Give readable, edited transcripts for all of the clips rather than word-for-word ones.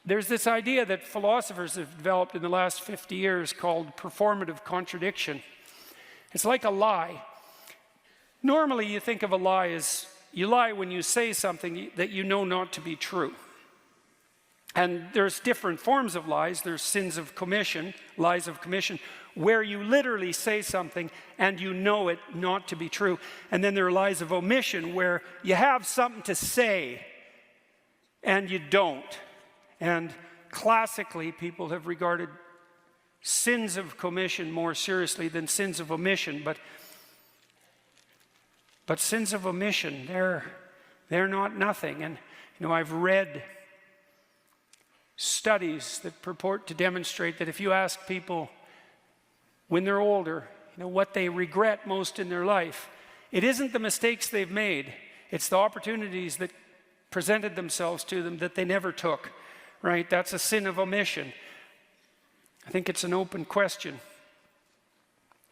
there's this idea that philosophers have developed in the last 50 years called performative contradiction. It's like a lie. Normally, you think of a lie as you lie when you say something that you know not to be true. And there's different forms of lies. There's sins of commission, lies of commission, where you literally say something and you know it not to be true. And then there are lies of omission, where you have something to say and you don't. And classically, people have regarded sins of commission more seriously than sins of omission. But sins of omission, they're not nothing. And I've read studies that purport to demonstrate that if you ask people when they're older, what they regret most in their life, it isn't the mistakes they've made, it's the opportunities that presented themselves to them that they never took, right? That's a sin of omission. I think it's an open question.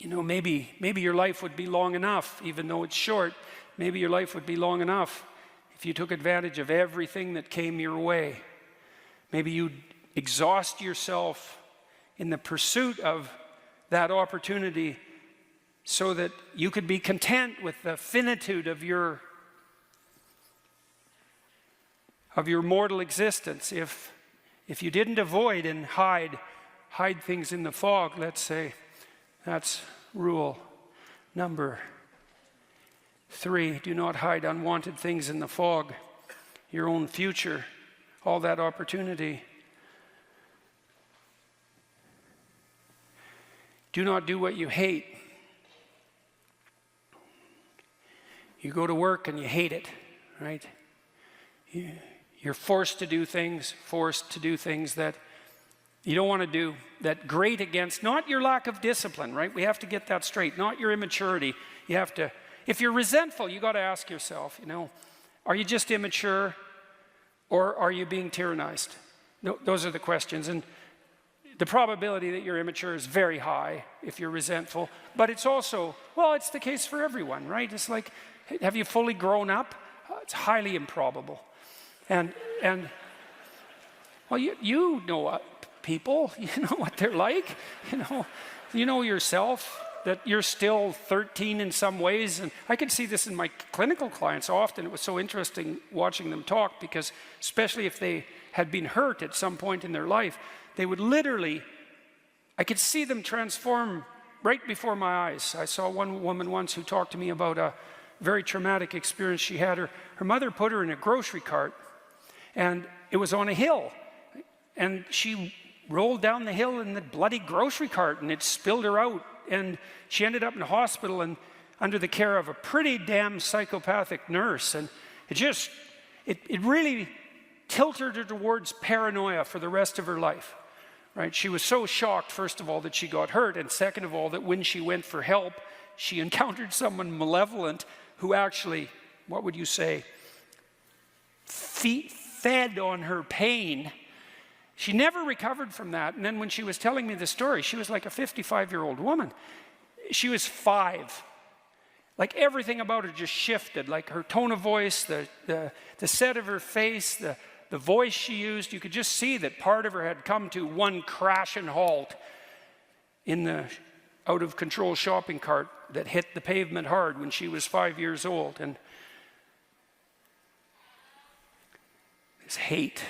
Maybe your life would be long enough, even though it's short. Maybe your life would be long enough if you took advantage of everything that came your way. Maybe you'd exhaust yourself in the pursuit of that opportunity so that you could be content with the finitude of your mortal existence. If you didn't avoid and hide things in the fog, let's say, that's rule number 3. Do not hide unwanted things in the fog. Your own future, all that opportunity. Do not do what you hate. You go to work and you hate it, right? You're forced to do things that you don't want to do, that grate against, not your lack of discipline, right? We have to get that straight, not your immaturity. You have to, if you're resentful, you got to ask yourself, are you just immature or are you being tyrannized? No, those are the questions. And the probability that you're immature is very high if you're resentful, but it's also, it's the case for everyone, right? It's like, have you fully grown up? It's highly improbable. And well, you know people, you know what they're like, you know yourself, that you're still 13 in some ways. And I can see this in my clinical clients often. It was so interesting watching them talk, because especially if they had been hurt at some point in their life, they would literally, I could see them transform right before my eyes. I saw one woman once who talked to me about a very traumatic experience she had. Her mother put her in a grocery cart, and it was on a hill. And she rolled down the hill in the bloody grocery cart, and it spilled her out. And she ended up in the hospital and under the care of a pretty damn psychopathic nurse. And it really tilted her towards paranoia for the rest of her life, right? She was so shocked, first of all, that she got hurt, and second of all, that when she went for help, she encountered someone malevolent who actually, what would you say, fed on her pain. She never recovered from that. And then when she was telling me the story, she was like a 55-year-old woman. She was 5. Like everything about her just shifted, like her tone of voice, the set of her face, the voice she used. You could just see that part of her had come to one crash and halt in the out-of-control shopping cart that hit the pavement hard when she was 5 years old. And this hate.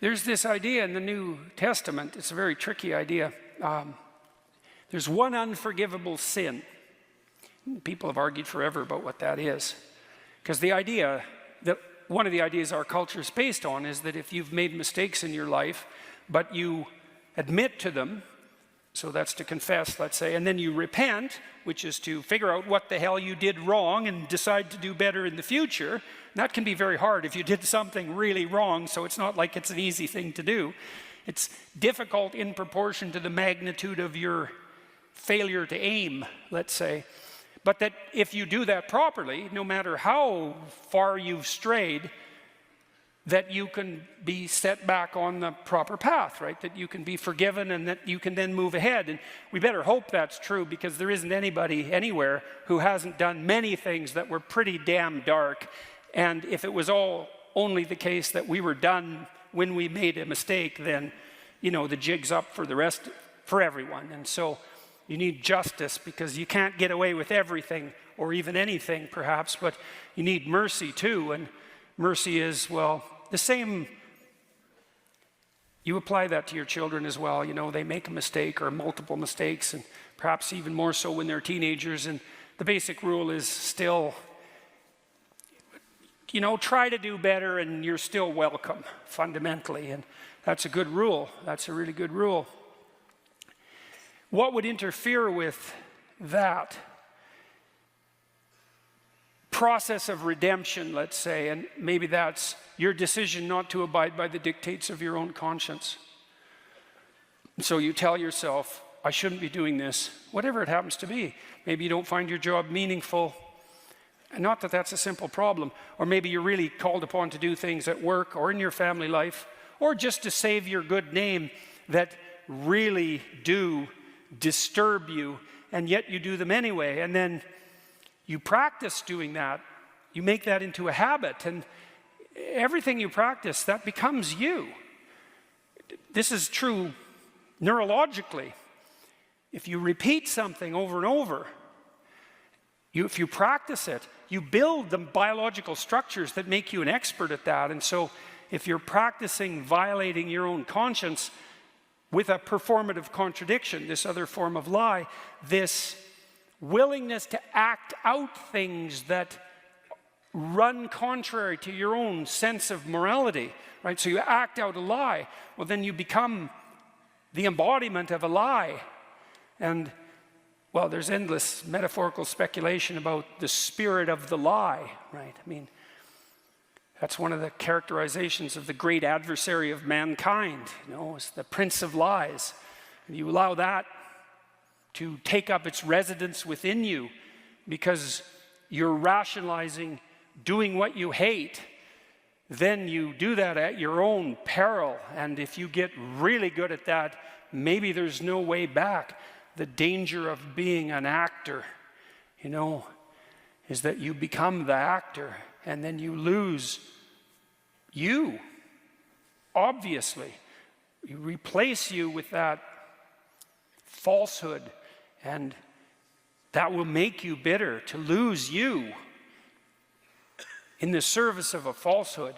There's this idea in the New Testament. It's a very tricky idea. There's one unforgivable sin. People have argued forever about what that is. Because the idea that one of the ideas our culture is based on is that if you've made mistakes in your life, but you admit to them, so that's to confess, let's say, and then you repent, which is to figure out what the hell you did wrong and decide to do better in the future. And that can be very hard if you did something really wrong, so it's not like it's an easy thing to do. It's difficult in proportion to the magnitude of your failure to aim, let's say. But that if you do that properly, no matter how far you've strayed, that you can be set back on the proper path, right? That you can be forgiven and that you can then move ahead. And we better hope that's true, because there isn't anybody anywhere who hasn't done many things that were pretty damn dark. And if it was all only the case that we were done when we made a mistake, then, you know, the jig's up for the rest, for everyone. And so you need justice, because you can't get away with everything or even anything perhaps, but you need mercy too. And mercy is, well, the same. You apply that to your children as well. You know, they make a mistake or multiple mistakes, and perhaps even more so when they're teenagers. And the basic rule is still, you know, try to do better and you're still welcome, fundamentally. And that's a good rule. That's a really good rule. What would interfere with that process of redemption, let's say, and maybe that's your decision not to abide by the dictates of your own conscience. So you tell yourself, I shouldn't be doing this, whatever it happens to be. Maybe you don't find your job meaningful. And not that that's a simple problem. Or maybe you're really called upon to do things at work or in your family life, or just to save your good name, that really do disturb you, and yet you do them anyway. And then you practice doing that. You make that into a habit, and everything you practice, that becomes you. This is true neurologically. If you repeat something over and over, if you practice it, you build the biological structures that make you an expert at that. And so if you're practicing violating your own conscience with a performative contradiction, this other form of lie, this willingness to act out things that run contrary to your own sense of morality, right? So you act out a lie. Well, then you become the embodiment of a lie. And, well, there's endless metaphorical speculation about the spirit of the lie, right? I mean, that's one of the characterizations of the great adversary of mankind, you know, is the prince of lies. And you allow that to take up its residence within you because you're rationalizing doing what you hate, then you do that at your own peril. And if you get really good at that, maybe there's no way back. The danger of being an actor, you know, is that you become the actor and then you lose you, obviously. You replace you with that falsehood, and that will make you bitter, to lose you in the service of a falsehood.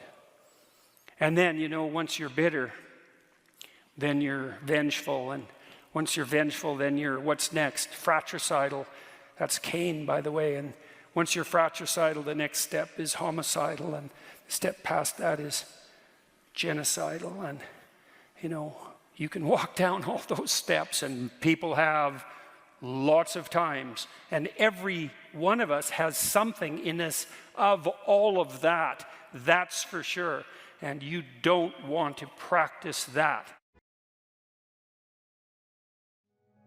And then, you know, once you're bitter, then you're vengeful, and once you're vengeful, then you're, what's next? Fratricidal. That's Cain, by the way. And once you're fratricidal, the next step is homicidal, and the step past that is genocidal. And, you know, you can walk down all those steps, and people have lots of times. And every one of us has something in us of all of that. That's for sure. And you don't want to practice that.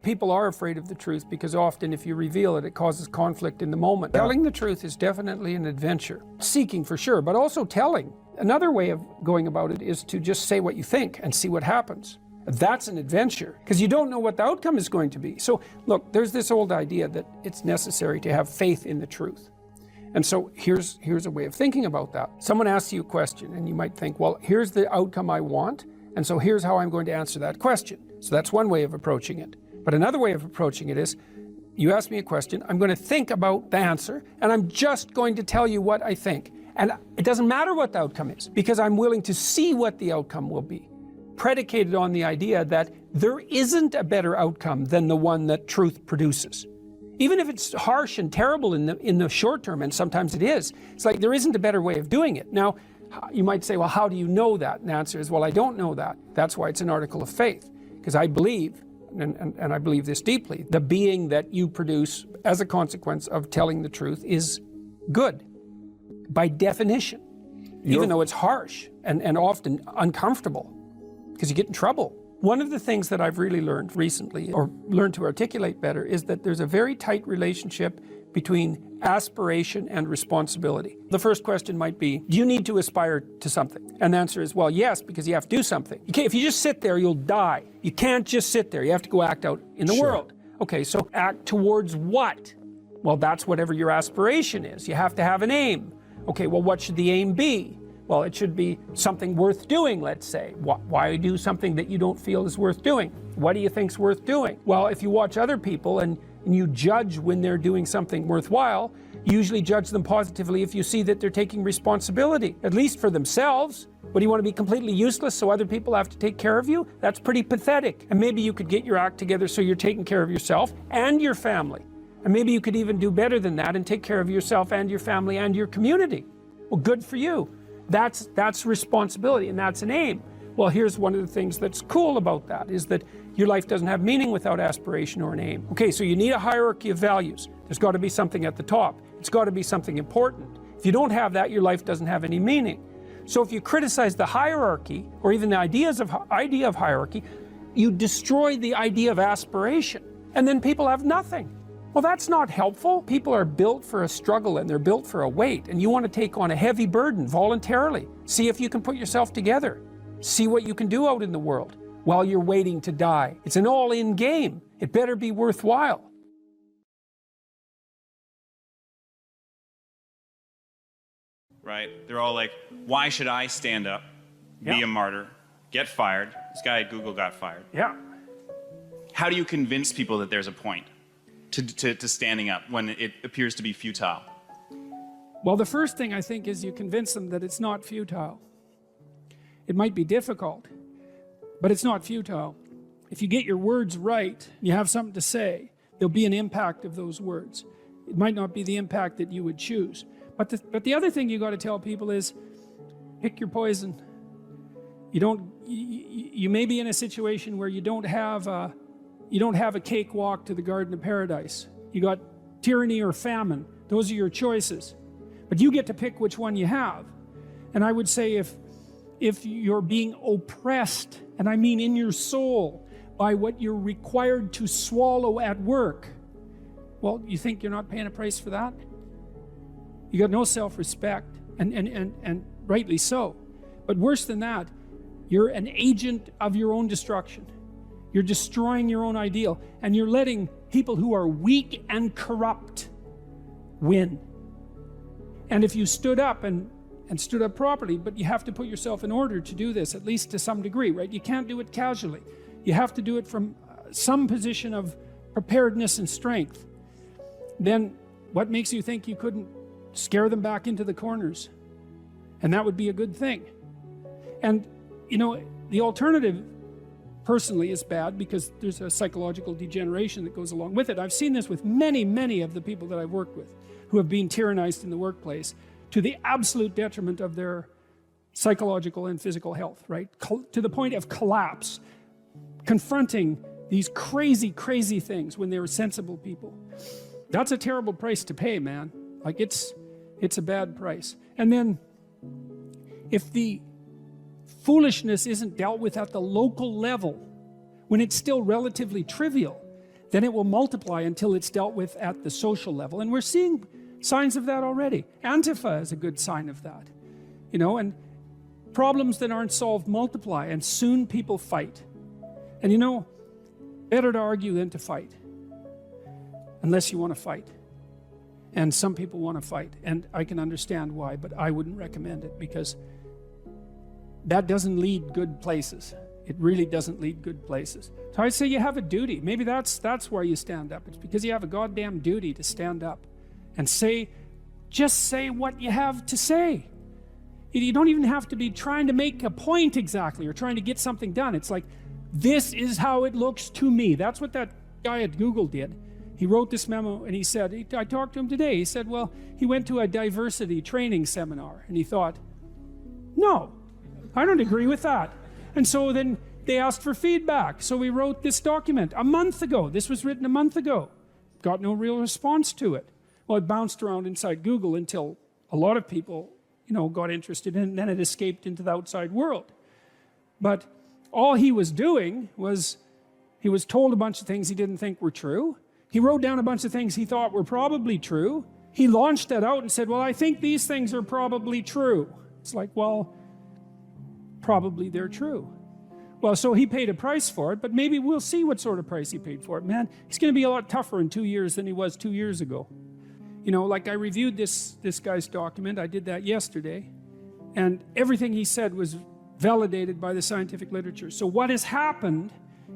People are afraid of the truth because often if you reveal it, it causes conflict in the moment. Telling the truth is definitely an adventure. Seeking for sure, but also telling. Another way of going about it is to just say what you think and see what happens. That's an adventure because you don't know what the outcome is going to be. So look, there's this old idea that it's necessary to have faith in the truth. And so here's a way of thinking about that. Someone asks you a question and you might think, well, here's the outcome I want, and so here's how I'm going to answer that question. So that's one way of approaching it. But another way of approaching it is, you ask me a question, I'm going to think about the answer, and I'm just going to tell you what I think. And it doesn't matter what the outcome is, because I'm willing to see what the outcome will be, predicated on the idea that there isn't a better outcome than the one that truth produces. Even if it's harsh and terrible in the short term, and sometimes it is, it's like there isn't a better way of doing it. Now, you might say, well, how do you know that? And the answer is, well, I don't know that. That's why it's an article of faith, because I believe, and I believe this deeply, the being that you produce as a consequence of telling the truth is good, by definition, even though it's harsh and often uncomfortable, because you get in trouble. One of the things that I've really learned recently, or learned to articulate better, is that there's a very tight relationship between aspiration and responsibility. The first question might be, do you need to aspire to something? And the answer is, well, yes, because you have to do something. If you just sit there, you'll die. You can't just sit there. You have to go act out in the world. Okay, so act towards what? Well, that's whatever your aspiration is. You have to have an aim. Okay, well, what should the aim be? Well, it should be something worth doing, let's say. Why do something that you don't feel is worth doing? What do you think's worth doing? Well, if you watch other people and you judge when they're doing something worthwhile, you usually judge them positively if you see that they're taking responsibility, at least for themselves. What, do you want to be completely useless so other people have to take care of you? That's pretty pathetic. And maybe you could get your act together so you're taking care of yourself and your family. And maybe you could even do better than that and take care of yourself and your family and your community. Well, good for you. That's responsibility, and that's an aim. Well, here's one of the things that's cool about that, is that your life doesn't have meaning without aspiration or an aim. Okay, so you need a hierarchy of values. There's got to be something at the top. It's got to be something important. If you don't have that, your life doesn't have any meaning. So if you criticize the hierarchy, or even the idea of hierarchy, you destroy the idea of aspiration, and then people have nothing. Well, that's not helpful. People are built for a struggle and they're built for a weight, and you want to take on a heavy burden voluntarily. See if you can put yourself together. See what you can do out in the world while you're waiting to die. It's an all-in game. It better be worthwhile. Right? They're all like, why should I stand up, be a martyr, get fired? This guy at Google got fired. Yeah. How do you convince people that there's a point to standing up when it appears to be futile? Well, the first thing I think is you convince them that it's not futile. It might be difficult, but it's not futile. If you get your words right, you have something to say, there'll be an impact of those words. It might not be the impact that you would choose. But the other thing you got to tell people is, pick your poison. You may be in a situation where you don't have a cakewalk to the Garden of Paradise. You got tyranny or famine. Those are your choices. But you get to pick which one you have. And I would say if you're being oppressed, and I mean in your soul, by what you're required to swallow at work, well, you think you're not paying a price for that? You got no self-respect, and rightly so. But worse than that, you're an agent of your own destruction. You're destroying your own ideal, and you're letting people who are weak and corrupt win. And if you stood up and stood up properly, but you have to put yourself in order to do this, at least to some degree, right? You can't do it casually. You have to do it from some position of preparedness and strength. Then what makes you think you couldn't scare them back into the corners? And that would be a good thing. And, you know, the alternative personally is bad because there's a psychological degeneration that goes along with it. I've seen this with many, many of the people that I've worked with who have been tyrannized in the workplace to the absolute detriment of their psychological and physical health, right? To the point of collapse, confronting these crazy, crazy things when they were sensible people. That's a terrible price to pay, man. Like, it's a bad price. And then if the foolishness isn't dealt with at the local level, when it's still relatively trivial, then it will multiply until it's dealt with at the social level. And we're seeing signs of that already. Antifa is a good sign of that. You know, and problems that aren't solved multiply, and soon people fight. And you know, better to argue than to fight. Unless you want to fight. And some people want to fight, and I can understand why, but I wouldn't recommend it, because that doesn't lead good places. It really doesn't lead good places. So I'd say you have a duty. Maybe that's why you stand up. It's because you have a goddamn duty to stand up and just say what you have to say. You don't even have to be trying to make a point exactly or trying to get something done. It's like, this is how it looks to me. That's what that guy at Google did. He wrote this memo and he said, I talked to him today. He said, well, he went to a diversity training seminar and he thought, no, I don't agree with that. And so then they asked for feedback. So we wrote this document a month ago. This was written a month ago. Got no real response to it. Well, it bounced around inside Google until a lot of people, you know, got interested in it, and then it escaped into the outside world. But all he was doing was, he was told a bunch of things he didn't think were true. He wrote down a bunch of things he thought were probably true. He launched that out and said, well, I think these things are probably true. It's like, well, probably they're true. Well, so he paid a price for it, but maybe we'll see what sort of price he paid for it. Man, he's going to be a lot tougher in 2 years than he was 2 years ago. You know, like I reviewed this guy's document. I did that yesterday. And everything he said was validated by the scientific literature. So what has happened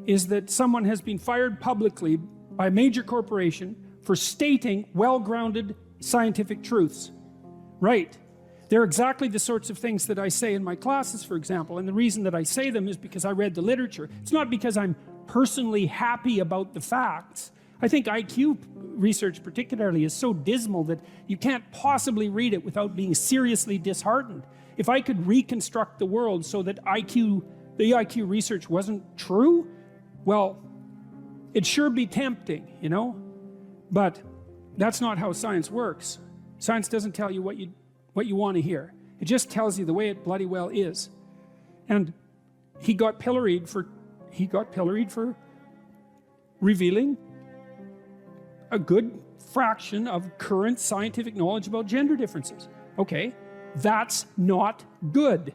is that someone has been fired publicly by a major corporation for stating well-grounded scientific truths. Right. They're exactly the sorts of things that I say in my classes, for example, and the reason that I say them is because I read the literature. It's not because I'm personally happy about the facts. I think IQ research particularly is so dismal that you can't possibly read it without being seriously disheartened. If I could reconstruct the world so that the IQ research wasn't true, well, it'd sure be tempting, you know? But that's not how science works. Science doesn't tell you what you want to hear. It just tells you the way it bloody well is. And he got pilloried for revealing a good fraction of current scientific knowledge about gender differences. Okay, that's not good.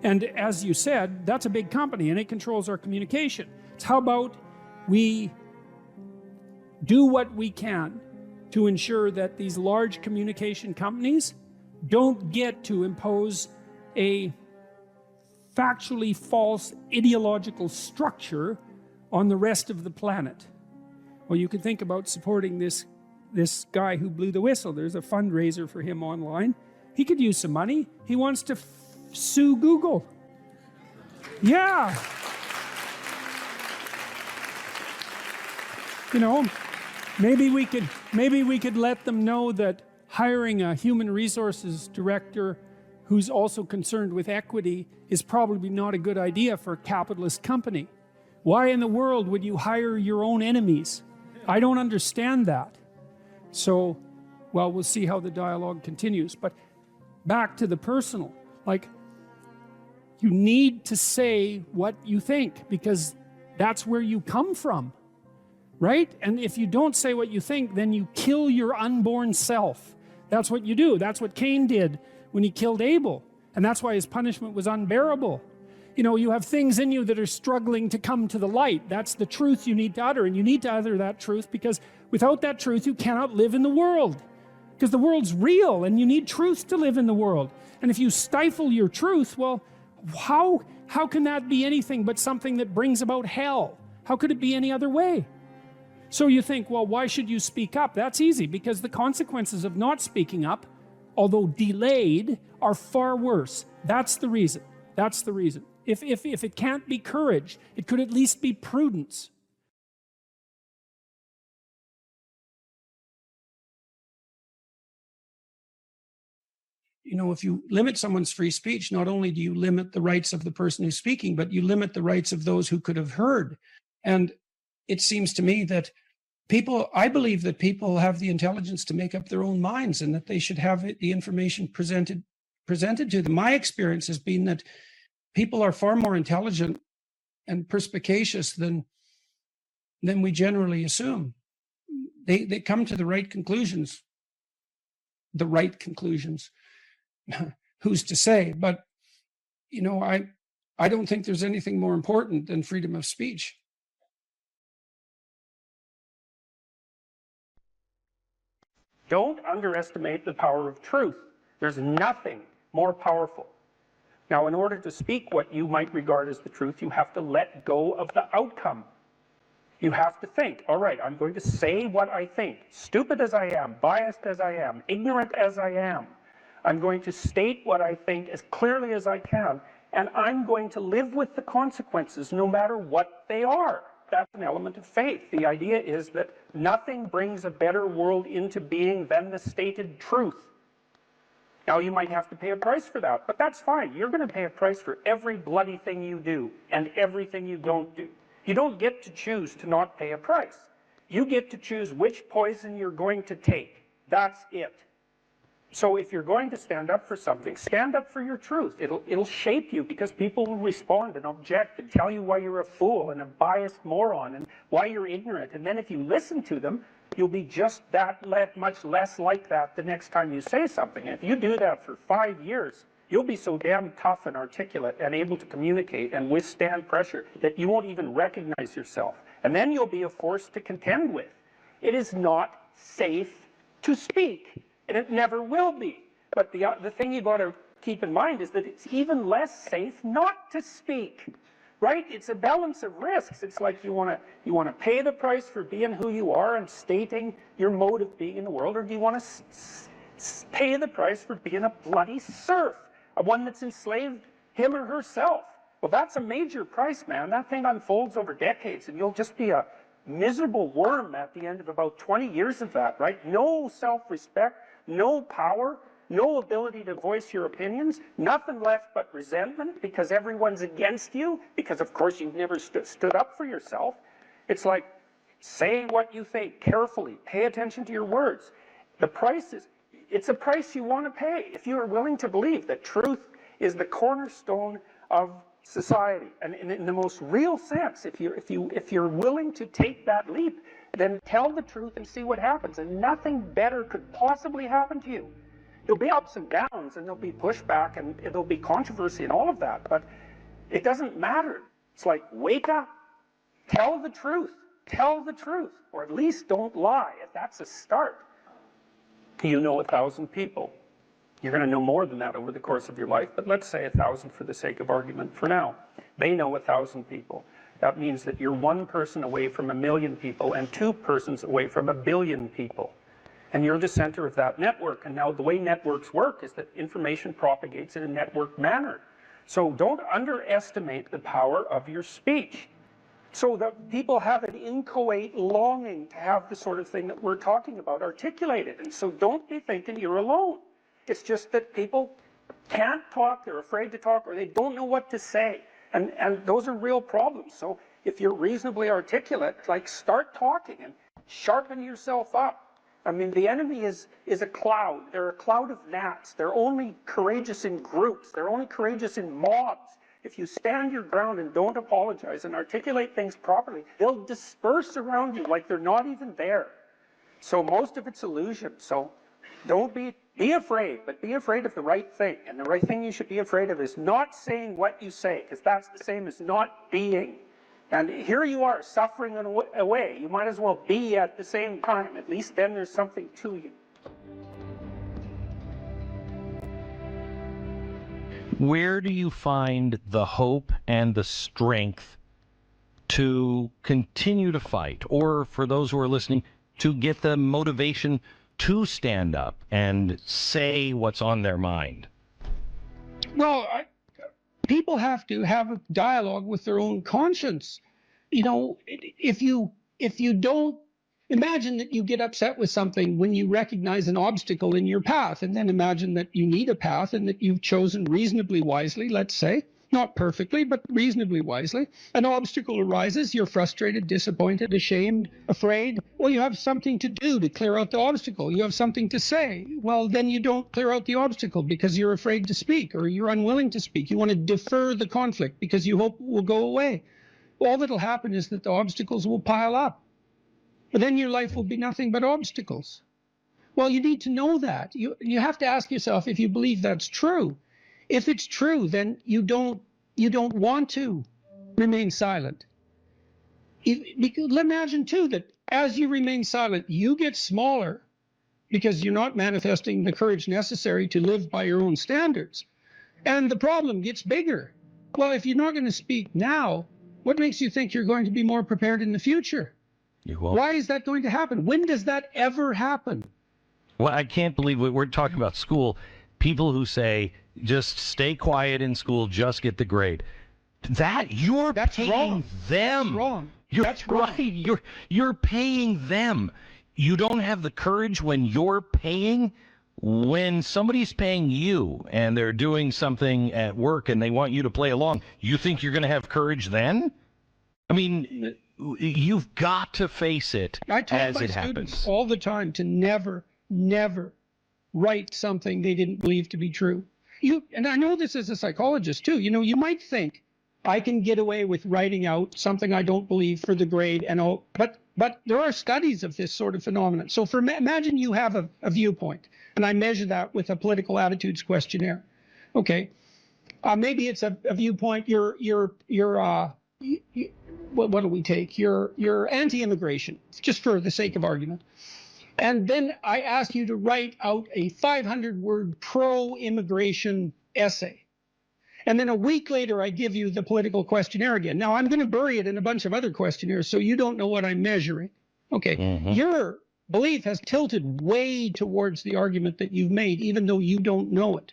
And as you said, that's a big company and it controls our communication. So how about we do what we can to ensure that these large communication companies don't get to impose a factually false ideological structure on the rest of the planet. Well, you can think about supporting this guy who blew the whistle. There's a fundraiser for him online. He could use some money. He wants to sue Google. Yeah. You know, maybe we could let them know that hiring a human resources director who's also concerned with equity is probably not a good idea for a capitalist company. Why in the world would you hire your own enemies? I don't understand that. So, well, we'll see how the dialogue continues. But back to the personal, like, you need to say what you think because that's where you come from, right? And if you don't say what you think, then you kill your unborn self. That's what you do. That's what Cain did when he killed Abel. And that's why his punishment was unbearable. You know, you have things in you that are struggling to come to the light. That's the truth you need to utter. And you need to utter that truth because without that truth, you cannot live in the world. Because the world's real and you need truth to live in the world. And if you stifle your truth, well, how can that be anything but something that brings about hell? How could it be any other way? So you think, well, why should you speak up? That's easy, because the consequences of not speaking up, although delayed, are far worse. That's the reason. That's the reason. If it can't be courage, it could at least be prudence. You know, if you limit someone's free speech, not only do you limit the rights of the person who's speaking, but you limit the rights of those who could have heard. And it seems to me that I believe that people have the intelligence to make up their own minds and that they should have the information presented to them. My experience has been that people are far more intelligent and perspicacious than we generally assume. They come to the right conclusions. Who's to say? But, you know, I don't think there's anything more important than freedom of speech. Don't underestimate the power of truth. There's nothing more powerful. Now, in order to speak what you might regard as the truth, you have to let go of the outcome. You have to think, all right, I'm going to say what I think, stupid as I am, biased as I am, ignorant as I am. I'm going to state what I think as clearly as I can, and I'm going to live with the consequences no matter what they are. That's an element of faith. The idea is that nothing brings a better world into being than the stated truth. Now, you might have to pay a price for that, but that's fine. You're going to pay a price for every bloody thing you do and everything you don't do. You don't get to choose to not pay a price. You get to choose which poison you're going to take. That's it. So if you're going to stand up for something, stand up for your truth. It'll shape you, because people will respond and object and tell you why you're a fool and a biased moron and why you're ignorant. And then if you listen to them, you'll be just that much less like that the next time you say something. And if you do that for 5 years, you'll be so damn tough and articulate and able to communicate and withstand pressure that you won't even recognize yourself. And then you'll be a force to contend with. It is not safe to speak, and it never will be. But the thing you got to keep in mind is that it's even less safe not to speak, right? It's a balance of risks. It's like you want to pay the price for being who you are and stating your mode of being in the world, or do you want to pay the price for being a bloody serf, one that's enslaved him or herself? Well, that's a major price, man. That thing unfolds over decades, and you'll just be a miserable worm at the end of about 20 years of that, right? No self-respect, no power, no ability to voice your opinions, nothing left but resentment because everyone's against you, because of course you've never stood up for yourself. It's like, say what you think carefully, pay attention to your words. The price it's a price you want to pay if you are willing to believe that truth is the cornerstone of society. And in the most real sense, if you're willing to take that leap, then tell the truth and see what happens. And nothing better could possibly happen to you. There'll be ups and downs, and there'll be pushback, and there'll be controversy and all of that, but it doesn't matter. It's like, wake up, tell the truth, or at least don't lie. If that's a start, you know 1,000 people. You're going to know more than that over the course of your life, but let's say 1,000 for the sake of argument for now. They know 1,000 people. That means that you're one person away from 1,000,000 people and 2 persons away from 1,000,000,000 people. And you're the center of that network. And now the way networks work is that information propagates in a network manner. So don't underestimate the power of your speech. So that people have an inchoate longing to have the sort of thing that we're talking about articulated. And so don't be thinking you're alone. It's just that people can't talk, they're afraid to talk, or they don't know what to say. And those are real problems. So if you're reasonably articulate, like, start talking and sharpen yourself up. I mean, the enemy is a cloud. They're a cloud of gnats. They're only courageous in groups. They're only courageous in mobs. If you stand your ground and don't apologize and articulate things properly, they'll disperse around you like they're not even there. So most of it's illusion. So don't be afraid, but be afraid of the right thing. And the right thing you should be afraid of is not saying what you say, because that's the same as not being. And here you are, suffering away. You might as well be at the same time. At least then there's something to you. Where do you find the hope and the strength to continue to fight? Or for those who are listening, to get the motivation to stand up and say what's on their mind? Well, people have to have a dialogue with their own conscience. You know, if you don't imagine that you get upset with something when you recognize an obstacle in your path, and then imagine that you need a path and that you've chosen reasonably wisely, let's say, not perfectly, but reasonably wisely. An obstacle arises, you're frustrated, disappointed, ashamed, afraid. Well, you have something to do to clear out the obstacle. You have something to say. Well, then you don't clear out the obstacle because you're afraid to speak, or you're unwilling to speak. You want to defer the conflict because you hope it will go away. All that'll happen is that the obstacles will pile up. But then your life will be nothing but obstacles. Well, you need to know that. You have to ask yourself if you believe that's true. If it's true, then you don't want to remain silent. Imagine too that as you remain silent, you get smaller because you're not manifesting the courage necessary to live by your own standards. And the problem gets bigger. Well, if you're not going to speak now, what makes you think you're going to be more prepared in the future? You won't. Why is that going to happen? When does that ever happen? Well, I can't believe we're talking about school. People who say, just stay quiet in school, just get the grade. That's paying wrong. them. That's wrong. That's right. You're paying them. You don't have the courage when you're paying. When somebody's paying you and they're doing something at work and they want you to play along, you think you're going to have courage then? I mean, you've got to face it I tell as my it students happens. all the time to never, never write something they didn't believe to be true. And I know this as a psychologist too, you might think, I can get away with writing out something I don't believe for the grade and all, but there are studies of this sort of phenomenon. So imagine you have a viewpoint, and I measure that with a political attitudes questionnaire. Okay, maybe it's a viewpoint. What do we take? You're anti-immigration, just for the sake of argument. And then I ask you to write out a 500-word pro-immigration essay. And then a week later, I give you the political questionnaire again. Now, I'm going to bury it in a bunch of other questionnaires, so you don't know what I'm measuring. Okay, your belief has tilted way towards the argument that you've made, even though you don't know it.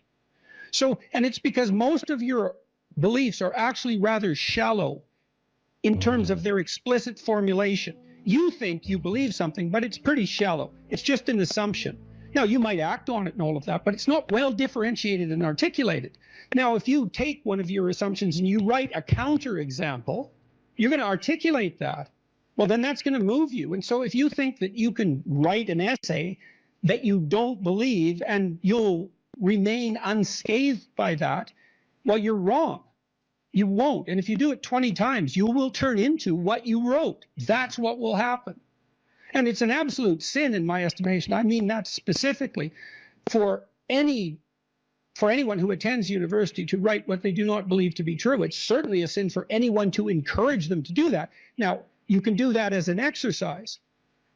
So, and it's because most of your beliefs are actually rather shallow in terms of their explicit formulation. You think you believe something, but it's pretty shallow. It's just an assumption. Now, you might act on it and all of that, but it's not well differentiated and articulated. Now, if you take one of your assumptions and you write a counterexample, you're going to articulate that. Well, then that's going to move you. And so if you think that you can write an essay that you don't believe and you'll remain unscathed by that, well, you're wrong. You won't. And if you do it 20 times, you will turn into what you wrote. That's what will happen. And it's an absolute sin in my estimation. I mean that specifically for anyone who attends university to write what they do not believe to be true. It's certainly a sin for anyone to encourage them to do that. Now, you can do that as an exercise.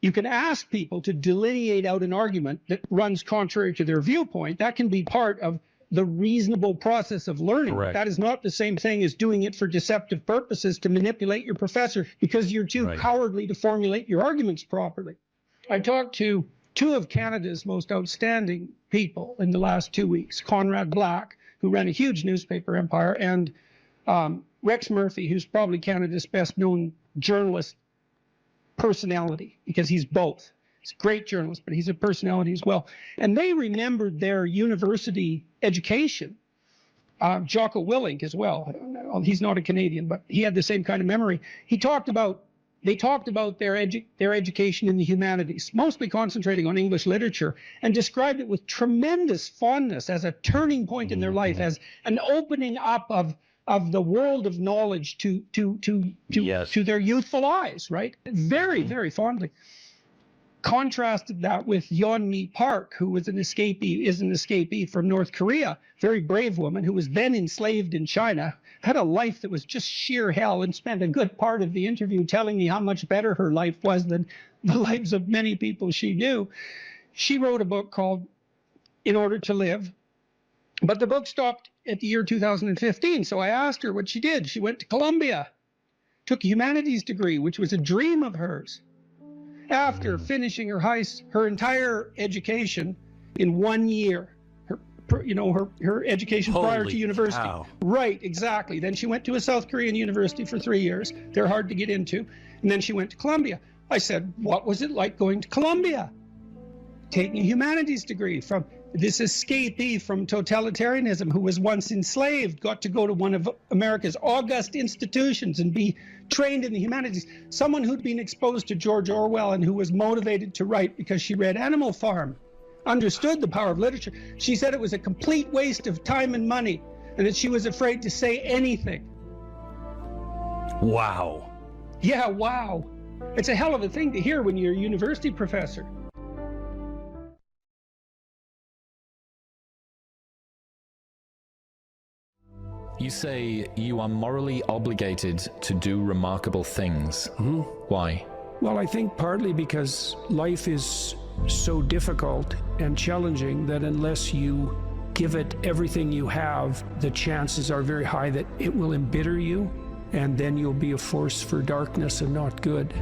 You can ask people to delineate out an argument that runs contrary to their viewpoint. That can be part of the reasonable process of learning. Correct. That is not the same thing as doing it for deceptive purposes to manipulate your professor because you're too cowardly to formulate your arguments properly. I talked to two of Canada's most outstanding people in the last 2 weeks, Conrad Black, who ran a huge newspaper empire, and Rex Murphy, who's probably Canada's best known journalist personality, because he's both. He's a great journalist, but he's a personality as well. And they remembered their university education. Jocko Willink as well. He's not a Canadian, but he had the same kind of memory. They talked about their education in the humanities, mostly concentrating on English literature, and described it with tremendous fondness as a turning point in their life, as an opening up of the world of knowledge to their youthful eyes, right? Very, very fondly. Contrasted that with Yeonmi Park, who is an escapee from North Korea, very brave woman who was then enslaved in China, had a life that was just sheer hell, and spent a good part of the interview telling me how much better her life was than the lives of many people she knew. She wrote a book called In Order to Live, but the book stopped at the year 2015. So I asked her what she did. She went to Columbia, took a humanities degree, which was a dream of hers. After finishing her entire education in 1 year, her education prior to university. Cow. Right, exactly. Then she went to a South Korean university for 3 years. They're hard to get into. And then she went to Columbia. I said, what was it like going to Columbia? Taking a humanities degree from this escapee from totalitarianism who was once enslaved, got to go to one of America's august institutions and be trained in the humanities. Someone who'd been exposed to George Orwell and who was motivated to write because she read Animal Farm, understood the power of literature. She said it was a complete waste of time and money, and that she was afraid to say anything. Wow. Yeah, wow. It's a hell of a thing to hear when you're a university professor. You say you are morally obligated to do remarkable things. Mm-hmm. Why? Well, I think partly because life is so difficult and challenging that unless you give it everything you have, the chances are very high that it will embitter you, and then you'll be a force for darkness and not good.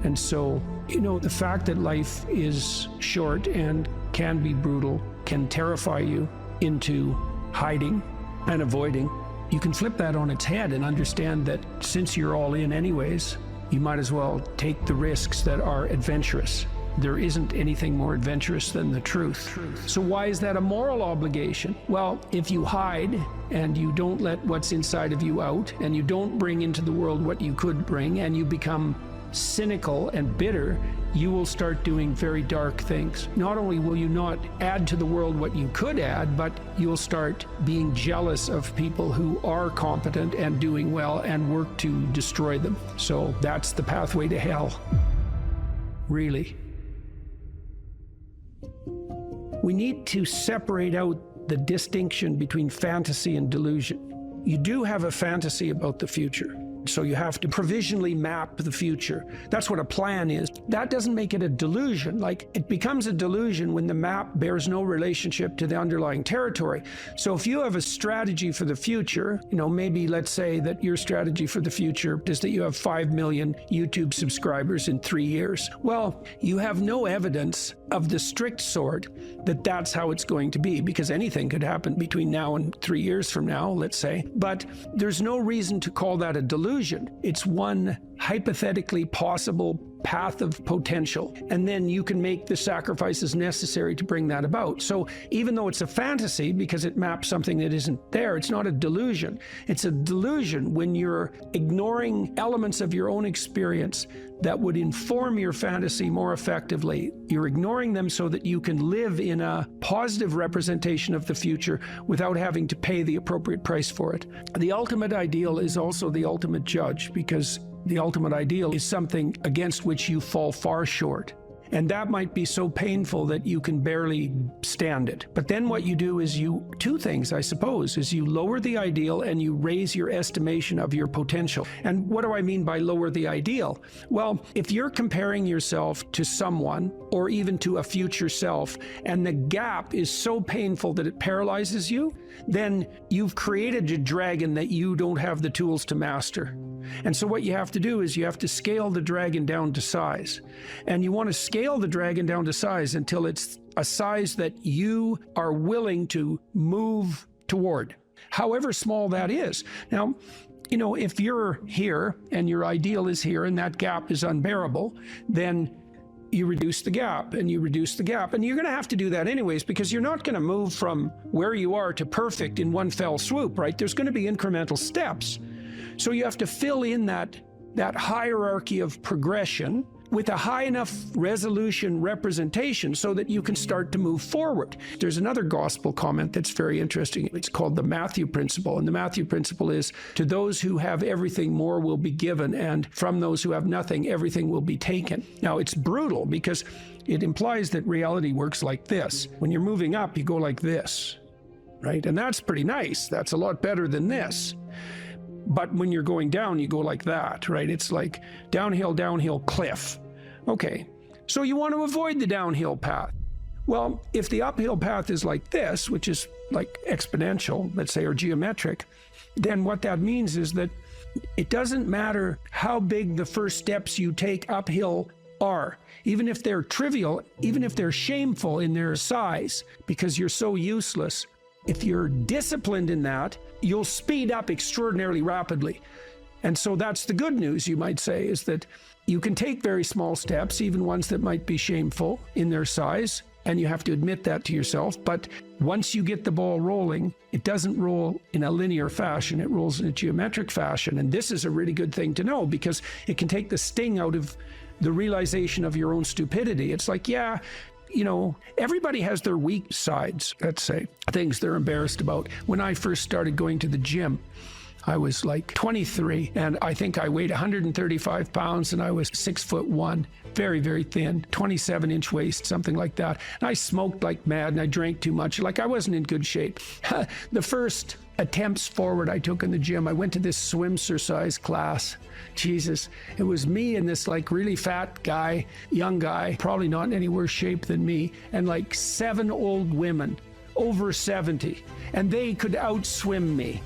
And so, the fact that life is short and can be brutal can terrify you into hiding and avoiding. You can flip that on its head and understand that since you're all in anyways, you might as well take the risks that are adventurous. There isn't anything more adventurous than the truth. So why is that a moral obligation? Well, if you hide and you don't let what's inside of you out, and you don't bring into the world what you could bring, and you become cynical and bitter, you will start doing very dark things. Not only will you not add to the world what you could add, but you'll start being jealous of people who are competent and doing well and work to destroy them. So that's the pathway to hell, really. We need to separate out the distinction between fantasy and delusion. You do have a fantasy about the future. So you have to provisionally map the future. That's what a plan is. That doesn't make it a delusion. Like, it becomes a delusion when the map bears no relationship to the underlying territory. So if you have a strategy for the future, maybe let's say that your strategy for the future is that you have 5 million YouTube subscribers in 3 years. Well, you have no evidence of the strict sort that that's how it's going to be, because anything could happen between now and 3 years from now, let's say. But there's no reason to call that a delusion. It's one hypothetically possible path of potential, and then you can make the sacrifices necessary to bring that about. So even though it's a fantasy because it maps something that isn't there, it's not a delusion. It's a delusion when you're ignoring elements of your own experience that would inform your fantasy more effectively. You're ignoring them so that you can live in a positive representation of the future without having to pay the appropriate price for it. The ultimate ideal is also the ultimate judge, because the ultimate ideal is something against which you fall far short. And that might be so painful that you can barely stand it. But then what you do is two things, I suppose, is you lower the ideal and you raise your estimation of your potential. And what do I mean by lower the ideal? Well, if you're comparing yourself to someone or even to a future self, and the gap is so painful that it paralyzes you, then you've created a dragon that you don't have the tools to master. And so what you have to do is you have to scale the dragon down to size. And you want to scale the dragon down to size until it's a size that you are willing to move toward, however small that is. Now, if you're here and your ideal is here and that gap is unbearable, then you reduce the gap and you reduce the gap. And you're going to have to do that anyways, because you're not going to move from where you are to perfect in one fell swoop, right? There's going to be incremental steps. So you have to fill in that hierarchy of progression with a high enough resolution representation so that you can start to move forward. There's another gospel comment that's very interesting. It's called the Matthew principle. And the Matthew principle is, to those who have everything, more will be given. And from those who have nothing, everything will be taken. Now, it's brutal because it implies that reality works like this. When you're moving up, you go like this, right? And that's pretty nice. That's a lot better than this. But when you're going down, you go like that, right? It's like downhill, cliff. Okay, so you want to avoid the downhill path. Well, if the uphill path is like this, which is like exponential, let's say, or geometric, then what that means is that it doesn't matter how big the first steps you take uphill are, even if they're trivial, even if they're shameful in their size, because you're so useless. If you're disciplined in that, you'll speed up extraordinarily rapidly. And so that's the good news, you might say, is that you can take very small steps, even ones that might be shameful in their size, and you have to admit that to yourself. But once you get the ball rolling, it doesn't roll in a linear fashion, it rolls in a geometric fashion. And this is a really good thing to know, because it can take the sting out of the realization of your own stupidity. It's like, yeah, everybody has their weak sides, let's say, things they're embarrassed about. When I first started going to the gym, I was like 23, and I think I weighed 135 pounds, and I was 6'1", very, very thin, 27-inch waist, something like that. And I smoked like mad, and I drank too much. Like, I wasn't in good shape. The first attempts forward I took in the gym, I went to this swimsuit class. Jesus, it was me and this like really fat guy, young guy, probably not in any worse shape than me, and like 7 old women over 70, and they could outswim me.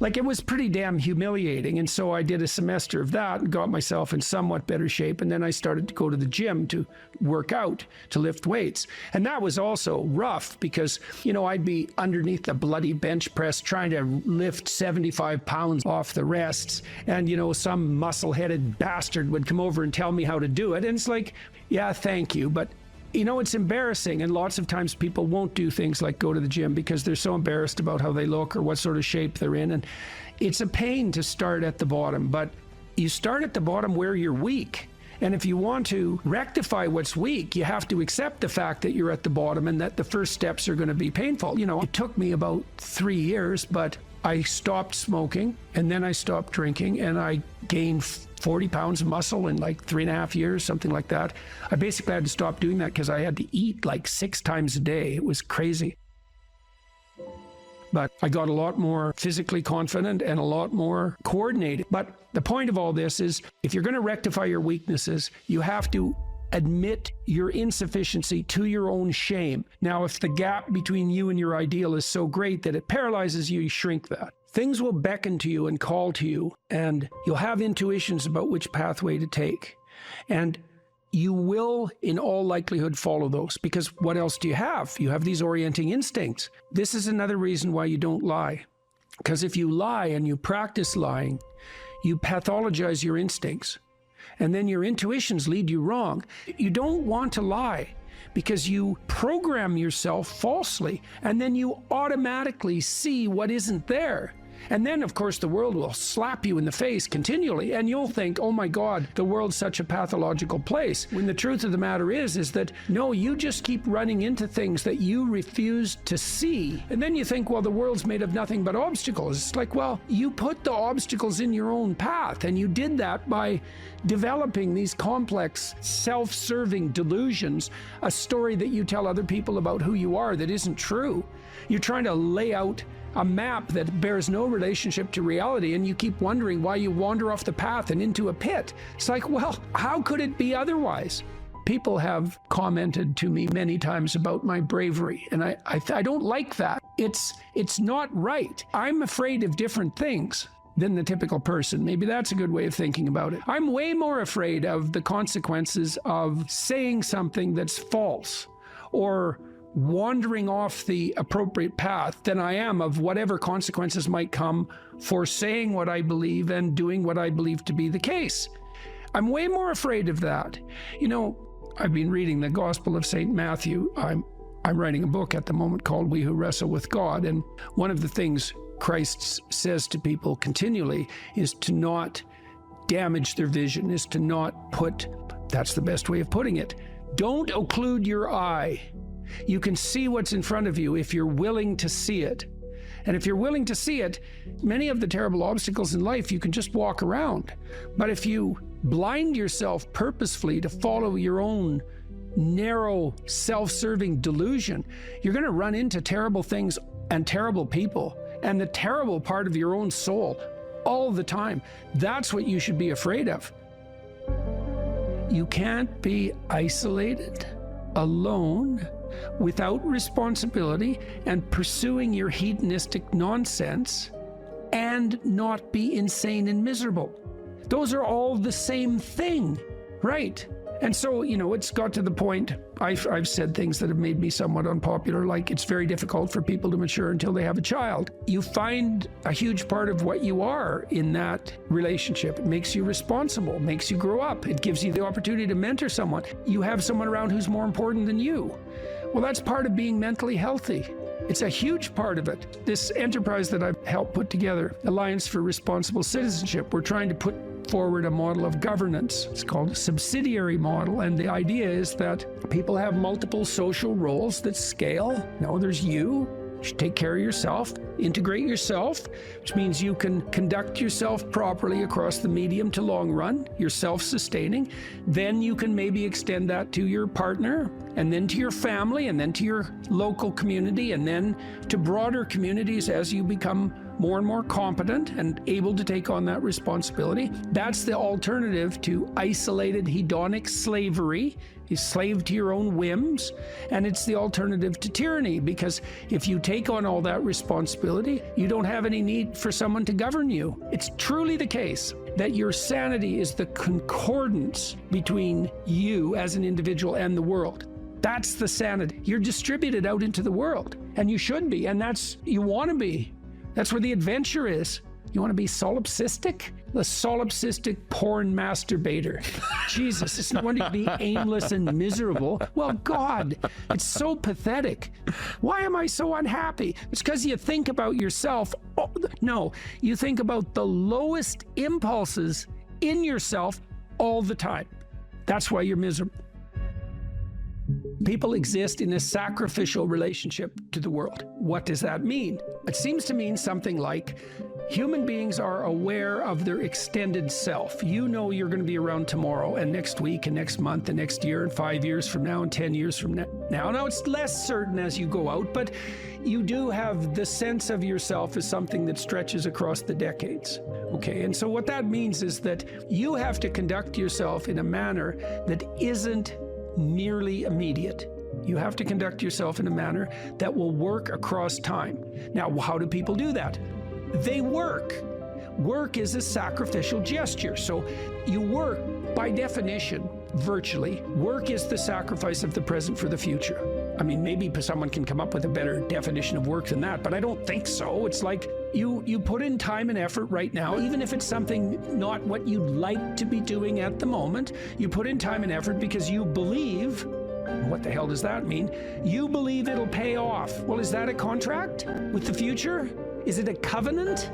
Like, it was pretty damn humiliating. And so I did a semester of that and got myself in somewhat better shape. And then I started to go to the gym to work out, to lift weights. And that was also rough because, I'd be underneath the bloody bench press trying to lift 75 pounds off the rests. And, some muscle-headed bastard would come over and tell me how to do it. And it's like, yeah, thank you. But it's embarrassing, and lots of times people won't do things like go to the gym because they're so embarrassed about how they look or what sort of shape they're in. And it's a pain to start at the bottom, but you start at the bottom where you're weak. And if you want to rectify what's weak, you have to accept the fact that you're at the bottom and that the first steps are going to be painful. You know, it took me about 3 years, but I stopped smoking and then I stopped drinking and I gained 40 pounds of muscle in like 3.5 years, something like that. I basically had to stop doing that because I had to eat like 6 times a day. It was crazy. But I got a lot more physically confident and a lot more coordinated. But the point of all this is, if you're going to rectify your weaknesses, you have to admit your insufficiency to your own shame. Now, if the gap between you and your ideal is so great that it paralyzes you, you shrink that. Things will beckon to you and call to you, and you'll have intuitions about which pathway to take. And you will, in all likelihood, follow those, because what else do you have? You have these orienting instincts. This is another reason why you don't lie. Because if you lie and you practice lying, you pathologize your instincts. And then your intuitions lead you wrong. You don't want to lie because you program yourself falsely, and then you automatically see what isn't there. And then, of course, the world will slap you in the face continually, and you'll think, oh my God, the world's such a pathological place. When the truth of the matter is that, no, you just keep running into things that you refuse to see. And then you think, well, the world's made of nothing but obstacles. It's like, well, you put the obstacles in your own path, and you did that by developing these complex, self-serving delusions, a story that you tell other people about who you are that isn't true. You're trying to lay out a map that bears no relationship to reality, and you keep wondering why you wander off the path and into a pit. It's like, well, how could it be otherwise? People have commented to me many times about my bravery, and I don't like that. It's not right. I'm afraid of different things than the typical person. Maybe that's a good way of thinking about it. I'm way more afraid of the consequences of saying something that's false or wandering off the appropriate path than I am of whatever consequences might come for saying what I believe and doing what I believe to be the case. I'm way more afraid of that. You know, I've been reading the Gospel of St. Matthew. I'm writing a book at the moment called We Who Wrestle with God, and one of the things Christ says to people continually is to not damage their vision, is to not put, that's the best way of putting it, don't occlude your eye. You can see what's in front of you if you're willing to see it. And if you're willing to see it, many of the terrible obstacles in life, you can just walk around. But if you blind yourself purposefully to follow your own narrow, self-serving delusion, you're going to run into terrible things and terrible people and the terrible part of your own soul all the time. That's what you should be afraid of. You can't be isolated, alone, without responsibility and pursuing your hedonistic nonsense and not be insane and miserable. Those are all the same thing, right? And so, you know, it's got to the point, I've said things that have made me somewhat unpopular, like it's very difficult for people to mature until they have a child. You find a huge part of what you are in that relationship. It makes you responsible, makes you grow up. It gives you the opportunity to mentor someone. You have someone around who's more important than you. Well, that's part of being mentally healthy. It's a huge part of it. This enterprise that I've helped put together, Alliance for Responsible Citizenship, we're trying to put forward a model of governance. It's called a subsidiary model, and the idea is that people have multiple social roles that scale. No, there's you. You should take care of yourself, integrate yourself, which means you can conduct yourself properly across the medium to long run. You're self-sustaining. Then you can maybe extend that to your partner, and then to your family, and then to your local community, and then to broader communities as you become more and more competent and able to take on that responsibility. That's the alternative to isolated hedonic slavery. You slave to your own whims, and it's the alternative to tyranny, because if you take on all that responsibility, you don't have any need for someone to govern you. It's truly the case that your sanity is the concordance between you as an individual and the world. That's the sanity. You're distributed out into the world, and you should be, and that's, you want to be. That's where the adventure is. You want to be solipsistic? The solipsistic porn masturbator. Jesus, it's no wonder you be aimless and miserable. Well, God, it's so pathetic. Why am I so unhappy? It's because you think about yourself. Oh, no, you think about the lowest impulses in yourself all the time. That's why you're miserable. People exist in a sacrificial relationship to the world. What does that mean? It seems to mean something like human beings are aware of their extended self. You know you're going to be around tomorrow and next week and next month and next year and 5 years from now and 10 years from now. Now it's less certain as you go out, but you do have the sense of yourself as something that stretches across the decades. Okay, and so what that means is that you have to conduct yourself in a manner that isn't merely immediate. You have to conduct yourself in a manner that will work across time. Now, how do people do that? They work. Work is a sacrificial gesture. So you work, by definition, virtually. Work is the sacrifice of the present for the future. I mean, maybe someone can come up with a better definition of work than that, but I don't think so. It's like you put in time and effort right now, even if it's something not what you'd like to be doing at the moment. You put in time and effort because you believe. What the hell does that mean? You believe it'll pay off. Well, is that a contract with the future? Is it a covenant?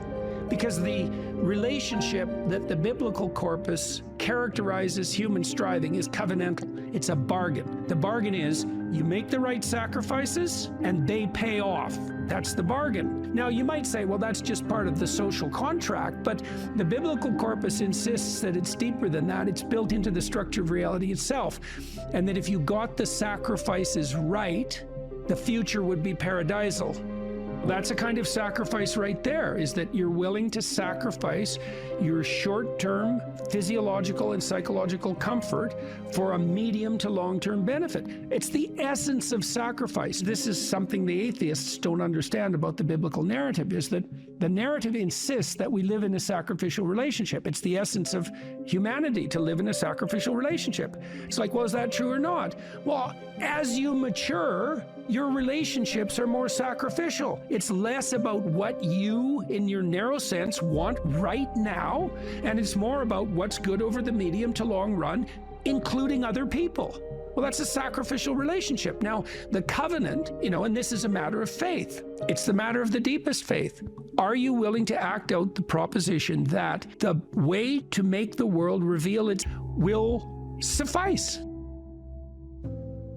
Because the relationship that the biblical corpus characterizes human striving is covenantal. It's a bargain. The bargain is you make the right sacrifices and they pay off. That's the bargain. Now, you might say, well, that's just part of the social contract, but the biblical corpus insists that it's deeper than that. It's built into the structure of reality itself. And that if you got the sacrifices right, the future would be paradisal. That's a kind of sacrifice right there, is that you're willing to sacrifice your short-term physiological and psychological comfort for a medium to long-term benefit. It's the essence of sacrifice. This is something the atheists don't understand about the biblical narrative, is that the narrative insists that we live in a sacrificial relationship. It's the essence of humanity to live in a sacrificial relationship. It's like, well, is that true or not? Well, as you mature, your relationships are more sacrificial. It's less about what you, in your narrow sense, want right now, and it's more about what's good over the medium to long run, including other people. Well, that's a sacrificial relationship. Now, the covenant, and this is a matter of faith. It's the matter of the deepest faith. Are you willing to act out the proposition that the way to make the world reveal its will suffice?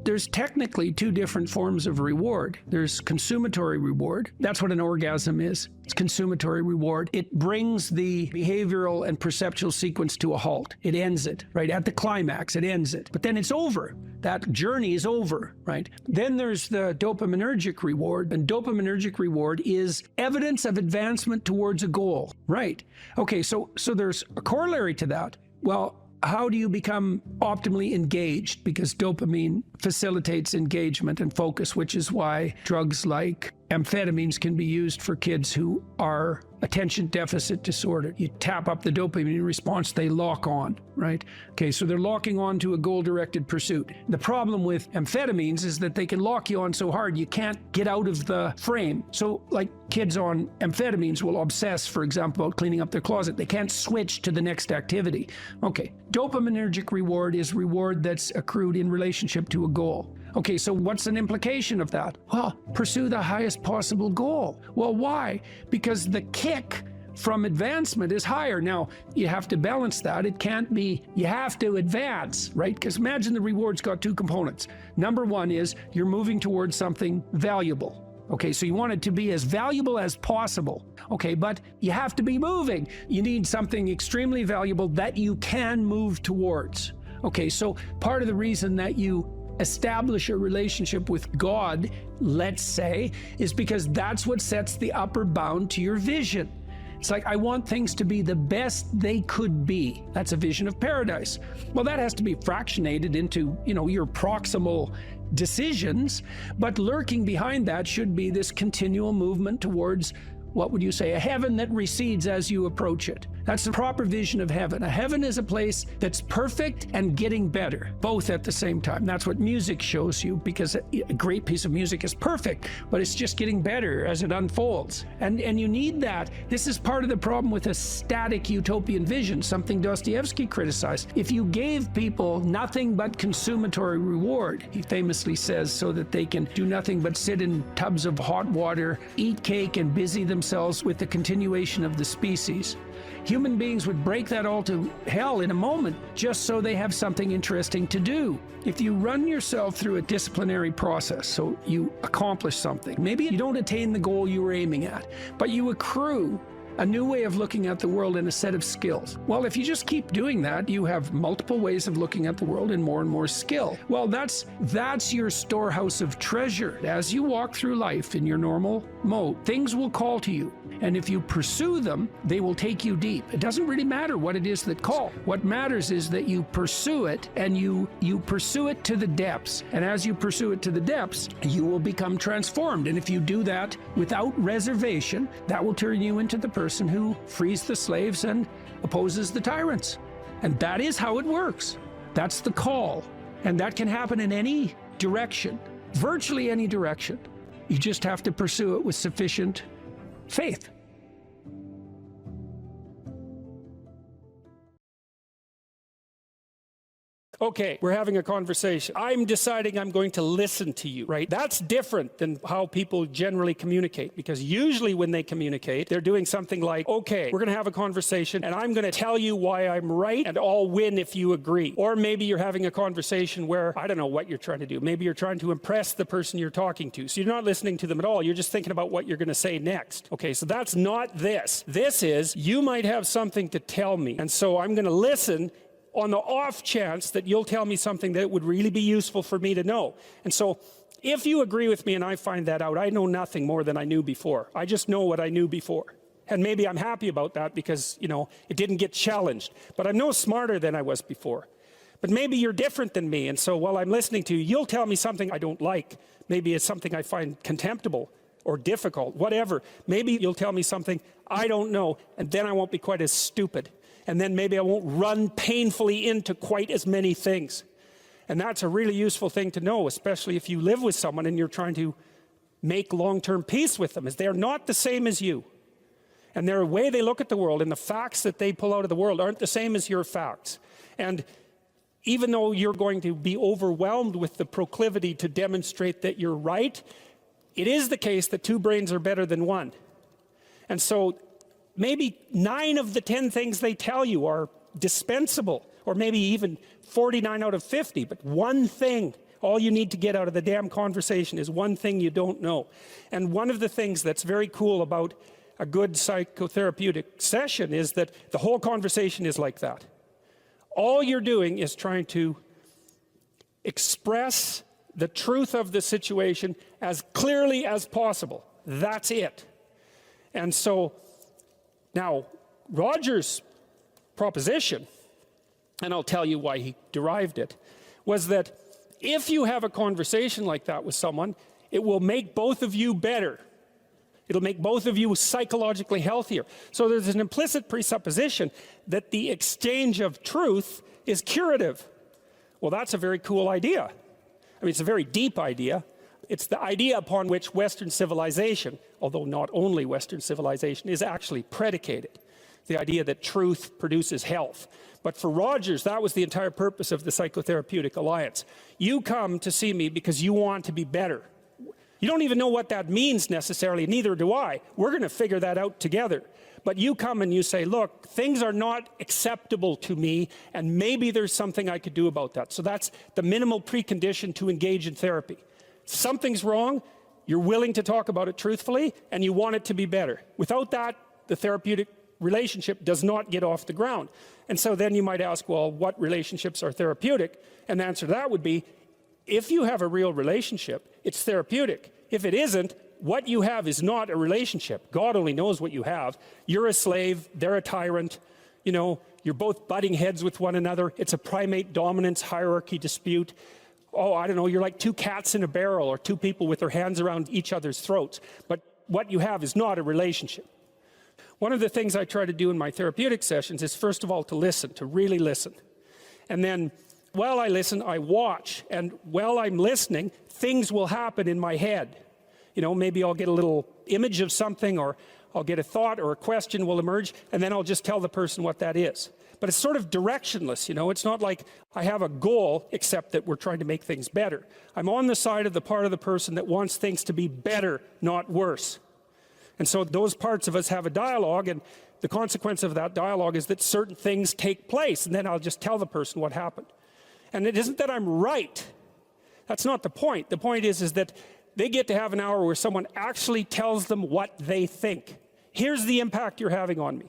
There's technically two different forms of reward. There's consumatory reward. That's what an orgasm is. It's consumatory reward. It brings the behavioral and perceptual sequence to a halt. It ends it, right? At the climax, it ends it. But then it's over. That journey is over, right? Then there's the dopaminergic reward, and dopaminergic reward is evidence of advancement towards a goal, right? Okay, so there's a corollary to that. Well, how do you become optimally engaged? Because dopamine facilitates engagement and focus, which is why drugs like amphetamines can be used for kids who are attention deficit disorder. You tap up the dopamine response, they lock on, right? Okay, so they're locking on to a goal-directed pursuit. The problem with amphetamines is that they can lock you on so hard you can't get out of the frame. So like kids on amphetamines will obsess, for example, about cleaning up their closet. They can't switch to the next activity. Okay, dopaminergic reward is reward that's accrued in relationship to a goal. Okay, so what's an implication of that? Well, pursue the highest possible goal. Well, why? Because the kick from advancement is higher. Now, you have to balance that. It can't be, you have to advance, right? Because imagine the reward's got two components. Number one is you're moving towards something valuable. Okay, so you want it to be as valuable as possible. Okay, but you have to be moving. You need something extremely valuable that you can move towards. Okay, so part of the reason that you establish a relationship with God, let's say, is because that's what sets the upper bound to your vision. It's like, I want things to be the best they could be. That's a vision of paradise. Well, that has to be fractionated into, your proximal decisions, but lurking behind that should be this continual movement towards, what would you say, a heaven that recedes as you approach it. That's the proper vision of heaven. A heaven is a place that's perfect and getting better, both at the same time. That's what music shows you, because a great piece of music is perfect, but it's just getting better as it unfolds. And you need that. This is part of the problem with a static utopian vision, something Dostoevsky criticized. If you gave people nothing but consumatory reward, he famously says, so that they can do nothing but sit in tubs of hot water, eat cake, and busy themselves with the continuation of the species. Human beings would break that all to hell in a moment just so they have something interesting to do. If you run yourself through a disciplinary process, so you accomplish something, maybe you don't attain the goal you were aiming at, but you accrue a new way of looking at the world and a set of skills. Well, if you just keep doing that, you have multiple ways of looking at the world and more skill. Well, that's your storehouse of treasure. As you walk through life in your normal mode, things will call to you. And if you pursue them, they will take you deep. It doesn't really matter what it is that calls. What matters is that you pursue it, and you pursue it to the depths. And as you pursue it to the depths, you will become transformed. And if you do that without reservation, that will turn you into the person who frees the slaves and opposes the tyrants. And that is how it works. That's the call. And that can happen in any direction, virtually any direction. You just have to pursue it with sufficient faith. Okay, we're having a conversation. I'm deciding I'm going to listen to you, right? That's different than how people generally communicate, because usually when they communicate, they're doing something like, okay, we're going to have a conversation and I'm going to tell you why I'm right and I'll win if you agree. Or maybe you're having a conversation where, I don't know what you're trying to do. Maybe you're trying to impress the person you're talking to. So you're not listening to them at all. You're just thinking about what you're going to say next. Okay, so that's not this. This is, you might have something to tell me. And so I'm going to listen on the off chance that you'll tell me something that would really be useful for me to know. And so if you agree with me and I find that out, I know nothing more than I knew before. I just know what I knew before. And maybe I'm happy about that because, you know, it didn't get challenged. But I'm no smarter than I was before. But maybe you're different than me. And so while I'm listening to you, you'll tell me something I don't like. Maybe it's something I find contemptible or difficult, whatever. Maybe you'll tell me something I don't know, and then I won't be quite as stupid. And then maybe I won't run painfully into quite as many things. And that's a really useful thing to know, especially if you live with someone and you're trying to make long-term peace with them, is they're not the same as you. And their way they look at the world and the facts that they pull out of the world aren't the same as your facts. And even though you're going to be overwhelmed with the proclivity to demonstrate that you're right, it is the case that two brains are better than one. And so maybe 9 of the 10 things they tell you are dispensable, or maybe even 49 out of 50, but one thing, all you need to get out of the damn conversation is one thing you don't know. And one of the things that's very cool about a good psychotherapeutic session is that the whole conversation is like that. All you're doing is trying to express the truth of the situation as clearly as possible. That's it. And so now, Roger's proposition, and I'll tell you why he derived it, was that if you have a conversation like that with someone, it will make both of you better. It'll make both of you psychologically healthier. So there's an implicit presupposition that the exchange of truth is curative. Well, that's a very cool idea. I mean, it's a very deep idea. It's the idea upon which Western civilization, although not only Western civilization, is actually predicated. The idea that truth produces health. But for Rogers, that was the entire purpose of the Psychotherapeutic Alliance. You come to see me because you want to be better. You don't even know what that means necessarily, neither do I. We're going to figure that out together. But you come and you say, look, things are not acceptable to me, and maybe there's something I could do about that. So that's the minimal precondition to engage in therapy. Something's wrong, you're willing to talk about it truthfully, and you want it to be better. Without that, the therapeutic relationship does not get off the ground. And so then you might ask, well, what relationships are therapeutic? And the answer to that would be, if you have a real relationship, it's therapeutic. If it isn't, what you have is not a relationship. God only knows what you have. You're a slave, they're a tyrant, you know, you're both butting heads with one another. It's a primate dominance hierarchy dispute. Oh, I don't know, you're like two cats in a barrel or two people with their hands around each other's throats. But what you have is not a relationship. One of the things I try to do in my therapeutic sessions is, first of all, to listen, to really listen. And then, while I listen, I watch. And while I'm listening, things will happen in my head. You know, maybe I'll get a little image of something, or I'll get a thought or a question will emerge, and then I'll just tell the person what that is. But it's sort of directionless, you know. It's not like I have a goal, except that we're trying to make things better. I'm on the side of the part of the person that wants things to be better, not worse. And so those parts of us have a dialogue, and the consequence of that dialogue is that certain things take place, and then I'll just tell the person what happened. And it isn't that I'm right. That's not the point. The point is that they get to have an hour where someone actually tells them what they think. Here's the impact you're having on me.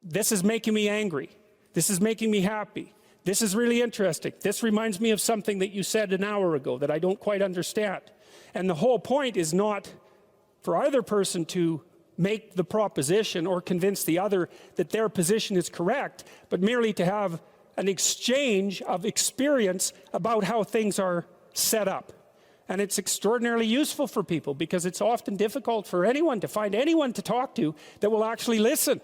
This is making me angry. This is making me happy. This is really interesting. This reminds me of something that you said an hour ago that I don't quite understand. And the whole point is not for either person to make the proposition or convince the other that their position is correct, but merely to have an exchange of experience about how things are set up. And it's extraordinarily useful for people because it's often difficult for anyone to find anyone to talk to that will actually listen.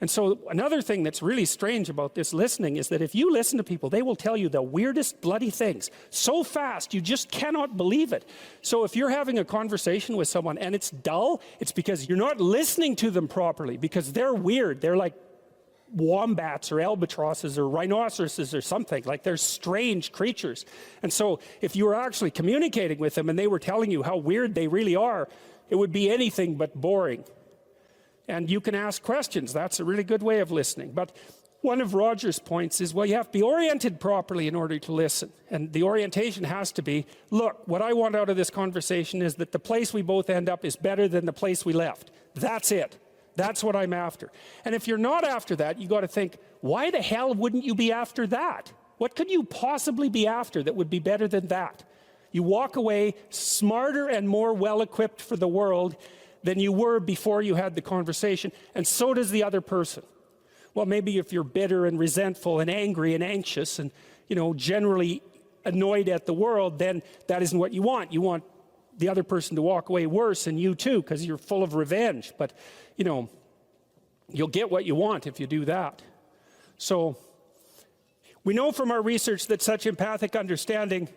And so another thing that's really strange about this listening is that if you listen to people, they will tell you the weirdest bloody things so fast you just cannot believe it. So if you're having a conversation with someone and it's dull, it's because you're not listening to them properly, because they're weird. They're like wombats or albatrosses or rhinoceroses or something. Like, they're strange creatures. And so if you were actually communicating with them and they were telling you how weird they really are, it would be anything but boring. And you can ask questions. That's a really good way of listening. But one of Roger's points is, well, you have to be oriented properly in order to listen. And the orientation has to be, look, what I want out of this conversation is that the place we both end up is better than the place we left. That's it. That's what I'm after. And if you're not after that, you got to think, why the hell wouldn't you be after that? What could you possibly be after that would be better than that? You walk away smarter and more well-equipped for the world than you were before you had the conversation, and so does the other person. Well, maybe if you're bitter and resentful and angry and anxious and, generally annoyed at the world, then that isn't what you want. You want the other person to walk away worse, and you too, because you're full of revenge. But, you'll get what you want if you do that. So we know from our research that such empathic understanding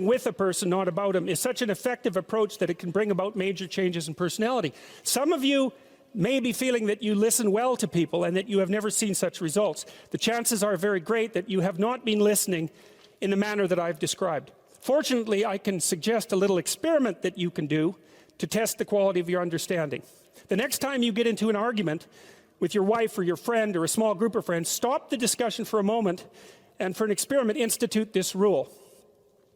with a person, not about him, is such an effective approach that it can bring about major changes in personality. Some of you may be feeling that you listen well to people and that you have never seen such results. The chances are very great that you have not been listening in the manner that I've described. Fortunately, I can suggest a little experiment that you can do to test the quality of your understanding. The next time you get into an argument with your wife or your friend or a small group of friends, stop the discussion for a moment and, for an experiment, institute this rule.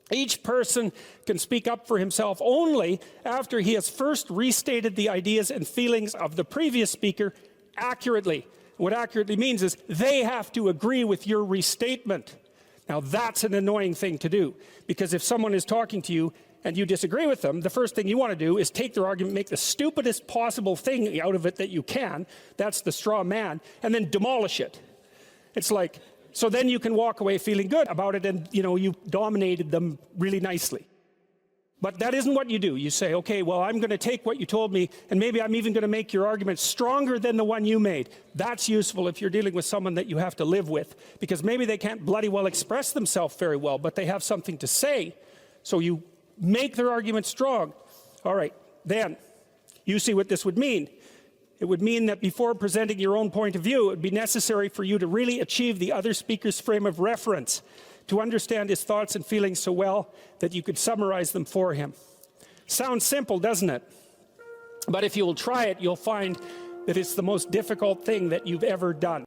Each person can speak up for himself only after he has first restated the ideas and feelings of the previous speaker accurately. What accurately means is they have to agree with your restatement. Now, that's an annoying thing to do, because if someone is talking to you and you disagree with them, the first thing you want to do is take their argument, make the stupidest possible thing out of it that you can. That's the straw man, and then demolish it. It's like, so then you can walk away feeling good about it, and you dominated them really nicely. But that isn't what you do. You say, okay, well, I'm going to take what you told me, and maybe I'm even going to make your argument stronger than the one you made. That's useful if you're dealing with someone that you have to live with, because maybe they can't bloody well express themselves very well, but they have something to say. So you make their argument strong. All right, then you see what this would mean. It would mean that before presenting your own point of view, it would be necessary for you to really achieve the other speaker's frame of reference, to understand his thoughts and feelings so well that you could summarize them for him. Sounds simple, doesn't it? But if you will try it, you'll find that it's the most difficult thing that you've ever done.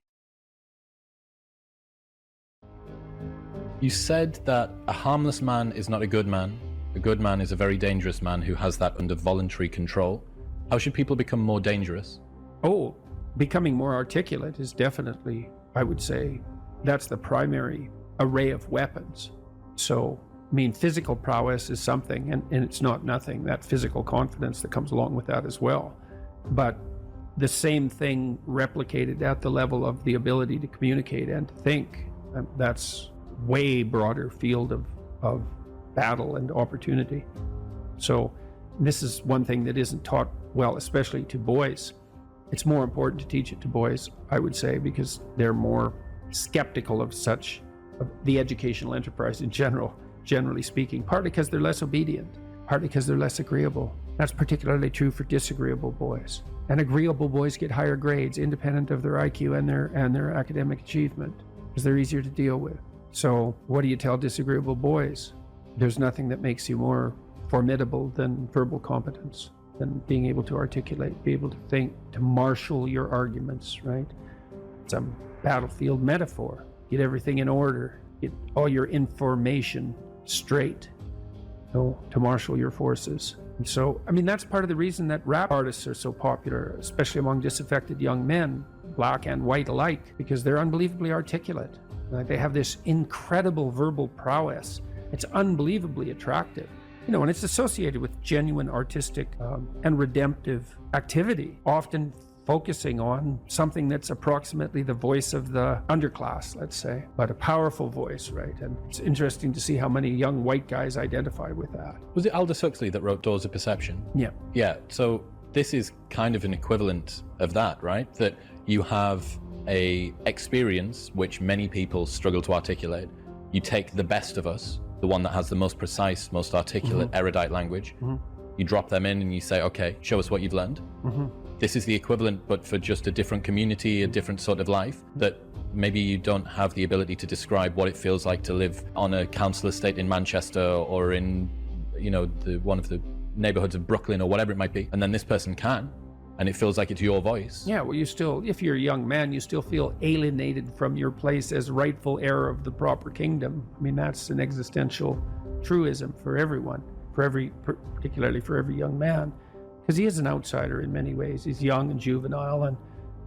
You said that a harmless man is not a good man. A good man is a very dangerous man who has that under voluntary control. How should people become more dangerous? Oh, becoming more articulate is definitely, I would say, that's the primary array of weapons. So, physical prowess is something, and it's not nothing, that physical confidence that comes along with that as well. But the same thing replicated at the level of the ability to communicate and to think, that's way broader field of battle and opportunity. So this is one thing that isn't taught well, especially to boys. It's more important to teach it to boys, I would say, because they're more skeptical of the educational enterprise in general, generally speaking, partly because they're less obedient, partly because they're less agreeable. That's particularly true for disagreeable boys. And agreeable boys get higher grades independent of their IQ and their academic achievement, because they're easier to deal with. So what do you tell disagreeable boys? There's nothing that makes you more formidable than verbal competence. than being able to articulate, be able to think, to marshal your arguments, right? It's a battlefield metaphor. Get everything in order, get all your information straight, to marshal your forces. And so, I mean, that's part of the reason that rap artists are so popular, especially among disaffected young men, black and white alike, because they're unbelievably articulate. Like, they have this incredible verbal prowess. It's unbelievably attractive. You know, and it's associated with genuine artistic and redemptive activity, often focusing on something that's approximately the voice of the underclass, let's say, but a powerful voice, right? And it's interesting to see how many young white guys identify with that. Was it Aldous Huxley that wrote Doors of Perception? Yeah. Yeah, so this is kind of an equivalent of that, right? That you have a experience which many people struggle to articulate. You take the best of us, the one that has the most precise, most articulate, erudite language. You drop them in and you say, okay, show us what you've learned. This is the equivalent, but for just a different community, a different sort of life, that maybe you don't have the ability to describe what it feels like to live on a council estate in Manchester or in, you know, one of the neighborhoods of Brooklyn or whatever it might be. And then this person can, and it feels like it's your voice. Yeah, well, you still, if you're a young man, you still feel alienated from your place as rightful heir of the proper kingdom. I mean, that's an existential truism for everyone, particularly for every young man, because he is an outsider in many ways. He's young and juvenile and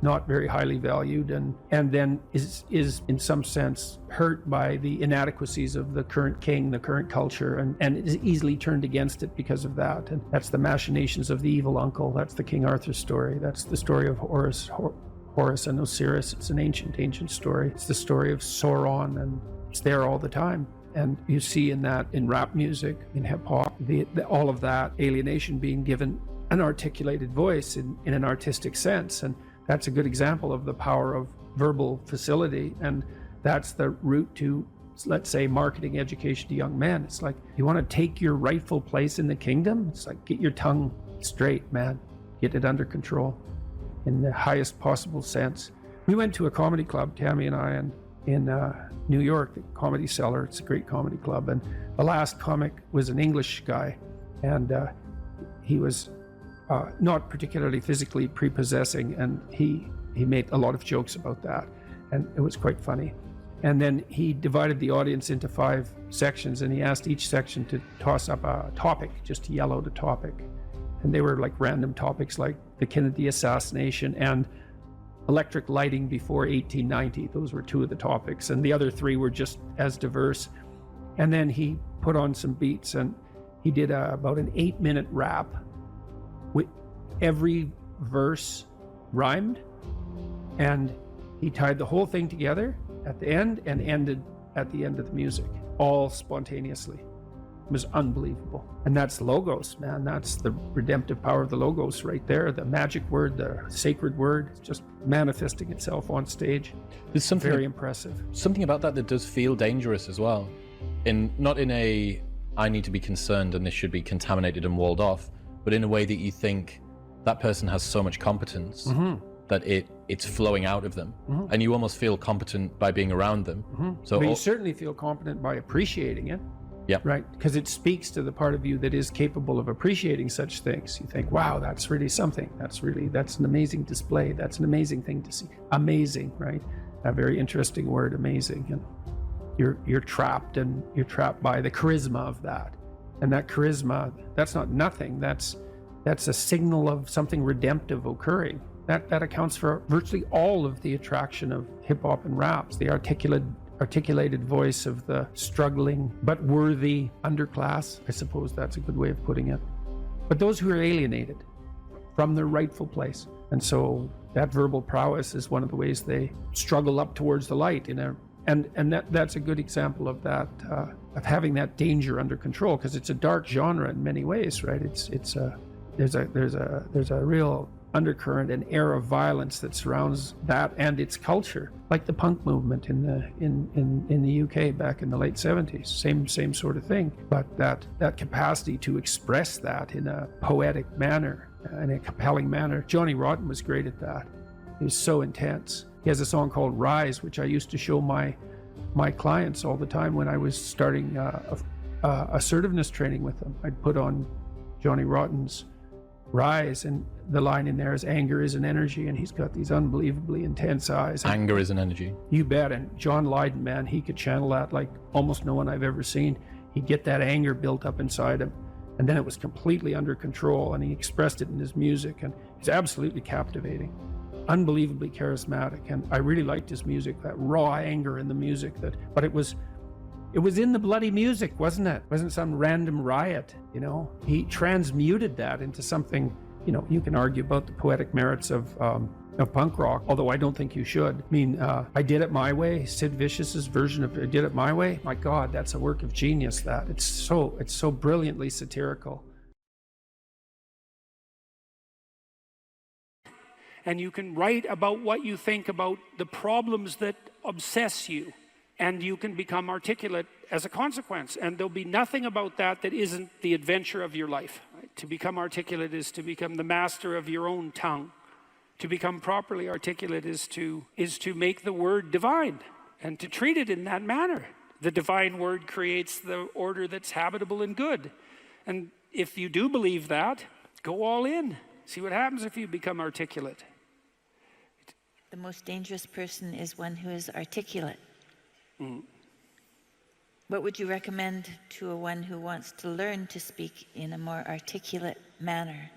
not very highly valued, and then is in some sense hurt by the inadequacies of the current king, the current culture, and is easily turned against it because of that. And that's the machinations of the evil uncle. That's the King Arthur story. That's the story of Horus and Osiris. It's an ancient story. It's the story of Sauron, and it's there all the time. And you see in that, in rap music, in hip hop, all of that alienation being given an articulated voice in an artistic sense. And that's a good example of the power of verbal facility. And that's the route to, let's say, marketing education to young men. It's like, you want to take your rightful place in the kingdom? It's like, get your tongue straight, man. Get it under control in the highest possible sense. We went to a comedy club, Tammy and I, in New York, the Comedy Cellar. It's a great comedy club. And the last comic was an English guy. And he was not particularly physically prepossessing, and he made a lot of jokes about that, and it was quite funny. And then he divided the audience into 5 sections, and he asked each section to toss up a topic, just to yell out a topic. And they were like random topics like the Kennedy assassination and electric lighting before 1890. Those were 2 of the topics, and the other 3 were just as diverse. And then he put on some beats, and he did about an 8-minute rap. Every verse rhymed, and he tied the whole thing together at the end and ended at the end of the music, all spontaneously. It was unbelievable. And that's logos, man. That's the redemptive power of the logos right there. The magic word, the sacred word, just manifesting itself on stage. There's something very impressive. Something about that does feel dangerous as well. Not in a, I need to be concerned and this should be contaminated and walled off, but in a way that you think that person has so much competence that it's flowing out of them, and you almost feel competent by being around them. So but you certainly feel competent by appreciating it. Yeah. Right? Because it speaks to the part of you that is capable of appreciating such things. You think, wow, that's really something. That's an amazing display. That's an amazing thing to see. Amazing, right? A very interesting word, amazing. And you're trapped by the charisma of that. And that charisma, that's not nothing. That's a signal of something redemptive occurring. That accounts for virtually all of the attraction of hip hop and raps. The articulated voice of the struggling but worthy underclass. I suppose that's a good way of putting it. But those who are alienated from their rightful place. And so that verbal prowess is one of the ways they struggle up towards the light and that's a good example of that, of having that danger under control, because it's a dark genre in many ways, right? There's a real undercurrent and air of violence that surrounds that and its culture, like the punk movement in the UK back in the late 70s. Same sort of thing, but that capacity to express that in a poetic manner, in a compelling manner. Johnny Rotten was great at that. He was so intense. He has a song called Rise, which I used to show my clients all the time when I was starting assertiveness training with them. I'd put on Johnny Rotten's rise, and the line in there is anger is an energy, and he's got these unbelievably intense eyes. Anger is an energy. You bet. And John Lydon, man, he could channel that like almost no one I've ever seen. He'd get that anger built up inside him, and then it was completely under control, and he expressed it in his music, and he's absolutely captivating, unbelievably charismatic. And I really liked his music, that raw anger in the music. But it was in the bloody music, wasn't it? It wasn't some random riot, you know? He transmuted that into something, you know, you can argue about the poetic merits of punk rock, although I don't think you should. I mean, I Did It My Way, Sid Vicious's version of I Did It My Way. My God, that's a work of genius, that. It's so brilliantly satirical. And you can write about what you think about the problems that obsess you. And you can become articulate as a consequence. And there'll be nothing about that that isn't the adventure of your life. Right? To become articulate is to become the master of your own tongue. To become properly articulate is to make the word divine and to treat it in that manner. The divine word creates the order that's habitable and good. And if you do believe that, go all in. See what happens if you become articulate. The most dangerous person is one who is articulate. What would you recommend to one who wants to learn to speak in a more articulate manner?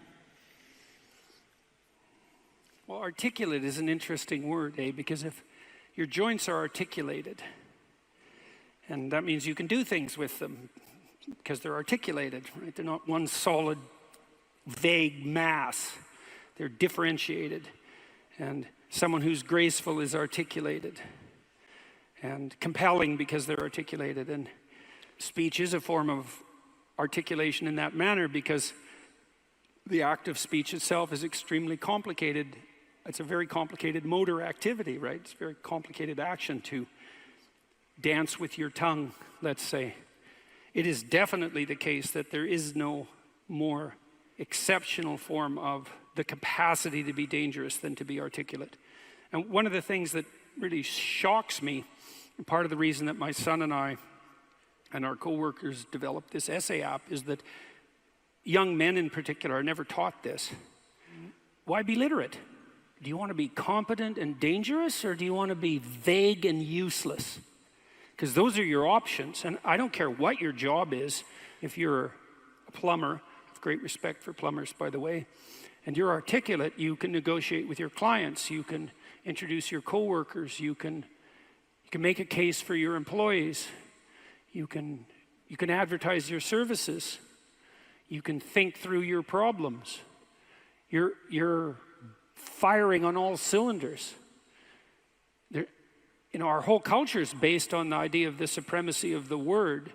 Well, articulate is an interesting word, because if your joints are articulated, and that means you can do things with them because they're articulated, right? They're not one solid, vague mass. They're differentiated. And someone who's graceful is articulated and compelling because they're articulated. And speech is a form of articulation in that manner because the act of speech itself is extremely complicated. It's a very complicated motor activity, right? It's a very complicated action to dance with your tongue, let's say. It is definitely the case that there is no more exceptional form of the capacity to be dangerous than to be articulate. And one of the things that really shocks me, and part of the reason that my son and I and our co-workers developed this essay app, is that young men in particular are never taught this. Why be literate? Do you want to be competent and dangerous, or do you want to be vague and useless? Because those are your options. And I don't care what your job is. If you're a plumber, I have great respect for plumbers, by the way, and you're articulate, you can negotiate with your clients, you can introduce your co-workers, you can make a case for your employees, you can advertise your services, you can think through your problems. You're firing on all cylinders. Our whole culture is based on the idea of the supremacy of the word.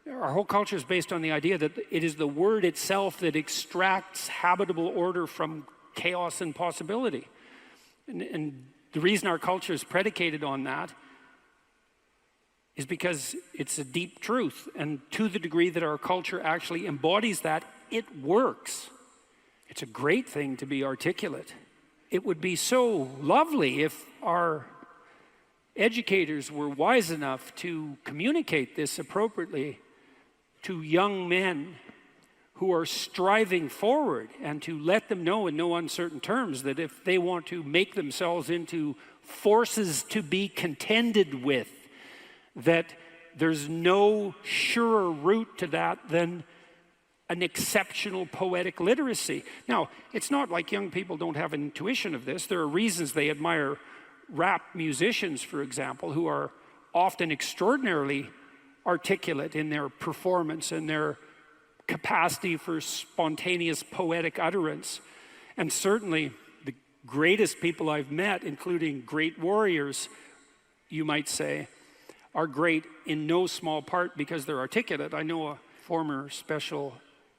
Our whole culture is based on the idea that it is the word itself that extracts habitable order from chaos and possibility. And the reason our culture is predicated on that is because it's a deep truth. And to the degree that our culture actually embodies that, it works. It's a great thing to be articulate. It would be so lovely if our educators were wise enough to communicate this appropriately to young men who are striving forward, and to let them know in no uncertain terms that if they want to make themselves into forces to be contended with, that there's no surer route to that than an exceptional poetic literacy. Now, it's not like young people don't have an intuition of this. There are reasons they admire rap musicians, for example, who are often extraordinarily articulate in their performance and their capacity for spontaneous poetic utterance. And certainly the greatest people I've met, including great warriors, you might say, are great in no small part because they're articulate. I know a former special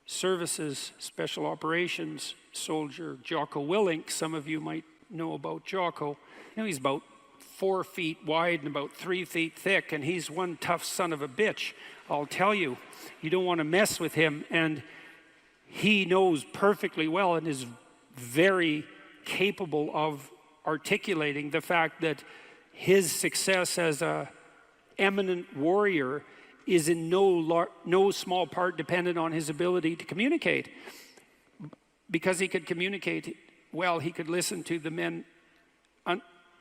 services, special operations soldier, Jocko Willink. Some of you might know about Jocko. He's about 4 feet wide and about 3 feet thick, and he's one tough son of a bitch. I'll tell you, you don't want to mess with him, and he knows perfectly well and is very capable of articulating the fact that his success as a eminent warrior is in no small part dependent on his ability to communicate. because he could communicate well, he could listen to the men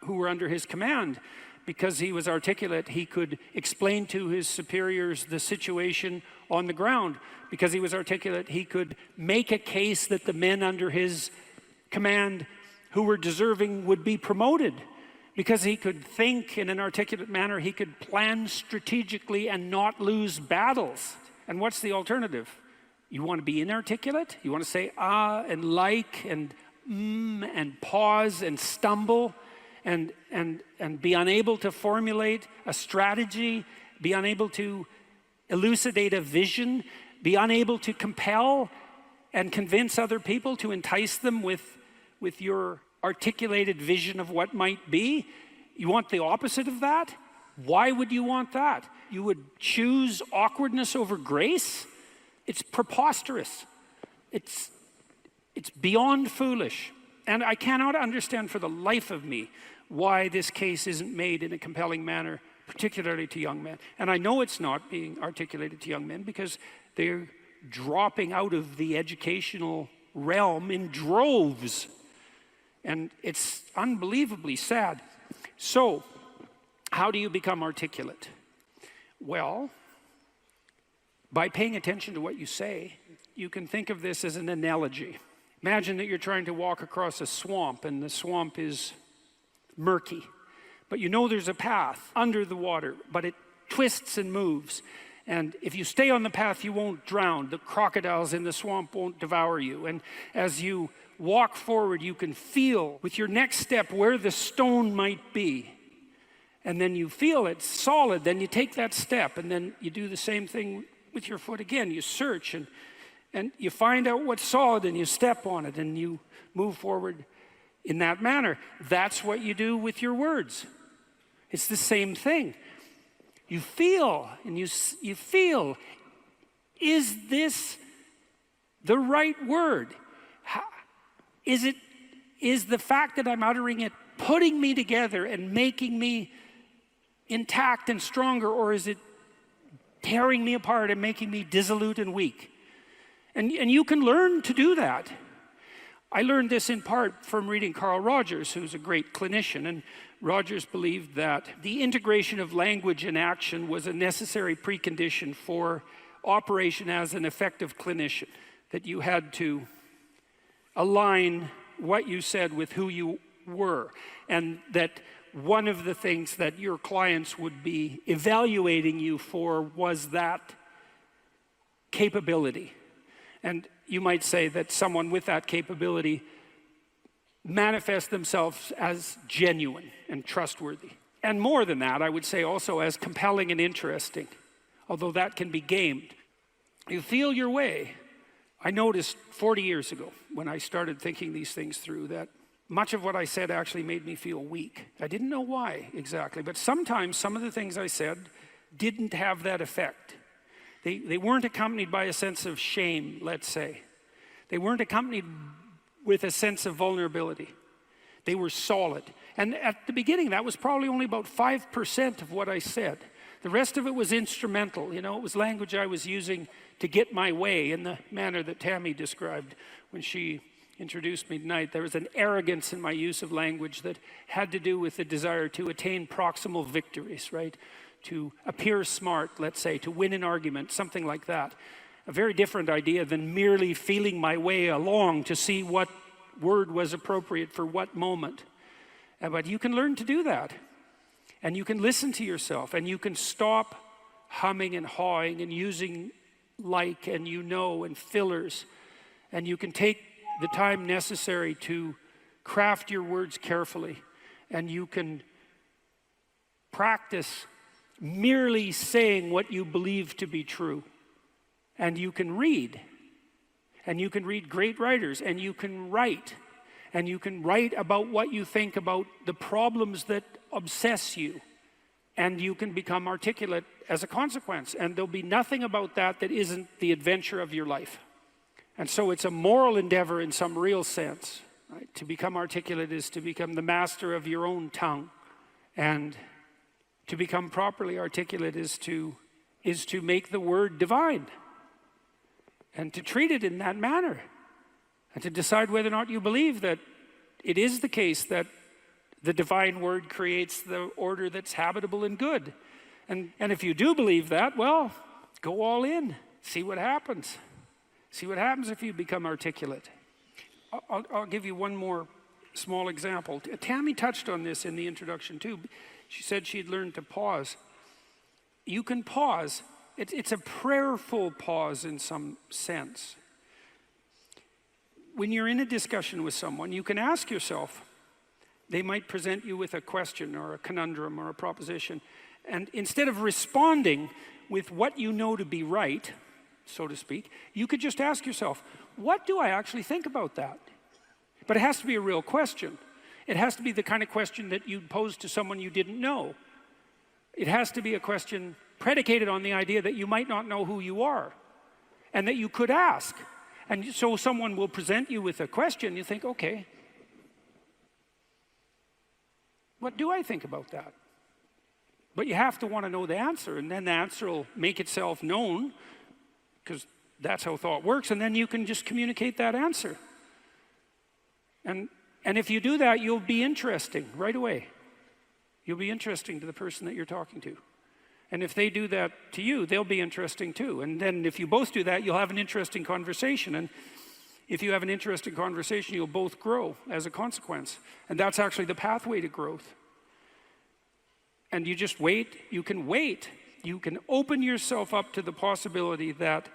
who were under his command. Because he was articulate, he could explain to his superiors the situation on the ground. Because he was articulate, he could make a case that the men under his command who were deserving would be promoted. Because he could think in an articulate manner, he could plan strategically and not lose battles. And what's the alternative? You want to be inarticulate? You want to say and like and and pause and stumble and be unable to formulate a strategy, be unable to elucidate a vision, be unable to compel and convince other people, to entice them with your articulated vision of what might be? You want the opposite of that? Why would you want that? You would choose awkwardness over grace? It's preposterous. It's beyond foolish. And I cannot understand for the life of me why this case isn't made in a compelling manner, particularly to young men. And I know it's not being articulated to young men because they're dropping out of the educational realm in droves. And it's unbelievably sad. So, how do you become articulate? Well, by paying attention to what you say. You can think of this as an analogy. Imagine that you're trying to walk across a swamp and the swamp is murky. But you know there's a path under the water, but it twists and moves. And if you stay on the path, you won't drown. The crocodiles in the swamp won't devour you. And as you walk forward, you can feel with your next step where the stone might be. And then you feel it's solid, then you take that step, and then you do the same thing with your foot again. You search and you find out what's solid and you step on it and you move forward in that manner. That's what you do with your words. It's the same thing. You feel and you feel, is this the right word? Is the fact that I'm uttering it putting me together and making me intact and stronger, or is it tearing me apart and making me dissolute and weak? And you can learn to do that. I learned this in part from reading Carl Rogers, who's a great clinician, and Rogers believed that the integration of language and action was a necessary precondition for operation as an effective clinician, that you had to align what you said with who you were, and that one of the things that your clients would be evaluating you for was that capability. And you might say that someone with that capability manifests themselves as genuine and trustworthy. And more than that, I would say also as compelling and interesting, although that can be gamed. You feel your way. I noticed 40 years ago when I started thinking these things through that much of what I said actually made me feel weak. I didn't know why exactly, but sometimes some of the things I said didn't have that effect. They weren't accompanied by a sense of shame, let's say. They weren't accompanied with a sense of vulnerability. They were solid. And at the beginning, that was probably only about 5% of what I said. The rest of it was instrumental. You know, it was language I was using to get my way in the manner that Tammy described when she introduced me tonight. There was an arrogance in my use of language that had to do with the desire to attain proximal victories, right? To appear smart, let's say, to win an argument, something like that. A very different idea than merely feeling my way along to see what word was appropriate for what moment. But you can learn to do that. And you can listen to yourself, and you can stop humming and hawing and using like and you know and fillers. And you can take the time necessary to craft your words carefully. And you can practice merely saying what you believe to be true. And you can read. And you can read great writers. And you can write. And you can write about what you think about the problems that obsess you. And you can become articulate as a consequence. And there'll be nothing about that that isn't the adventure of your life. And so it's a moral endeavor in some real sense. Right? To become articulate is to become the master of your own tongue. And to become properly articulate is to make the word divine. And to treat it in that manner. and to decide whether or not you believe that it is the case that the divine word creates the order that's habitable and good. And if you do believe that, well, go all in. See what happens. See what happens if you become articulate. I'll give you one more small example. Tammy touched on this in the introduction too. She said she'd learned to pause. You can pause. It's a prayerful pause in some sense. When you're in a discussion with someone, you can ask yourself, they might present you with a question or a conundrum or a proposition, and instead of responding with what you know to be right, so to speak, you could just ask yourself, what do I actually think about that? But it has to be a real question. It has to be the kind of question that you'd pose to someone you didn't know. It has to be a question predicated on the idea that you might not know who you are and that you could ask. And so someone will present you with a question, you think, okay, what do I think about that? But you have to want to know the answer, and then the answer will make itself known, because that's how thought works, and then you can just communicate that answer. And if you do that, you'll be interesting right away. You'll be interesting to the person that you're talking to. And if they do that to you, they'll be interesting too. And then if you both do that, you'll have an interesting conversation. And if you have an interesting conversation, you'll both grow as a consequence. And that's actually the pathway to growth. And you just wait. You can wait. You can open yourself up to the possibility that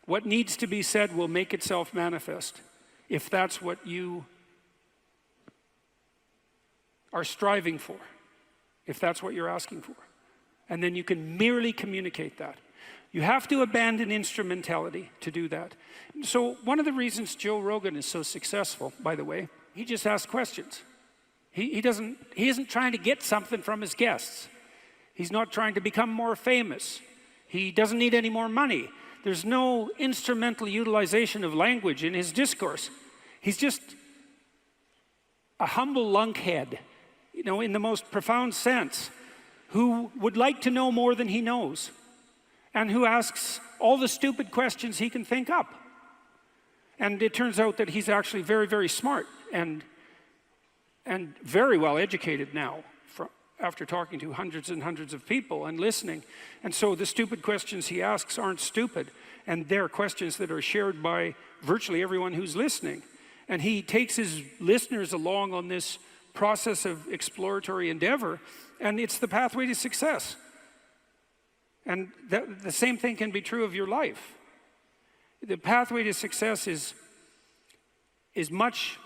what needs to be said will make itself manifest, if that's what you are striving for, if that's what you're asking for. And then you can merely communicate that. You have to abandon instrumentality to do that. So one of the reasons Joe Rogan is so successful, by the way, he just asks questions. He isn't trying to get something from his guests. He's not trying to become more famous. He doesn't need any more money. There's no instrumental utilization of language in his discourse. He's just a humble lunkhead, you know, in the most profound sense, who would like to know more than he knows, and who asks all the stupid questions he can think up. And it turns out that he's actually very, very smart and very well educated now, after talking to hundreds and hundreds of people and listening. And so the stupid questions he asks aren't stupid, and they're questions that are shared by virtually everyone who's listening. And he takes his listeners along on this process of exploratory endeavor, and it's the pathway to success. And the same thing can be true of your life. The pathway to success is much,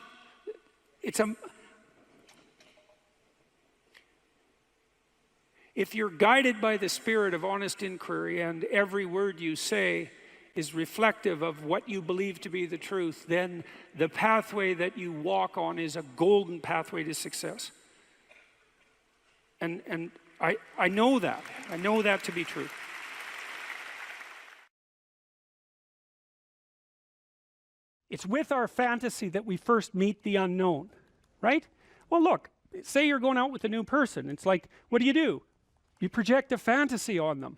if you're guided by the spirit of honest inquiry and every word you say is reflective of what you believe to be the truth, then the pathway that you walk on is a golden pathway to success. And I know that. I know that to be true. It's with our fantasy that we first meet the unknown, right? Well, look, say you're going out with a new person. It's like, what do? You project a fantasy on them,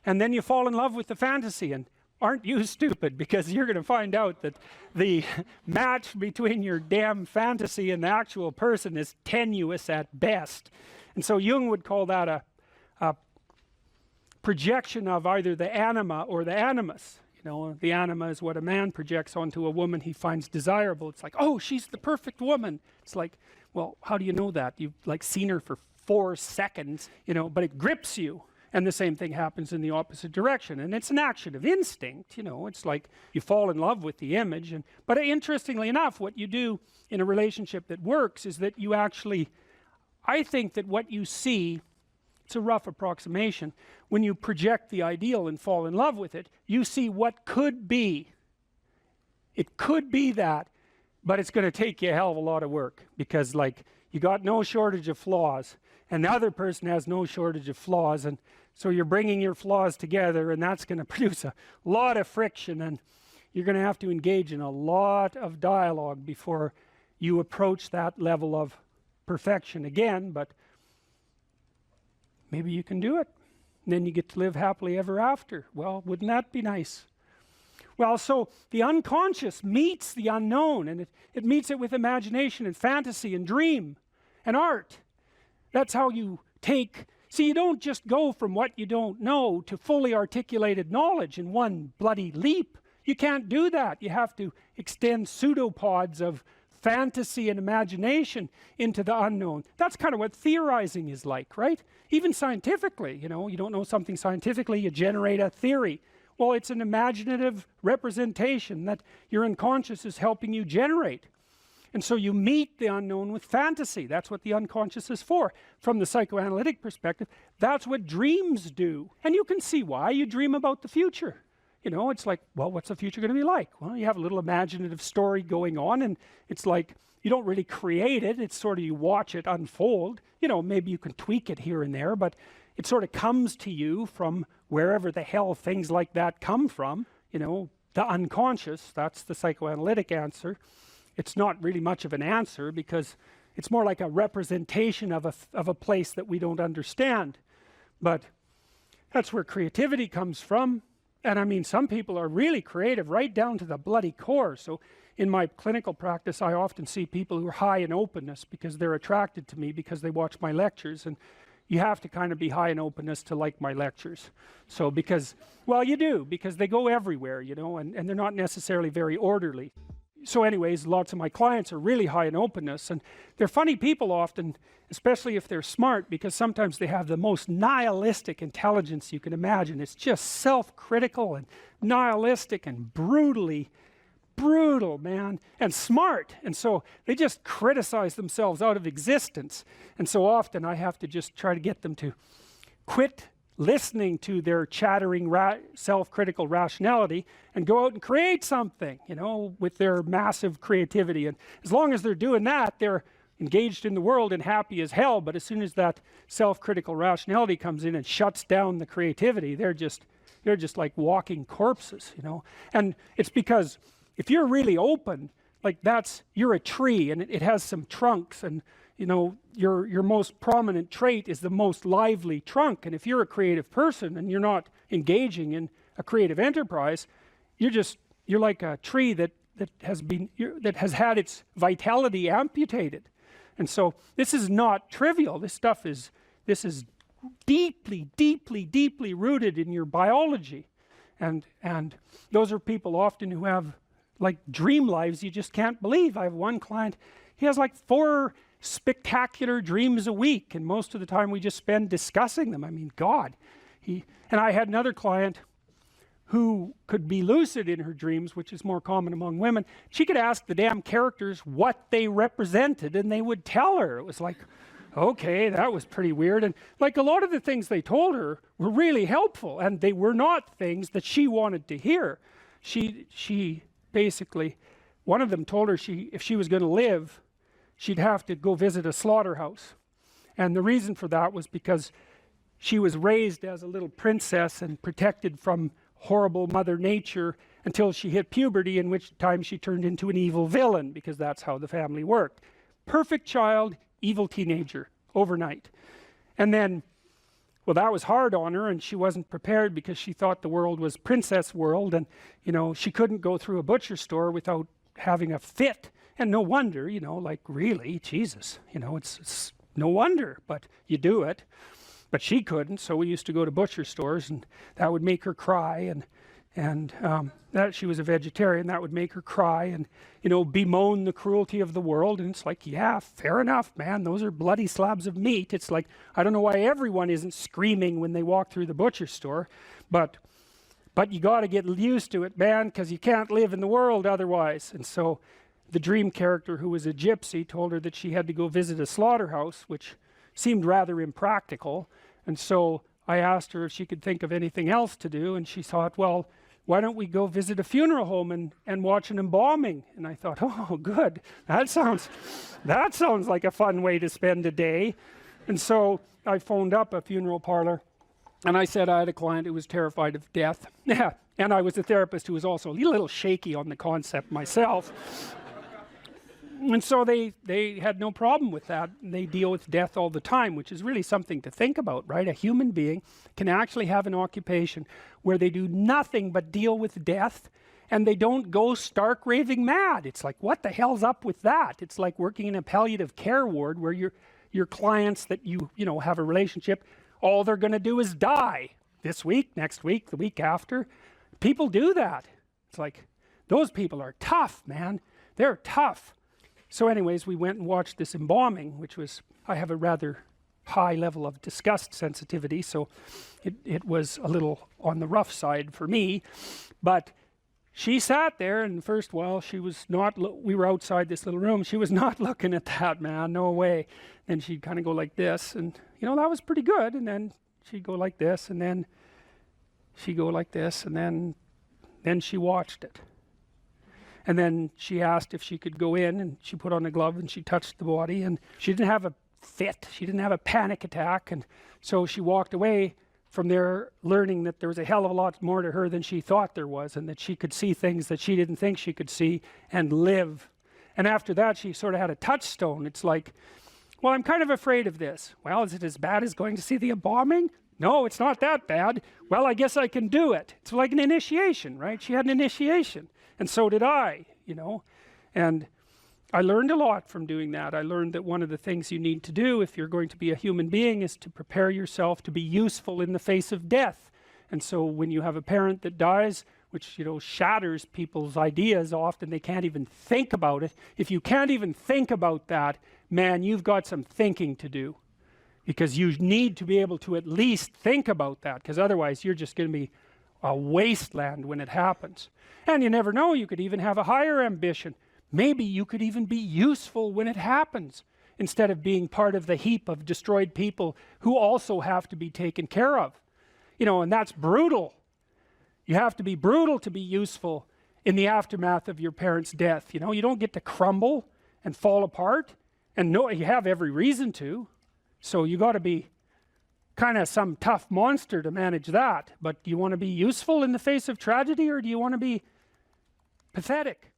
and then you fall in love with the fantasy. And aren't you stupid? Because you're going to find out that the match between your damn fantasy and the actual person is tenuous at best. And so Jung would call that a projection of either the anima or the animus. You know, the anima is what a man projects onto a woman he finds desirable. It's like, oh, she's the perfect woman. It's like, well, how do you know that? You've like seen her for 4 seconds, you know, but it grips you. And the same thing happens in the opposite direction. And it's an action of instinct, you know. It's like you fall in love with the image. But interestingly enough, what you do in a relationship that works is that you actually, I think that what you see, it's a rough approximation, when you project the ideal and fall in love with it, you see what could be. It could be that, but it's going to take you a hell of a lot of work, because like you got no shortage of flaws, and the other person has no shortage of flaws, and so you're bringing your flaws together, and that's going to produce a lot of friction, and you're going to have to engage in a lot of dialogue before you approach that level of perfection again. But maybe you can do it, and then you get to live happily ever after. Well, wouldn't that be nice? Well, so the unconscious meets the unknown, and it meets it with imagination and fantasy and dream and art. That's how you take, see, you don't just go from what you don't know to fully articulated knowledge in one bloody leap. You can't do that. You have to extend pseudopods of fantasy and imagination into the unknown. That's kind of what theorizing is like, right? Even scientifically, you know, you don't know something scientifically, you generate a theory. Well, it's an imaginative representation that your unconscious is helping you generate. And so you meet the unknown with fantasy. That's what the unconscious is for. From the psychoanalytic perspective, that's what dreams do. And you can see why. You dream about the future. You know, it's like, well, what's the future going to be like? Well, you have a little imaginative story going on, and it's like, you don't really create it. It's sort of, you watch it unfold. You know, maybe you can tweak it here and there, but it sort of comes to you from wherever the hell things like that come from. You know, the unconscious, that's the psychoanalytic answer. It's not really much of an answer because it's more like a representation of a place that we don't understand. But that's where creativity comes from. And I mean, some people are really creative right down to the bloody core. So in my clinical practice, I often see people who are high in openness because they're attracted to me because they watch my lectures. And you have to kind of be high in openness to like my lectures. So because, well, you do, because they go everywhere, you know, and they're not necessarily very orderly. So anyways, lots of my clients are really high in openness, and they're funny people often, especially if they're smart, because sometimes they have the most nihilistic intelligence you can imagine. It's just self-critical and nihilistic and brutally brutal, man, and smart. And so they just criticize themselves out of existence. And so often I have to just try to get them to quit listening to their chattering self-critical rationality and go out and create something, you know, with their massive creativity. And as long as they're doing that, they're engaged in the world and happy as hell. But as soon as that self-critical rationality comes in and shuts down the creativity, they're just like walking corpses, you know. And it's because if you're really open, like you're a tree and it has some trunks, and you know, your most prominent trait is the most lively trunk. And if you're a creative person and you're not engaging in a creative enterprise, you're like a tree that has had its vitality amputated. And so this is not trivial. This is deeply, deeply, deeply rooted in your biology. And those are people often who have like dream lives you just can't believe. I have one client, he has like 4 spectacular dreams a week, and most of the time we just spend discussing them. I mean, God. And I had another client who could be lucid in her dreams, which is more common among women. She could ask the damn characters what they represented, and they would tell her. It was like, okay, that was pretty weird. And like a lot of the things they told her were really helpful, and they were not things that she wanted to hear. She basically, one of them told her if she was going to live, she'd have to go visit a slaughterhouse. And the reason for that was because she was raised as a little princess and protected from horrible Mother Nature until she hit puberty, in which time she turned into an evil villain, because that's how the family worked. Perfect child, evil teenager, overnight. And then, well, that was hard on her, and she wasn't prepared because she thought the world was princess world, and, you know, she couldn't go through a butcher store without having a fit. And no wonder, you know, like really, Jesus, you know, it's no wonder, but you do it. But she couldn't, so we used to go to butcher stores, and that would make her cry, and that she was a vegetarian, that would make her cry, and, you know, bemoan the cruelty of the world. And it's like, yeah, fair enough, man, those are bloody slabs of meat. It's like, I don't know why everyone isn't screaming when they walk through the butcher store, but you got to get used to it, man, because you can't live in the world otherwise. And so the dream character, who was a gypsy, told her that she had to go visit a slaughterhouse, which seemed rather impractical. And so I asked her if she could think of anything else to do, and she thought, well, why don't we go visit a funeral home and watch an embalming? And I thought, oh, good. That sounds like a fun way to spend a day. And so I phoned up a funeral parlor, and I said I had a client who was terrified of death. Yeah, and I was a therapist who was also a little shaky on the concept myself. And so they had no problem with that. They deal with death all the time, which is really something to think about, right? A human being can actually have an occupation where they do nothing but deal with death, and they don't go stark raving mad. It's like, what the hell's up with that? It's like working in a palliative care ward where your clients that you know have a relationship, all they're going to do is die this week, next week, the week after. People do that. It's like, those people are tough, man. They're tough. So anyways, we went and watched this embalming, which was, I have a rather high level of disgust sensitivity, so it was a little on the rough side for me. But she sat there, and first while she was not, we were outside this little room, she was not looking at that, man, no way. And she'd kind of go like this, and you know, that was pretty good. And then she'd go like this, and then she'd go like this, and then she watched it. And then she asked if she could go in, and she put on a glove and she touched the body, and she didn't have a fit, she didn't have a panic attack. And so she walked away from there learning that there was a hell of a lot more to her than she thought there was, and that she could see things that she didn't think she could see and live. And after that, she sort of had a touchstone. It's like, well, I'm kind of afraid of this. Well, is it as bad as going to see the embalming? No, it's not that bad. Well, I guess I can do it. It's like an initiation, right? She had an initiation. And so did I, you know. And I learned a lot from doing that. I learned that one of the things you need to do if you're going to be a human being is to prepare yourself to be useful in the face of death. And so when you have a parent that dies, which, you know, shatters people's ideas often, they can't even think about it. If you can't even think about that, man, you've got some thinking to do. Because you need to be able to at least think about that, because otherwise you're just going to be a wasteland when it happens. And you never know, you could even have a higher ambition. Maybe you could even be useful when it happens, instead of being part of the heap of destroyed people who also have to be taken care of. You know, and that's brutal. You have to be brutal to be useful in the aftermath of your parents' death. You know, you don't get to crumble and fall apart, and no, you have every reason to. So you got to be kind of some tough monster to manage that. But do you want to be useful in the face of tragedy, or do you want to be pathetic?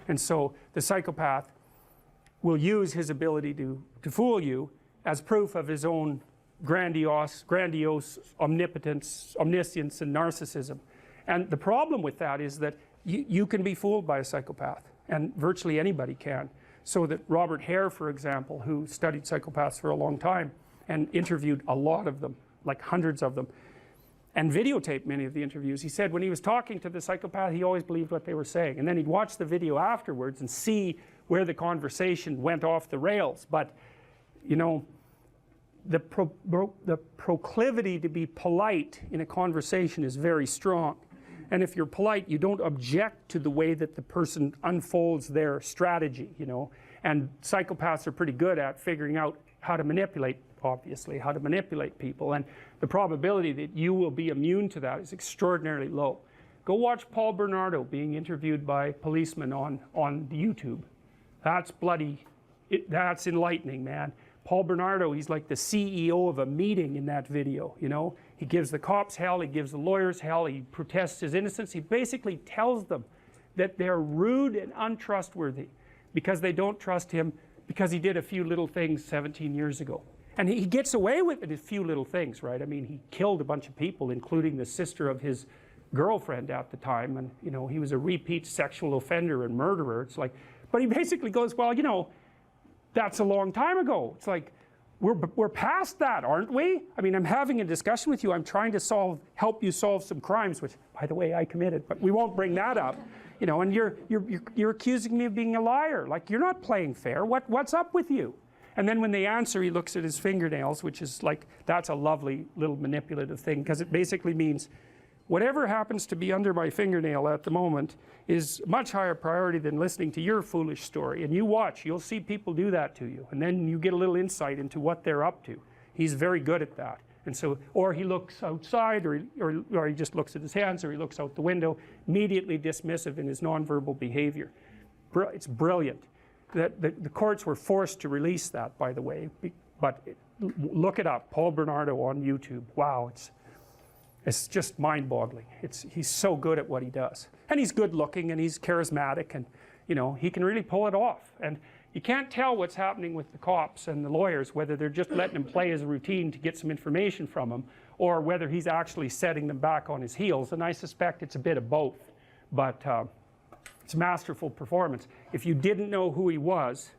And so the psychopath will use his ability to fool you as proof of his own grandiose omnipotence, omniscience, and narcissism. And the problem with that is that you can be fooled by a psychopath, and virtually anybody can. So that Robert Hare, for example, who studied psychopaths for a long time and interviewed a lot of them, like hundreds of them, and videotaped many of the interviews, he said when he was talking to the psychopath, he always believed what they were saying. And then he'd watch the video afterwards and see where the conversation went off the rails. But, you know, the proclivity to be polite in a conversation is very strong. And if you're polite, you don't object to the way that the person unfolds their strategy, you know. And psychopaths are pretty good at figuring out how to manipulate, obviously, how to manipulate people. And the probability that you will be immune to that is extraordinarily low. Go watch Paul Bernardo being interviewed by policemen on YouTube. That's that's enlightening, man. Paul Bernardo, he's like the CEO of a meeting in that video, you know. He gives the cops hell, he gives the lawyers hell, he protests his innocence. He basically tells them that they're rude and untrustworthy because they don't trust him because he did a few little things 17 years ago. And he gets away with it, a few little things, right? I mean, he killed a bunch of people, including the sister of his girlfriend at the time. And, you know, he was a repeat sexual offender and murderer. It's like, but he basically goes, well, you know, that's a long time ago. It's like, we're past that, aren't we? I mean, I'm having a discussion with you. I'm trying to help you solve some crimes, which, by the way, I committed, but we won't bring that up. You know, and you're accusing me of being a liar. Like, you're not playing fair. What's up with you? And then when they answer, he looks at his fingernails, which is like, that's a lovely little manipulative thing, because it basically means whatever happens to be under my fingernail at the moment is much higher priority than listening to your foolish story. And you watch, you'll see people do that to you. And then you get a little insight into what they're up to. He's very good at that. And so, or he looks outside, or he just looks at his hands, or he looks out the window, immediately dismissive in his nonverbal behavior. It's brilliant. The courts were forced to release that, by the way. But look it up, Paul Bernardo on YouTube. Wow, It's just mind-boggling. He's so good at what he does. And he's good looking and he's charismatic, and you know, he can really pull it off. And you can't tell what's happening with the cops and the lawyers, whether they're just letting him play as a routine to get some information from him, or whether he's actually setting them back on his heels. And I suspect it's a bit of both. But it's masterful performance. If you didn't know who he was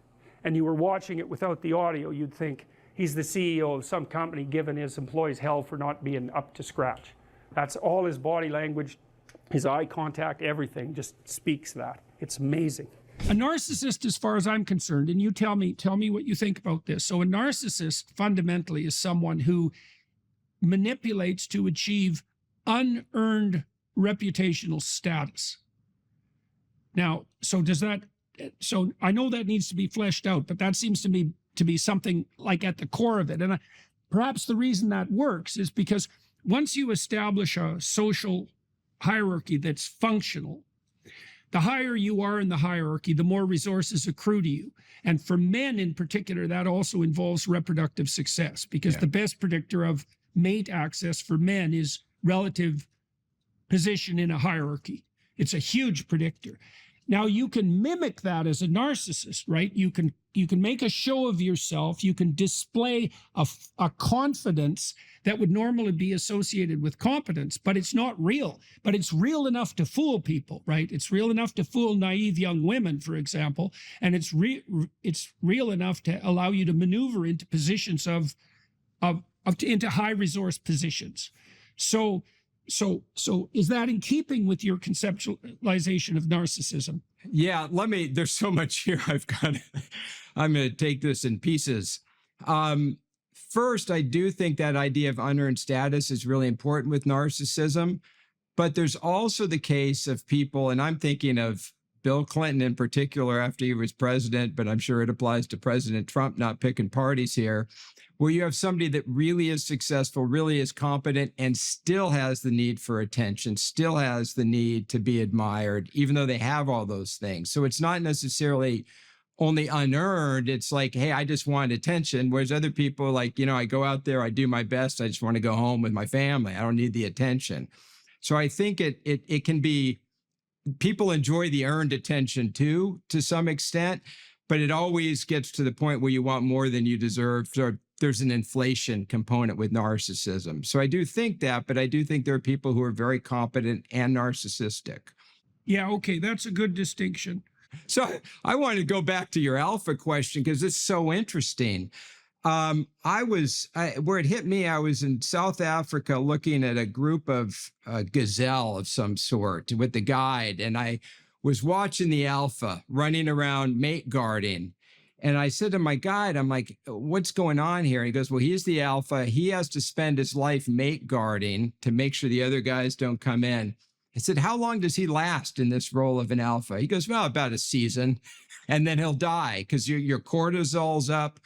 and you were watching it without the audio, you'd think he's the CEO of some company giving his employees hell for not being up to scratch. That's all his body language, his eye contact, everything just speaks that. It's amazing. A narcissist, as far as I'm concerned, and you tell me what you think about this. So a narcissist fundamentally is someone who manipulates to achieve unearned reputational status. Now, so I know that needs to be fleshed out, but that seems to me to be something like at the core of it. And perhaps the reason that works is because once you establish a social hierarchy that's functional, the higher you are in the hierarchy, the more resources accrue to you. And for men in particular, that also involves reproductive success, because the best predictor of mate access for men is relative position in a hierarchy. It's a huge predictor. Now you can mimic that as a narcissist, right? You can make a show of yourself. You can display a confidence that would normally be associated with competence, but it's not real. But it's real enough to fool people, right? It's real enough to fool naive young women, for example, and it's real enough to allow you to maneuver into positions into high resource positions. So is that in keeping with your conceptualization of narcissism? Yeah, there's so much here I'm going to take this in pieces. First, I do think that idea of unearned status is really important with narcissism, but there's also the case of people, and I'm thinking of Bill Clinton in particular after he was president, but I'm sure it applies to President Trump, not picking parties here, where you have somebody that really is successful, really is competent, and still has the need for attention, still has the need to be admired, even though they have all those things. So it's not necessarily only unearned. It's like, hey, I just want attention. Whereas other people, like, I go out there, I do my best. I just want to go home with my family. I don't need the attention. So I think it can be, people enjoy the earned attention too, to some extent, but it always gets to the point where you want more than you deserve. So there's an inflation component with narcissism. So I do think that, but I do think there are people who are very competent and narcissistic. Yeah, okay, that's a good distinction. So I want to go back to your alpha question because it's so interesting. Where it hit me, I was in South Africa looking at a group of gazelle of some sort with the guide, and I was watching the alpha running around mate guarding. And I said to my guide, I'm like, what's going on here? And he goes, well, he's the alpha. He has to spend his life mate guarding to make sure the other guys don't come in. I said, how long does he last in this role of an alpha? He goes, well, about a season, and then he'll die because your cortisol's up.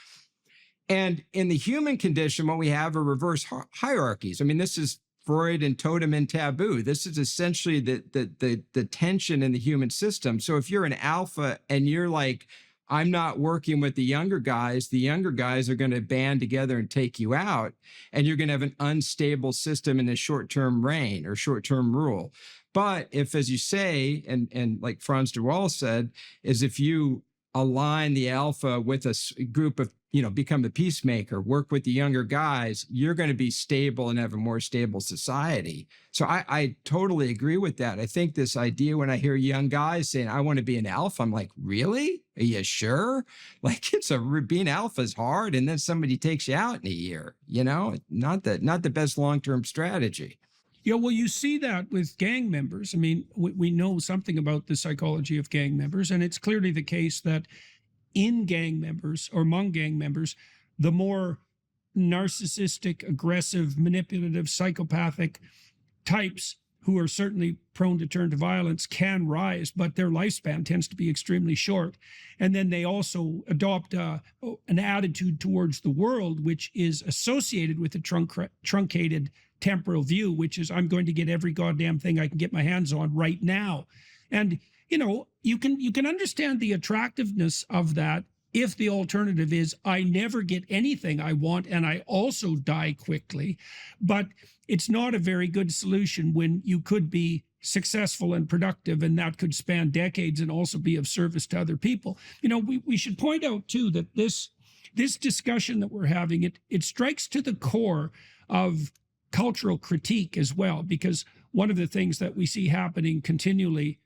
And in the human condition, what we have are reverse hierarchies. I mean, this is Freud and totem and taboo. This is essentially the tension in the human system. So if you're an alpha and you're like, I'm not working with the younger guys are going to band together and take you out, and you're going to have an unstable system in a short-term reign or short-term rule. But if, as you say, and like Franz de Waal said, is if you align the alpha with a group of, become the peacemaker, work with the younger guys, you're going to be stable and have a more stable society. So I totally agree with that. I think this idea when I hear young guys saying, I want to be an alpha, I'm like, really? Are you sure? Like, being alpha is hard, and then somebody takes you out in a year, not the best long-term strategy. Yeah, well, you see that with gang members. I mean, we know something about the psychology of gang members, and it's clearly the case that in gang members or among gang members, the more narcissistic, aggressive, manipulative, psychopathic types who are certainly prone to turn to violence can rise, but their lifespan tends to be extremely short. And then they also adopt an attitude towards the world, which is associated with a truncated temporal view, which is, I'm going to get every goddamn thing I can get my hands on right now. And you can understand the attractiveness of that if the alternative is I never get anything I want and I also die quickly. But it's not a very good solution when you could be successful and productive, and that could span decades and also be of service to other people. You know, we should point out too that this discussion that we're having, it strikes to the core of cultural critique as well, because one of the things that we see happening continually,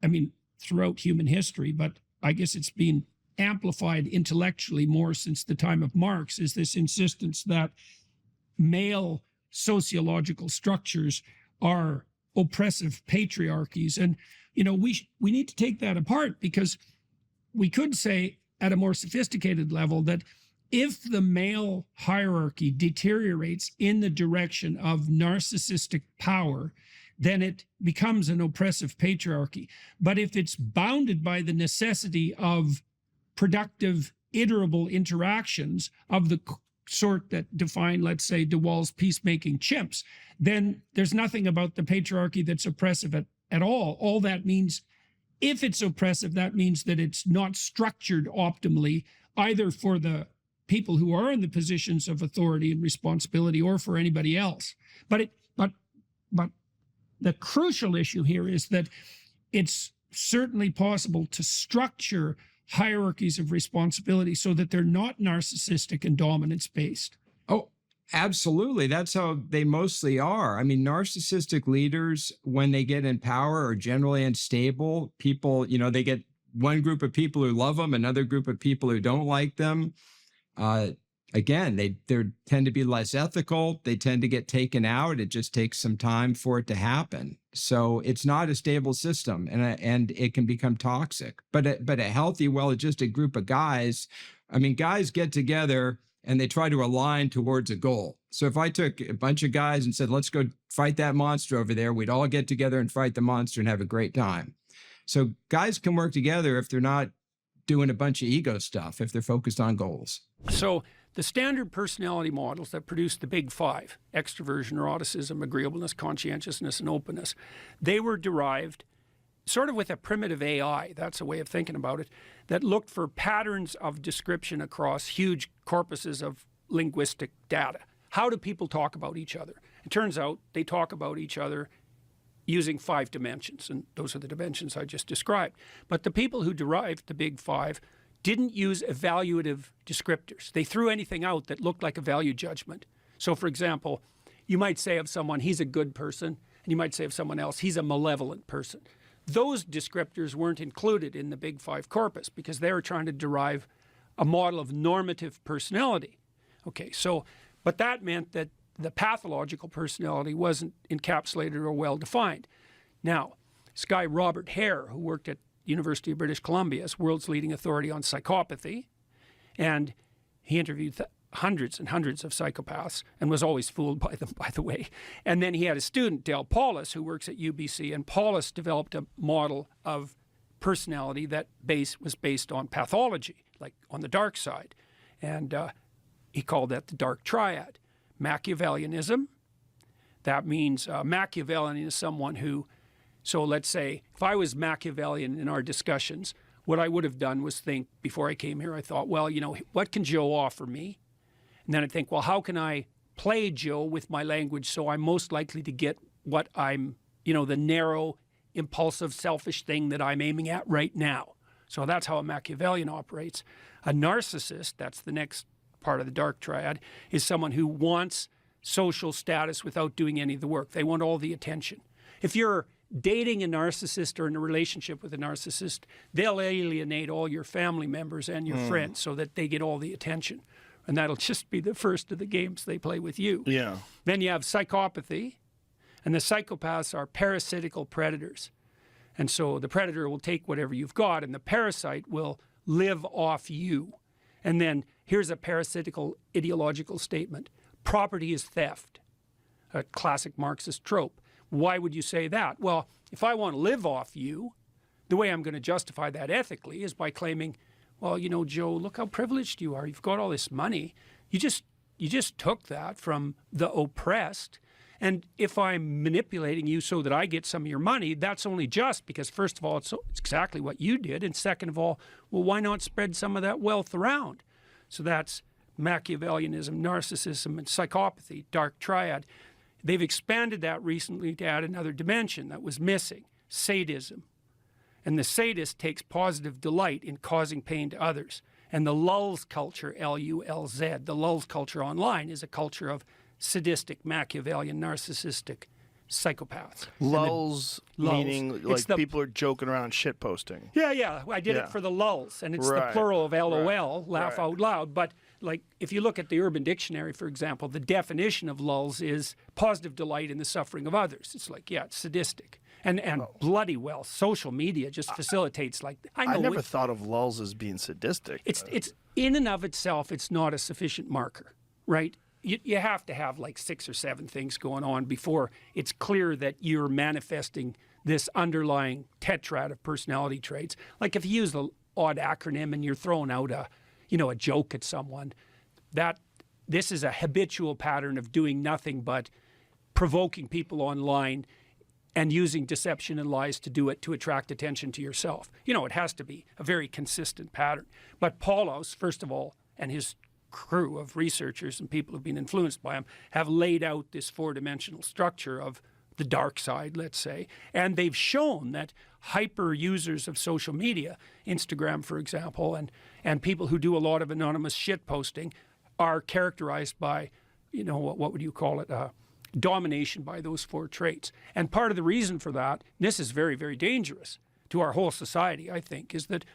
I mean, throughout human history, but I guess it's been amplified intellectually more since the time of Marx, is this insistence that male sociological structures are oppressive patriarchies. And, you know, we need to take that apart, because we could say at a more sophisticated level that if the male hierarchy deteriorates in the direction of narcissistic power, then it becomes an oppressive patriarchy. But if it's bounded by the necessity of productive, iterable interactions of the sort that define, let's say, de Waal's peacemaking chimps, then there's nothing about the patriarchy that's oppressive at all. All that means, if it's oppressive, that means that it's not structured optimally, either for the people who are in the positions of authority and responsibility or for anybody else. But the crucial issue here is that it's certainly possible to structure hierarchies of responsibility so that they're not narcissistic and dominance based. Oh, absolutely. That's how they mostly are. I mean, narcissistic leaders, when they get in power, are generally unstable. People, you know, they get one group of people who love them, another group of people who don't like them. Again, they tend to be less ethical. They tend to get taken out. It just takes some time for it to happen. So it's not a stable system, and it can become toxic. But a healthy, well-adjusted group of guys, I mean, guys get together and they try to align towards a goal. So if I took a bunch of guys and said, let's go fight that monster over there, we'd all get together and fight the monster and have a great time. So guys can work together if they're not doing a bunch of ego stuff, if they're focused on goals. So the standard personality models that produce the big five, extroversion, neuroticism, agreeableness, conscientiousness, and openness, they were derived sort of with a primitive AI, that's a way of thinking about it, that looked for patterns of description across huge corpuses of linguistic data. How do people talk about each other? It turns out they talk about each other using 5 dimensions, and those are the dimensions I just described. But the people who derived the big five didn't use evaluative descriptors. They threw anything out that looked like a value judgment. So, for example, you might say of someone, he's a good person, and you might say of someone else, he's a malevolent person. Those descriptors weren't included in the big five corpus because they were trying to derive a model of normative personality. Okay, so, but that meant that the pathological personality wasn't encapsulated or well defined. Now, this guy Robert Hare, who worked at University of British Columbia as world's leading authority on psychopathy, and he interviewed hundreds and hundreds of psychopaths and was always fooled by them, by the way. And then he had a student, Dale Paulus, who works at UBC, and Paulus developed a model of personality that was based on pathology, like on the dark side. And he called that the dark triad. Machiavellianism, that means Machiavellian is someone who, so let's say if I was Machiavellian in our discussions, what I would have done was think, before I came here, I thought, well, you know, what can Joe offer me? And then I'd think, well, how can I play Joe with my language so I'm most likely to get what I'm, you know, the narrow, impulsive, selfish thing that I'm aiming at right now. So that's how a Machiavellian operates. A narcissist, that's the next part of the dark triad, is someone who wants social status without doing any of the work. They want all the attention. If you're dating a narcissist or in a relationship with a narcissist, they'll alienate all your family members and your friends so that they get all the attention. And that'll just be the first of the games they play with you. Yeah. Then you have psychopathy, and the psychopaths are parasitical predators. And so the predator will take whatever you've got, and the parasite will live off you. And then here's a parasitical ideological statement. Property is theft, a classic Marxist trope. Why would you say that? Well, if I want to live off you, the way I'm going to justify that ethically is by claiming, well, you know, Joe, look how privileged you are. You've got all this money. You just took that from the oppressed, And if I'm manipulating you so that I get some of your money, that's only just because, first of all, it's exactly what you did. And second of all, well, why not spread some of that wealth around? So that's Machiavellianism, narcissism, and psychopathy, dark triad. They've expanded that recently to add another dimension that was missing, sadism. And the sadist takes positive delight in causing pain to others. And the lulz culture, L-U-L-Z, the lulz culture online is a culture of sadistic, Machiavellian, narcissistic psychopaths. Lulz, meaning like people are joking around shit posting. Yeah. I did it for the lulz, and it's the plural of LOL, laugh out loud. But like if you look at the Urban Dictionary, for example, the definition of lulz is positive delight in the suffering of others. It's like, yeah, it's sadistic. And bloody well, social media just facilitates like I never thought of lulz as being sadistic. It's in and of itself, it's not a sufficient marker, right? You have to have like 6 or 7 things going on before it's clear that you're manifesting this underlying tetrad of personality traits. Like if you use the odd acronym and you're throwing out a joke at someone, this is a habitual pattern of doing nothing but provoking people online and using deception and lies to do it to attract attention to yourself. It has to be a very consistent pattern. But Paulos, first of all, and his crew of researchers and people who've been influenced by him have laid out this 4-dimensional structure of the dark side, let's say, and they've shown that hyper users of social media, Instagram, for example, and people who do a lot of anonymous shit posting are characterized by, what would you call it, domination by those 4 traits. And part of the reason for that, this is very, very dangerous to our whole society, I think, is that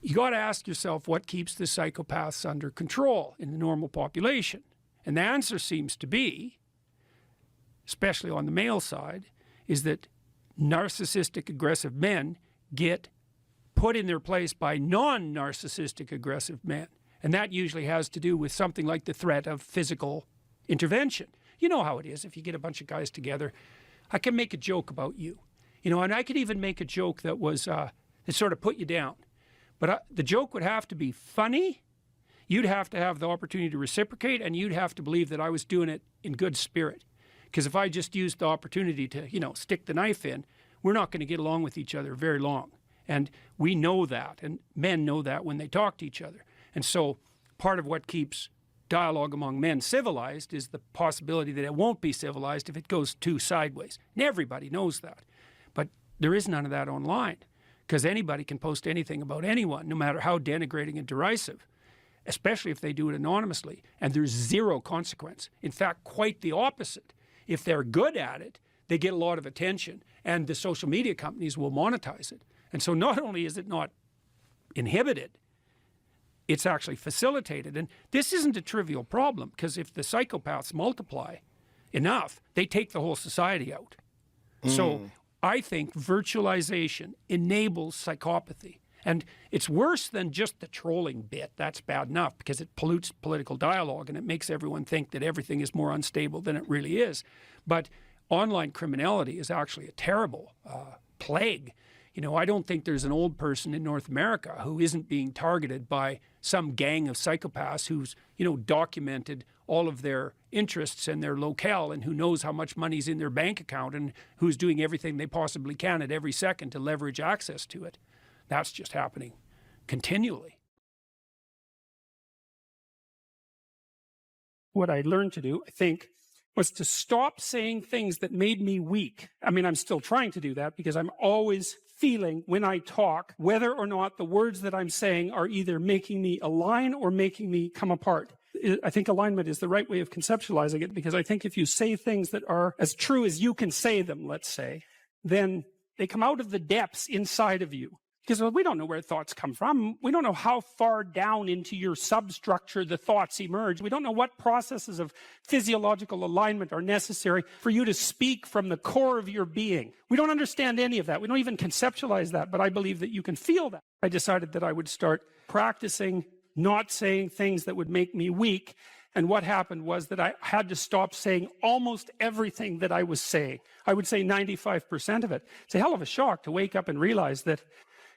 you got to ask yourself what keeps the psychopaths under control in the normal population. And the answer seems to be, especially on the male side, is that narcissistic aggressive men get put in their place by non-narcissistic aggressive men. And that usually has to do with something like the threat of physical intervention. You know how it is if you get a bunch of guys together. I can make a joke about you, and I could even make a joke that was that sort of put you down. But the joke would have to be funny. You'd have to have the opportunity to reciprocate, and you'd have to believe that I was doing it in good spirit. Because if I just used the opportunity to, stick the knife in, we're not going to get along with each other very long. And we know that, and men know that when they talk to each other. And so part of what keeps dialogue among men civilized is the possibility that it won't be civilized if it goes too sideways. And everybody knows that. But there is none of that online, because anybody can post anything about anyone, no matter how denigrating and derisive, especially if they do it anonymously, and there's zero consequence. In fact, quite the opposite. If they're good at it, they get a lot of attention, and the social media companies will monetize it. And so not only is it not inhibited, it's actually facilitated. And this isn't a trivial problem, because if the psychopaths multiply enough, they take the whole society out. So I think virtualization enables psychopathy. And it's worse than just the trolling bit. That's bad enough because it pollutes political dialogue and it makes everyone think that everything is more unstable than it really is. But online criminality is actually a terrible plague. I don't think there's an old person in North America who isn't being targeted by some gang of psychopaths who's, documented all of their interests and their locale, and who knows how much money's in their bank account, and who's doing everything they possibly can at every second to leverage access to it. That's just happening continually. What I learned to do, I think, was to stop saying things that made me weak. I mean, I'm still trying to do that because I'm always feeling when I talk whether or not the words that I'm saying are either making me align or making me come apart. I think alignment is the right way of conceptualizing it, because I think if you say things that are as true as you can say them, let's say, then they come out of the depths inside of you. Because we don't know where thoughts come from. We don't know how far down into your substructure the thoughts emerge. We don't know what processes of physiological alignment are necessary for you to speak from the core of your being. We don't understand any of that. We don't even conceptualize that, but I believe that you can feel that. I decided that I would start practicing not saying things that would make me weak. And what happened was that I had to stop saying almost everything that I was saying. I would say 95% of it. It's a hell of a shock to wake up and realize that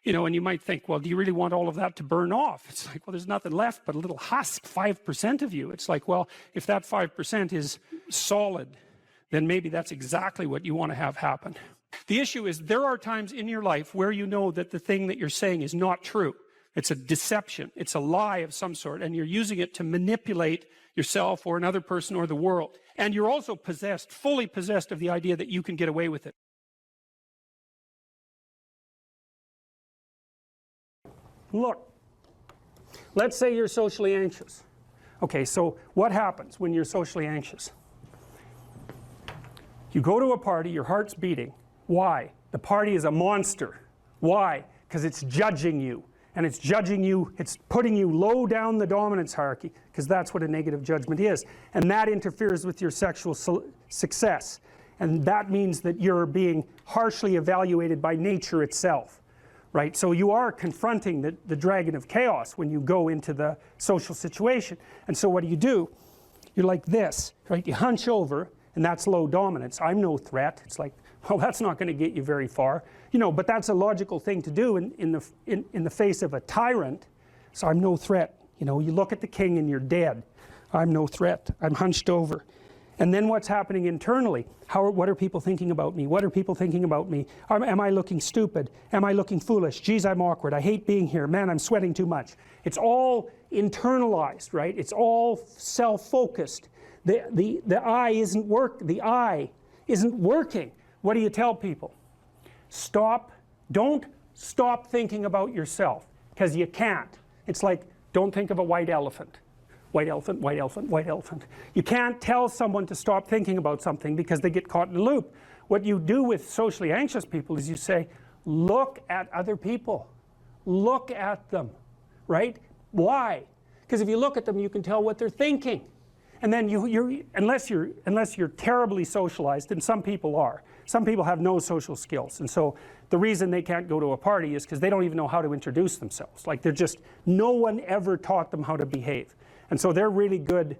You know, and you might think, well, do you really want all of that to burn off? It's like, well, there's nothing left but a little husk, 5% of you. It's like, well, if that 5% is solid, then maybe that's exactly what you want to have happen. The issue is there are times in your life where you know that the thing that you're saying is not true. It's a deception. It's a lie of some sort, and you're using it to manipulate yourself or another person or the world. And you're also possessed, fully possessed of the idea that you can get away with it. Look, let's say you're socially anxious. Okay, so what happens when you're socially anxious? You go to a party, your heart's beating. Why? The party is a monster. Why? Because it's judging you. And it's judging you, it's putting you low down the dominance hierarchy, because that's what a negative judgment is. And that interferes with your sexual success. And that means that you're being harshly evaluated by nature itself. Right? So you are confronting the dragon of chaos when you go into the social situation. And so what do? You're like this, right? You hunch over, and that's low dominance. I'm no threat. It's like, well, that's not going to get you very far. You know, but that's a logical thing to do in the face of a tyrant. So I'm no threat. You know, you look at the king and you're dead. I'm no threat. I'm hunched over. And then what's happening internally? What are people thinking about me? What are people thinking about me? Am I looking stupid? Am I looking foolish? Geez, I'm awkward. I hate being here. Man, I'm sweating too much. It's all internalized, right? It's all self-focused. The eye isn't working. What do you tell people? Don't stop thinking about yourself, because you can't. It's like, don't think of a white elephant. White elephant, white elephant, white elephant. You can't tell someone to stop thinking about something because they get caught in a loop. What you do with socially anxious people is you say, look at other people. Look at them, right? Why? Because if you look at them, you can tell what they're thinking. And then unless you're terribly socialized, and some people are. Some people have no social skills. And so the reason they can't go to a party is because they don't even know how to introduce themselves. Like no one ever taught them how to behave. And so they're really good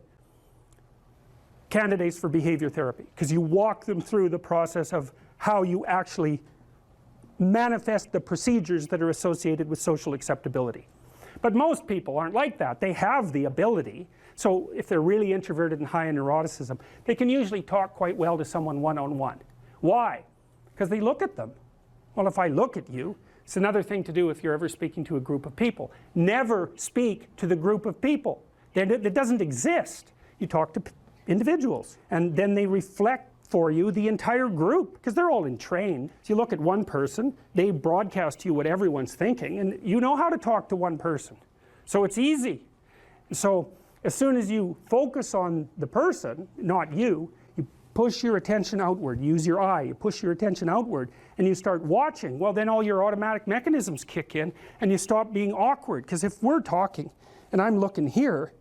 candidates for behavior therapy, because you walk them through the process of how you actually manifest the procedures that are associated with social acceptability. But most people aren't like that. They have the ability. So if they're really introverted and high in neuroticism, they can usually talk quite well to someone one-on-one. Why? Because they look at them. Well, if I look at you, it's another thing to do if you're ever speaking to a group of people. Never speak to the group of people. It doesn't exist. You talk to individuals, and then they reflect for you the entire group, because they're all entrained. So you look at one person, they broadcast to you what everyone's thinking, and you know how to talk to one person. So it's easy. So as soon as you focus on the person, not you, you push your attention outward, use your eye, you push your attention outward, and you start watching. Well, then all your automatic mechanisms kick in, and you stop being awkward. Because if we're talking, and I'm looking here,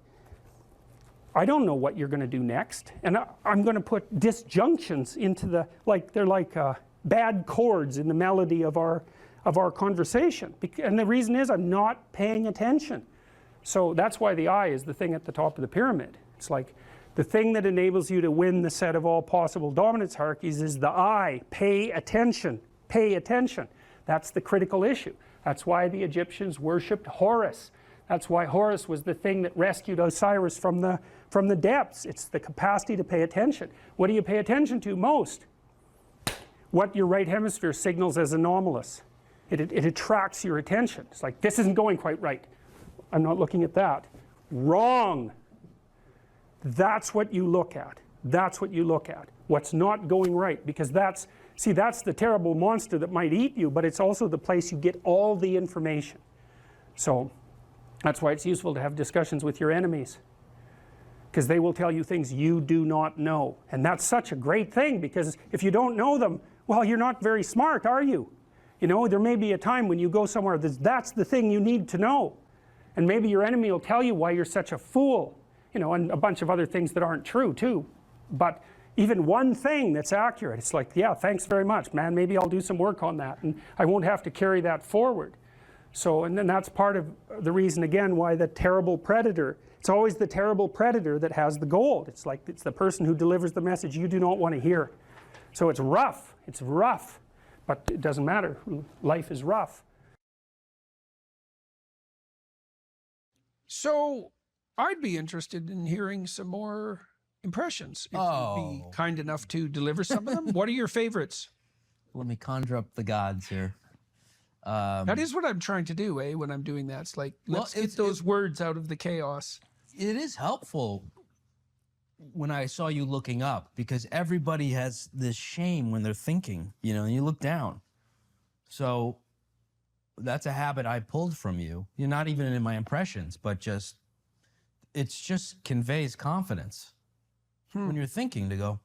I don't know what you're going to do next, and I'm going to put disjunctions into they're like bad chords in the melody of our conversation, and the reason is I'm not paying attention. So that's why the eye is the thing at the top of the pyramid. It's like the thing that enables you to win the set of all possible dominance hierarchies is the eye. Pay attention. Pay attention. That's the critical issue. That's why the Egyptians worshipped Horus. That's why Horus was the thing that rescued Osiris from the depths. It's the capacity to pay attention. What do you pay attention to most? What your right hemisphere signals as anomalous. It attracts your attention. It's like, this isn't going quite right. I'm not looking at that. Wrong. That's what you look at. That's what you look at. What's not going right, because that's the terrible monster that might eat you, but it's also the place you get all the information. So that's why it's useful to have discussions with your enemies, because they will tell you things you do not know. And that's such a great thing, because if you don't know them, well, you're not very smart, are you? You know, there may be a time when you go somewhere that's the thing you need to know. And maybe your enemy will tell you why you're such a fool, you know, and a bunch of other things that aren't true too. But even one thing that's accurate, it's like, yeah, thanks very much, man. Maybe I'll do some work on that, and I won't have to carry that forward. So, and then that's part of the reason, again, why the terrible predator, it's always the terrible predator that has the gold. It's like, it's the person who delivers the message you do not want to hear. So it's rough, but it doesn't matter. Life is rough. So I'd be interested in hearing some more impressions. If you'd be kind enough to deliver some of them. What are your favorites? Let me conjure up the gods here. That is what I'm trying to do, when I'm doing that. It's like, let's get those words out of the chaos. It is helpful when I saw you looking up, because everybody has this shame when they're thinking, and you look down. So that's a habit I pulled from you. You're not even in my impressions, but it just conveys confidence when you're thinking to go,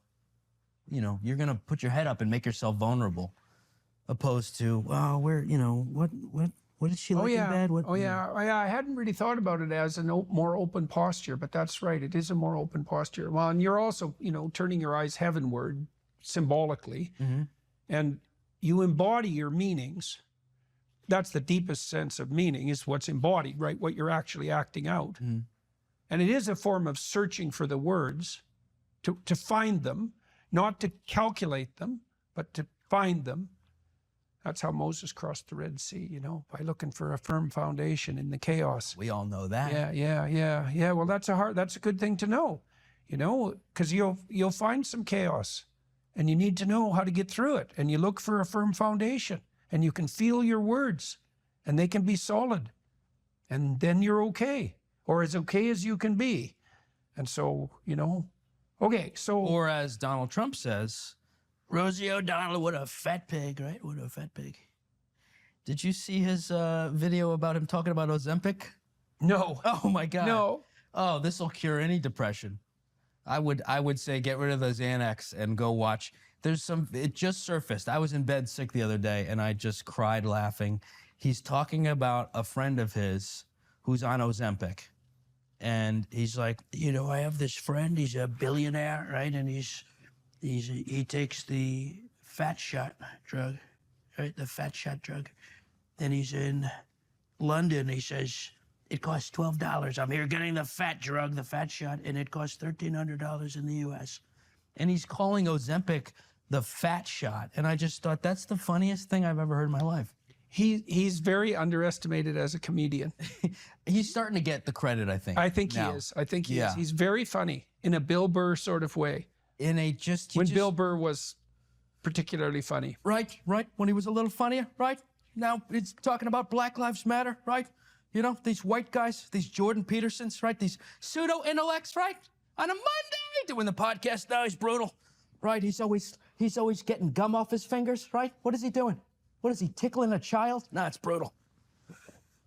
you're going to put your head up and make yourself vulnerable, opposed to, what did she like in bed? I hadn't really thought about it as a more open posture, but that's right. It is a more open posture. Well, and you're also, turning your eyes heavenward symbolically, and you embody your meanings. That's the deepest sense of meaning, is what's embodied, right? What you're actually acting out. And it is a form of searching for the words, to find them, not to calculate them, but to find them. That's how Moses crossed the Red Sea, by looking for a firm foundation in the chaos. We all know that. Yeah. Well, that's a good thing to know, because you'll find some chaos, and you need to know how to get through it. And you look for a firm foundation, and you can feel your words, and they can be solid, and then you're okay, or as okay as you can be. And so, okay, so. Or as Donald Trump says, Rosie O'Donnell, what a fat pig, right? What a fat pig. Did you see his video about him talking about Ozempic? No. Oh my God. No. Oh, this will cure any depression. I would say get rid of those Xanax and go watch. It just surfaced. I was in bed sick the other day and I just cried laughing. He's talking about a friend of his who's on Ozempic. And he's like, I have this friend, he's a billionaire, right? And he takes the fat shot drug, right? The fat shot drug. And he's in London. He says, it costs $12. I'm here getting the fat drug, the fat shot, and it costs $1,300 in the US. And he's calling Ozempic the fat shot. And I just thought, that's the funniest thing I've ever heard in my life. He's very underestimated as a comedian. He's starting to get the credit, I think. I think he is. He's very funny in a Bill Burr sort of way. When Bill Burr was particularly funny. Right. When he was a little funnier, right? Now it's talking about Black Lives Matter, right? These white guys, these Jordan Petersons, right? These pseudo-intellects, right? On a Monday doing the podcast now, he's brutal, right? He's always getting gum off his fingers, right? What is he doing? What is he, tickling a child? No, it's brutal.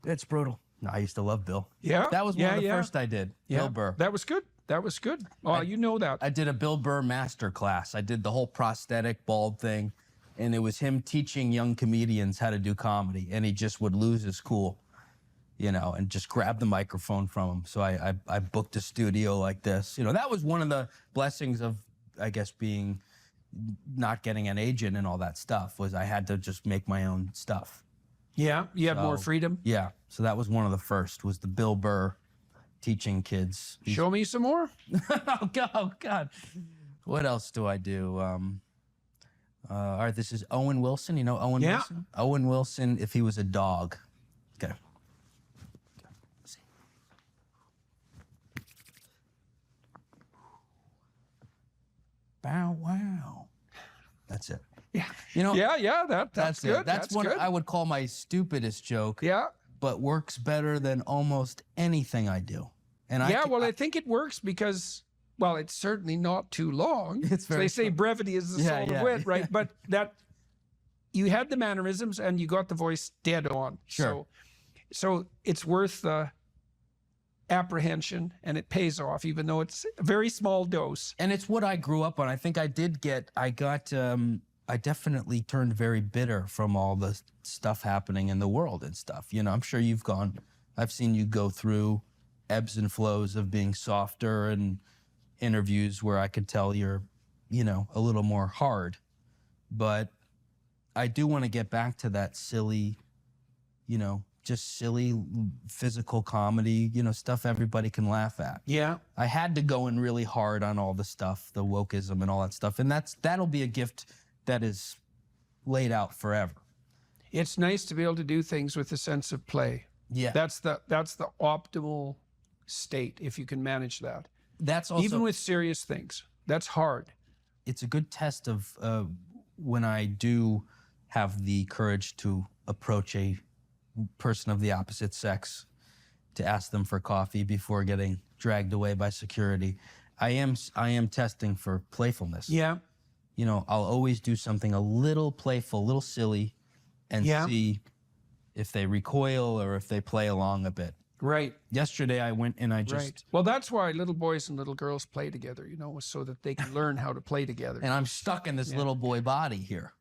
It's brutal. No, I used to love Bill. Yeah. That was one of the first I did. Yeah. Bill Burr. That was good. Oh, you know that. I did a Bill Burr master class. I did the whole prosthetic bald thing, and it was him teaching young comedians how to do comedy, and he just would lose his cool, and just grab the microphone from him. So I booked a studio like this. That was one of the blessings of, I guess, not getting an agent and all that stuff, was I had to just make my own stuff. Yeah, you had more freedom? Yeah, so that was one of the first, was the Bill Burr teaching kids. Show me some more. Oh God. What else do I do? All right, this is Owen Wilson. You know Owen Wilson? Owen Wilson, if he was a dog. Okay. Let's see. Bow wow. That's it. Yeah. That's good. That's one I would call my stupidest joke. Yeah. But works better than almost anything I do. And I think it works because, it's certainly not too long. They say brevity is the soul of wit, right? But that you had the mannerisms and you got the voice dead on. Sure. So it's worth the apprehension, and it pays off, even though it's a very small dose. And it's what I grew up on. I think I definitely turned very bitter from all the stuff happening in the world and stuff. I'm sure I've seen you go through ebbs and flows of being softer, and interviews where I could tell you're, a little more hard. But I do want to get back to that silly, just silly physical comedy, stuff everybody can laugh at. Yeah. I had to go in really hard on all the stuff, the wokeism and all that stuff. And that'll be a gift that is laid out forever. It's nice to be able to do things with a sense of play. Yeah. That's the optimal state if you can manage that. That's also, even with serious things. That's hard. It's a good test of when I do have the courage to approach a person of the opposite sex to ask them for coffee before getting dragged away by security. I am testing for playfulness. Yeah. You know, I'll always do something a little playful, a little silly, and see if they recoil or if they play along a bit. Right. Yesterday I went and I just... Right. Well, that's why little boys and little girls play together, you know, so that they can learn how to play together. And I'm stuck in this little boy body here.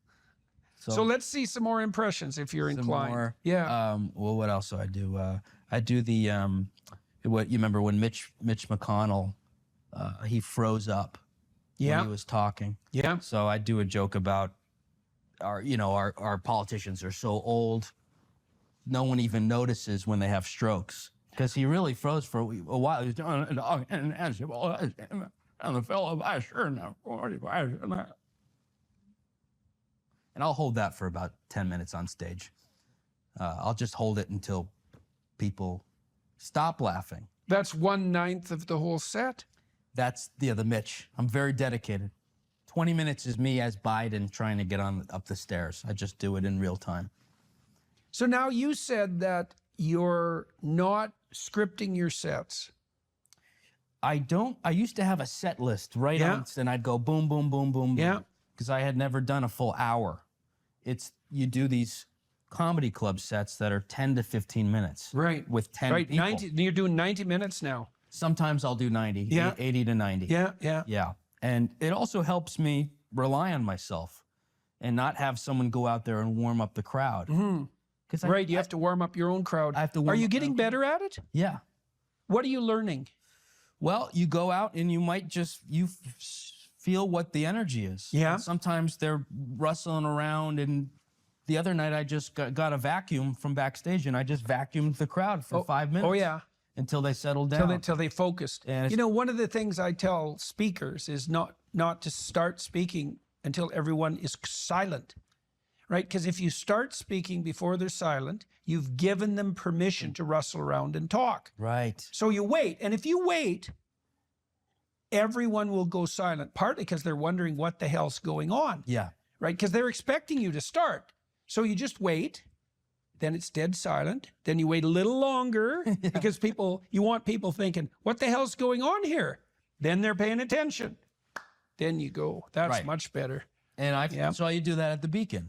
So let's see some more impressions if you're inclined. More, yeah. Well, what else do I do? I do the, what you remember when Mitch McConnell, he froze up when he was talking. Yeah. So I do a joke about our politicians are so old, no one even notices when they have strokes. Because he really froze for a while. He was doing and the filibuster and I'll hold that for about 10 minutes on stage. I'll just hold it until people stop laughing. That's 1/9 of the whole set? That's the Mitch. I'm very dedicated. 20 minutes is me as Biden trying to get up the stairs. I just do it in real time. So now you said that you're not scripting your sets. I used to have a set list right on, and I'd go boom, boom, boom, boom, yeah, boom, because I had never done a full hour. You do these comedy club sets that are 10 to 15 minutes. Right. With 10 people. You're doing 90 minutes now. Sometimes I'll do 90, 80 to 90. Yeah. And it also helps me rely on myself and not have someone go out there and warm up the crowd. Mm-hmm. Right, you have to warm up your own crowd. I have to warm Are you up getting better at it? Yeah. What are you learning? Well, you go out and you might just, feel what the energy is. Yeah. And sometimes they're rustling around, and the other night I just got a vacuum from backstage and I just vacuumed the crowd for 5 minutes. Oh, yeah. Until they settled down. Until they focused. And you know, one of the things I tell speakers is not to start speaking until everyone is silent, right? Because if you start speaking before they're silent, you've given them permission to rustle around and talk. Right. So you wait. And if you wait, everyone will go silent, partly because they're wondering what the hell's going on. Yeah. Right? Because they're expecting you to start. So you just wait. Then it's dead silent. Then you wait a little longer because you want people thinking, what the hell's going on here? Then they're paying attention. Then you go. That's much better. And so you do that at the Beacon.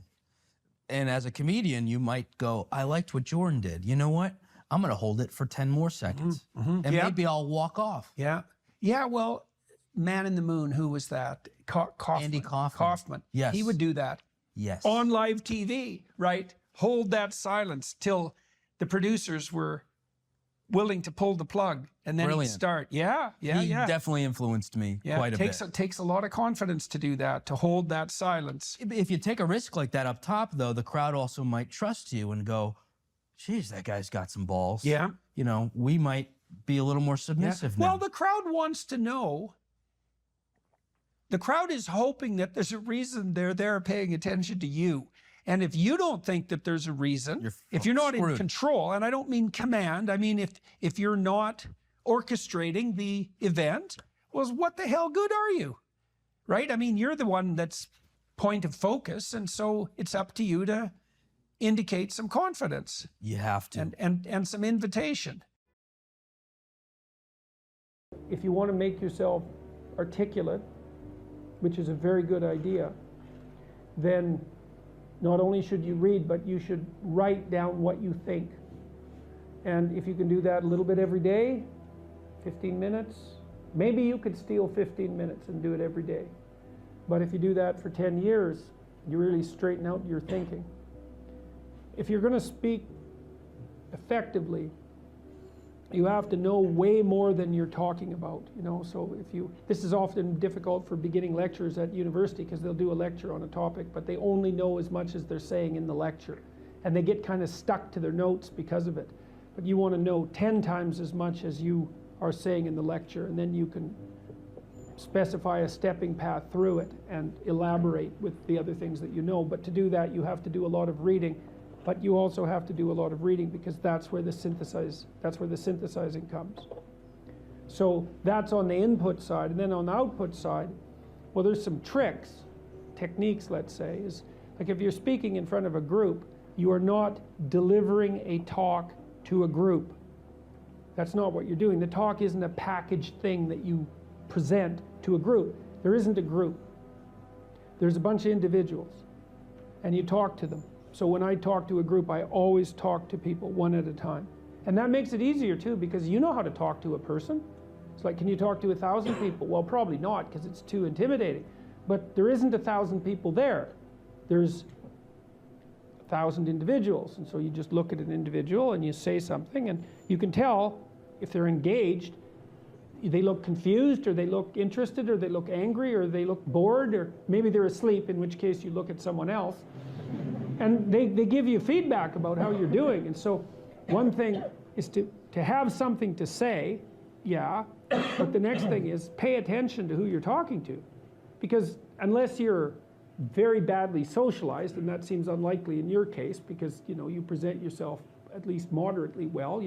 And as a comedian, you might go, I liked what Jordan did. You know what? I'm going to hold it for 10 more seconds. Mm-hmm. And maybe I'll walk off. Yeah. Yeah, well, Man in the Moon, who was that? Kaufman. Andy Kaufman. Kaufman. Yes. He would do that. Yes. On live TV, right? Hold that silence till the producers were willing to pull the plug, and then he'd start. Yeah. He definitely influenced me quite a bit. It takes a lot of confidence to do that, to hold that silence. If you take a risk like that up top, though, the crowd also might trust you and go, geez, that guy's got some balls. Yeah. You know, we might be a little more submissive now. Well, the crowd wants to know. The crowd is hoping that there's a reason they're there paying attention to you. And if you don't think that there's a reason, if you're not in control, and I don't mean command, I mean if you're not orchestrating the event, well, what the hell good are you? Right? I mean, you're the one that's point of focus, and so it's up to you to indicate some confidence. You have to. And some invitation. If you want to make yourself articulate, which is a very good idea, then not only should you read, but you should write down what you think. And if you can do that a little bit every day, 15 minutes, maybe you could steal 15 minutes and do it every day. But if you do that for 10 years, you really straighten out your thinking. If you're going to speak effectively, you have to know way more than you're talking about, you know. So this is often difficult for beginning lecturers at university because they'll do a lecture on a topic, but they only know as much as they're saying in the lecture. And they get kind of stuck to their notes because of it. But you want to know 10 times as much as you are saying in the lecture, and then you can specify a stepping path through it and elaborate with the other things that you know. But to do that, you have to do a lot of reading. But you also have to do a lot of reading because that's where the synthesizing comes. So that's on the input side. And then on the output side, well, there's some tricks, techniques, let's say, is like if you're speaking in front of a group, you are not delivering a talk to a group. That's not what you're doing. The talk isn't a packaged thing that you present to a group. There isn't a group. There's a bunch of individuals, and you talk to them. So when I talk to a group, I always talk to people one at a time. And that makes it easier too, because you know how to talk to a person. It's like, can you talk to 1,000 people? Well, probably not, because it's too intimidating. But there isn't 1,000 people there. There's 1,000 individuals. And so you just look at an individual and you say something, and you can tell if they're engaged. They look confused, or they look interested, or they look angry, or they look bored, or maybe they're asleep, in which case you look at someone else. And they give you feedback about how you're doing. And so one thing is to have something to say, yeah, but the next thing is pay attention to who you're talking to. Because unless you're very badly socialized, and that seems unlikely in your case, because you present yourself at least moderately well,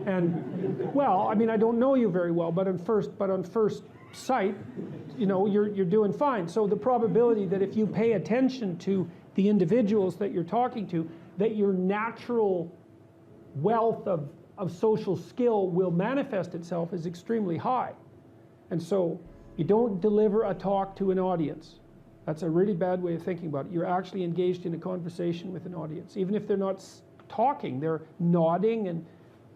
and well, I mean, I don't know you very well, but on first sight, you're doing fine. So the probability that if you pay attention to the individuals that you're talking to, that your natural wealth of social skill will manifest itself is extremely high. And so you don't deliver a talk to an audience. That's a really bad way of thinking about it. You're actually engaged in a conversation with an audience. Even if they're not talking, they're nodding and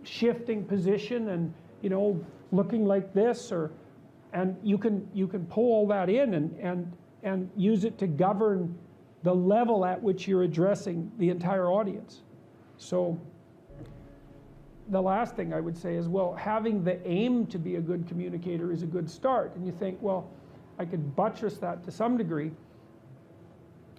shifting position and looking like this, and you can pull all that in and use it to govern the level at which you're addressing the entire audience. So the last thing I would say is, well, having the aim to be a good communicator is a good start. And you think, well, I could buttress that to some degree.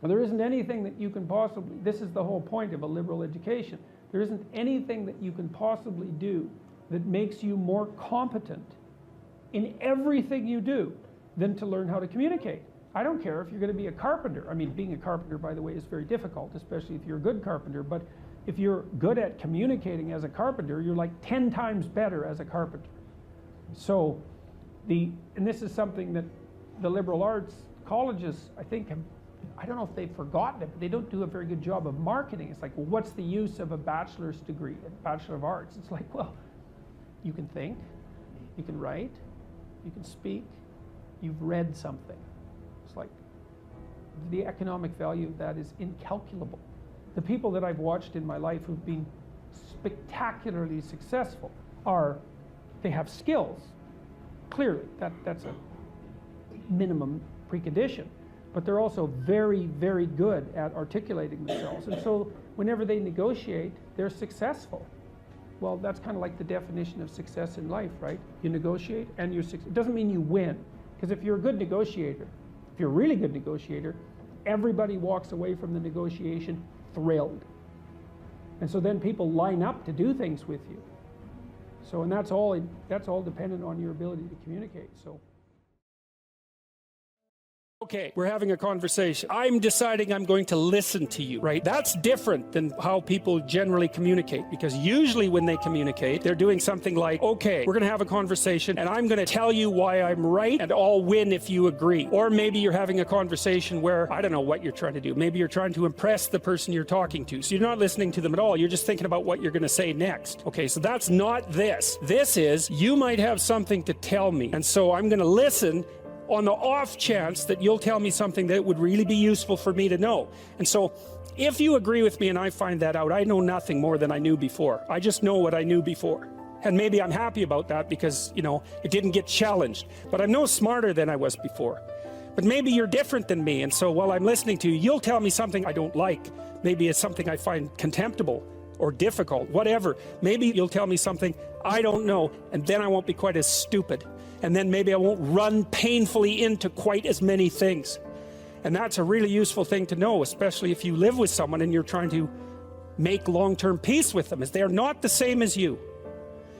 Well, there isn't anything that you can possibly, this is the whole point of a liberal education, there isn't anything that you can possibly do that makes you more competent in everything you do than to learn how to communicate. I don't care if you're going to be a carpenter. I mean, being a carpenter, by the way, is very difficult, especially if you're a good carpenter. But if you're good at communicating as a carpenter, you're like 10 times better as a carpenter. So, and this is something that the liberal arts colleges, I think, I don't know if they've forgotten it, but they don't do a very good job of marketing. It's like, well, what's the use of a bachelor's degree, a Bachelor of Arts? It's like, well, you can think, you can write, you can speak, you've read something. It's like, the economic value of that is incalculable. The people that I've watched in my life who've been spectacularly successful they have skills. Clearly, that's a minimum precondition. But they're also very, very good at articulating themselves. And so whenever they negotiate, they're successful. Well, that's kind of like the definition of success in life, right? You negotiate and you're successful. It doesn't mean you win. Because if you're a good negotiator, if you're a really good negotiator, everybody walks away from the negotiation thrilled. And so then people line up to do things with you. So, and that's all dependent on your ability to communicate. So. Okay, we're having a conversation. I'm deciding I'm going to listen to you, right? That's different than how people generally communicate, because usually when they communicate, they're doing something like, okay, we're going to have a conversation and I'm going to tell you why I'm right and I'll win if you agree. Or maybe you're having a conversation where, I don't know what you're trying to do. Maybe you're trying to impress the person you're talking to. So you're not listening to them at all. You're just thinking about what you're going to say next. Okay, so that's not this. This is, you might have something to tell me. And so I'm going to listen on the off chance that you'll tell me something that would really be useful for me to know. And so if you agree with me and I find that out, I know nothing more than I knew before. I just know what I knew before. And maybe I'm happy about that because, it didn't get challenged. But I'm no smarter than I was before. But maybe you're different than me. And so while I'm listening to you, you'll tell me something I don't like. Maybe it's something I find contemptible or difficult, whatever. Maybe you'll tell me something I don't know, and then I won't be quite as stupid. And then maybe I won't run painfully into quite as many things. And that's a really useful thing to know, especially if you live with someone and you're trying to make long-term peace with them, is they're not the same as you.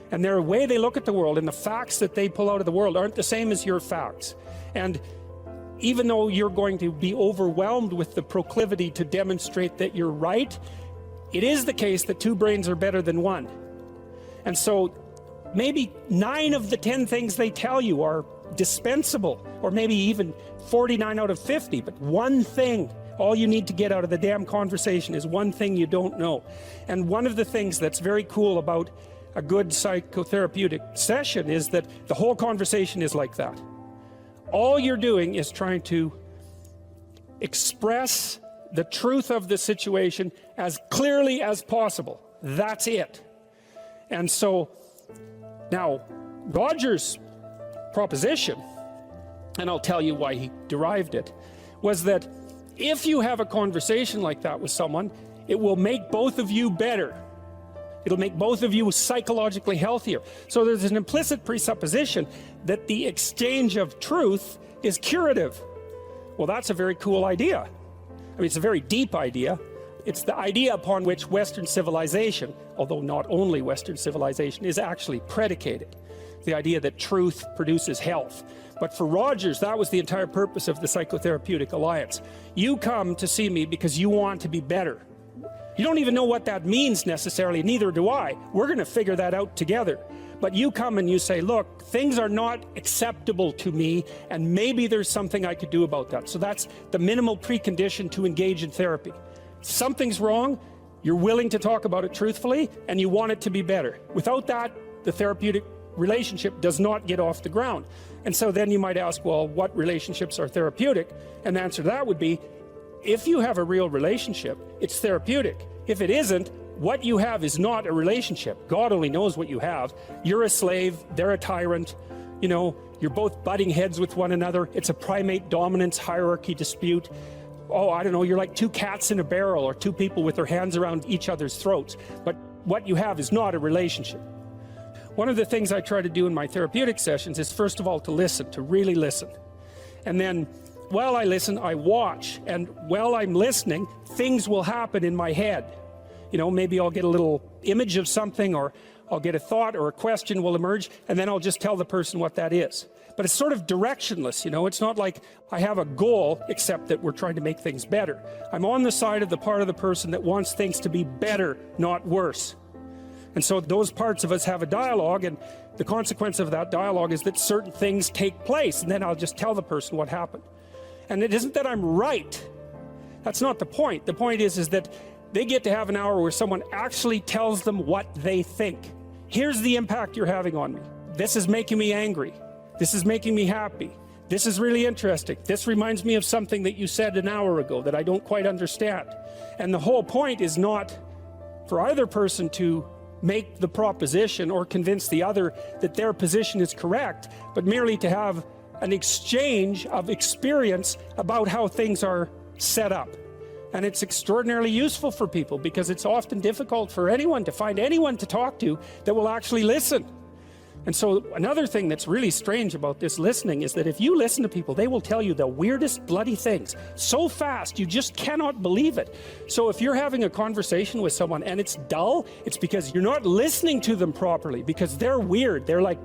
And their way they look at the world and the facts that they pull out of the world aren't the same as your facts. And even though you're going to be overwhelmed with the proclivity to demonstrate that you're right, it is the case that two brains are better than one. And so maybe 9 of the 10 things they tell you are dispensable, or maybe even 49 out of 50, but one thing, all you need to get out of the damn conversation is one thing you don't know. And one of the things that's very cool about a good psychotherapeutic session is that the whole conversation is like that. All you're doing is trying to express the truth of the situation as clearly as possible. That's it. And so now Roger's proposition, and I'll tell you why he derived it, was that if you have a conversation like that with someone, it will make both of you better. It'll make both of you psychologically healthier. So there's an implicit presupposition that the exchange of truth is curative. Well, that's a very cool idea. I mean, it's a very deep idea. It's the idea upon which Western civilization, although not only Western civilization, is actually predicated. The idea that truth produces health. But for Rogers, that was the entire purpose of the Psychotherapeutic Alliance. You come to see me because you want to be better. You don't even know what that means necessarily, neither do I. We're going to figure that out together. But you come and you say, look, things are not acceptable to me, and maybe there's something I could do about that. So that's the minimal precondition to engage in therapy. Something's wrong, you're willing to talk about it truthfully, and you want it to be better. Without that, the therapeutic relationship does not get off the ground. And so then you might ask, well, what relationships are therapeutic? And the answer to that would be, if you have a real relationship, it's therapeutic. If it isn't, what you have is not a relationship. God only knows what you have. You're a slave, they're a tyrant, you know, you're both butting heads with one another. It's a primate dominance hierarchy dispute. Oh, I don't know, you're like 2 cats in a barrel, or 2 people with their hands around each other's throats. But what you have is not a relationship. One of the things I try to do in my therapeutic sessions is, first of all, to listen, to really listen. And then, while I listen, I watch. And while I'm listening, things will happen in my head. You know, maybe I'll get a little image of something, or I'll get a thought or a question will emerge, and then I'll just tell the person what that is. But it's sort of directionless, you know, it's not like I have a goal, except that we're trying to make things better. I'm on the side of the part of the person that wants things to be better, not worse. And so those parts of us have a dialogue, and the consequence of that dialogue is that certain things take place, and then I'll just tell the person what happened. And it isn't that I'm right. That's not the point. The point is that they get to have an hour where someone actually tells them what they think. Here's the impact you're having on me. This is making me angry. This is making me happy. This is really interesting. This reminds me of something that you said an hour ago that I don't quite understand. And the whole point is not for either person to make the proposition or convince the other that their position is correct, but merely to have an exchange of experience about how things are set up. And it's extraordinarily useful for people, because it's often difficult for anyone to find anyone to talk to that will actually listen. And so another thing that's really strange about this listening is that if you listen to people, they will tell you the weirdest bloody things so fast you just cannot believe it. So if you're having a conversation with someone and it's dull, it's because you're not listening to them properly, because they're weird. They're like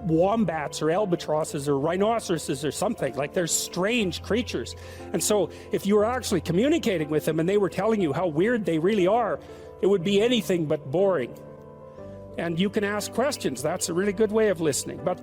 wombats or albatrosses or rhinoceroses or something. Like, they're strange creatures. And so if you were actually communicating with them and they were telling you how weird they really are, it would be anything but boring. And you can ask questions. That's a really good way of listening. But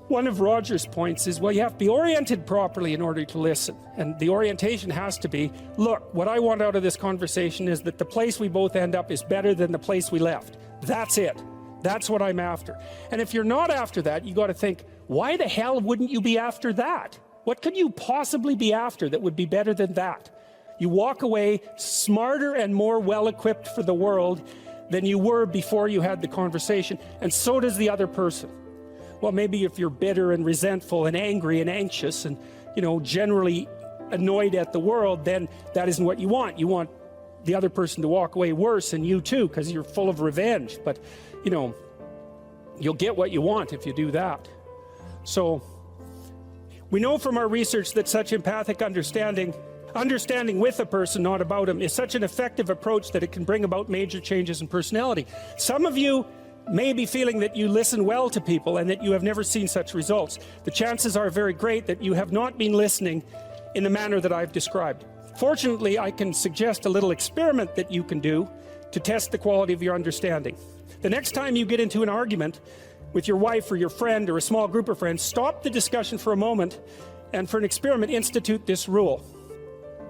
one of Roger's points is, well, you have to be oriented properly in order to listen. And the orientation has to be, look, what I want out of this conversation is that the place we both end up is better than the place we left. That's it. That's what I'm after. And if you're not after that, you got to think, why the hell wouldn't you be after that? What could you possibly be after that would be better than that? You walk away smarter and more well-equipped for the world than you were before you had the conversation, and so does the other person. Well, maybe if you're bitter and resentful and angry and anxious and, you know, generally annoyed at the world, then that isn't what you want. You want the other person to walk away worse, and you too, because you're full of revenge. But, you know, you'll get what you want if you do that. So we know from our research that such empathic understanding with a person, not about him, is such an effective approach that it can bring about major changes in personality. Some of you may be feeling that you listen well to people and that you have never seen such results. The chances are very great that you have not been listening in the manner that I've described. Fortunately, I can suggest a little experiment that you can do to test the quality of your understanding. The next time you get into an argument, with your wife or your friend or a small group of friends, stop the discussion for a moment and for an experiment institute this rule.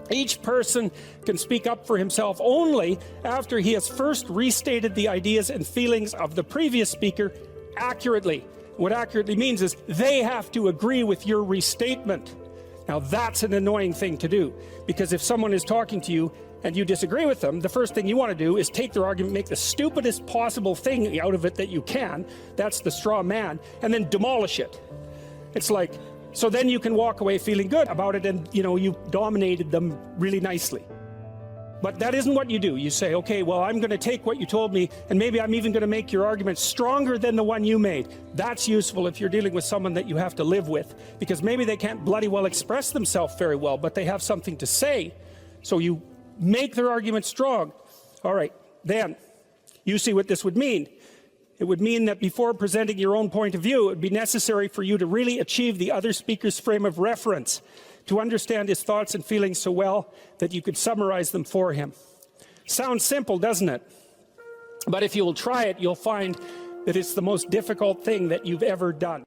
Each person can speak up for himself only after he has first restated the ideas and feelings of the previous speaker accurately. What accurately means is they have to agree with your restatement. Now that's an annoying thing to do, because if someone is talking to you and you disagree with them, the first thing you want to do is take their argument, make the stupidest possible thing out of it that you can, that's the straw man, and then demolish it. It's like, so then you can walk away feeling good about it, and you know, you dominated them really nicely. But that isn't what you do. You say, okay, well, I'm going to take what you told me, and maybe I'm even going to make your argument stronger than the one you made. That's useful if you're dealing with someone that you have to live with, because maybe they can't bloody well express themselves very well, but they have something to say. So you make their argument strong. All right, then you see what this would mean. It would mean that before presenting your own point of view, it would be necessary for you to really achieve the other speaker's frame of reference, to understand his thoughts and feelings so well that you could summarize them for him. Sounds simple, doesn't it? But if you'll try it, you'll find that it's the most difficult thing that you've ever done.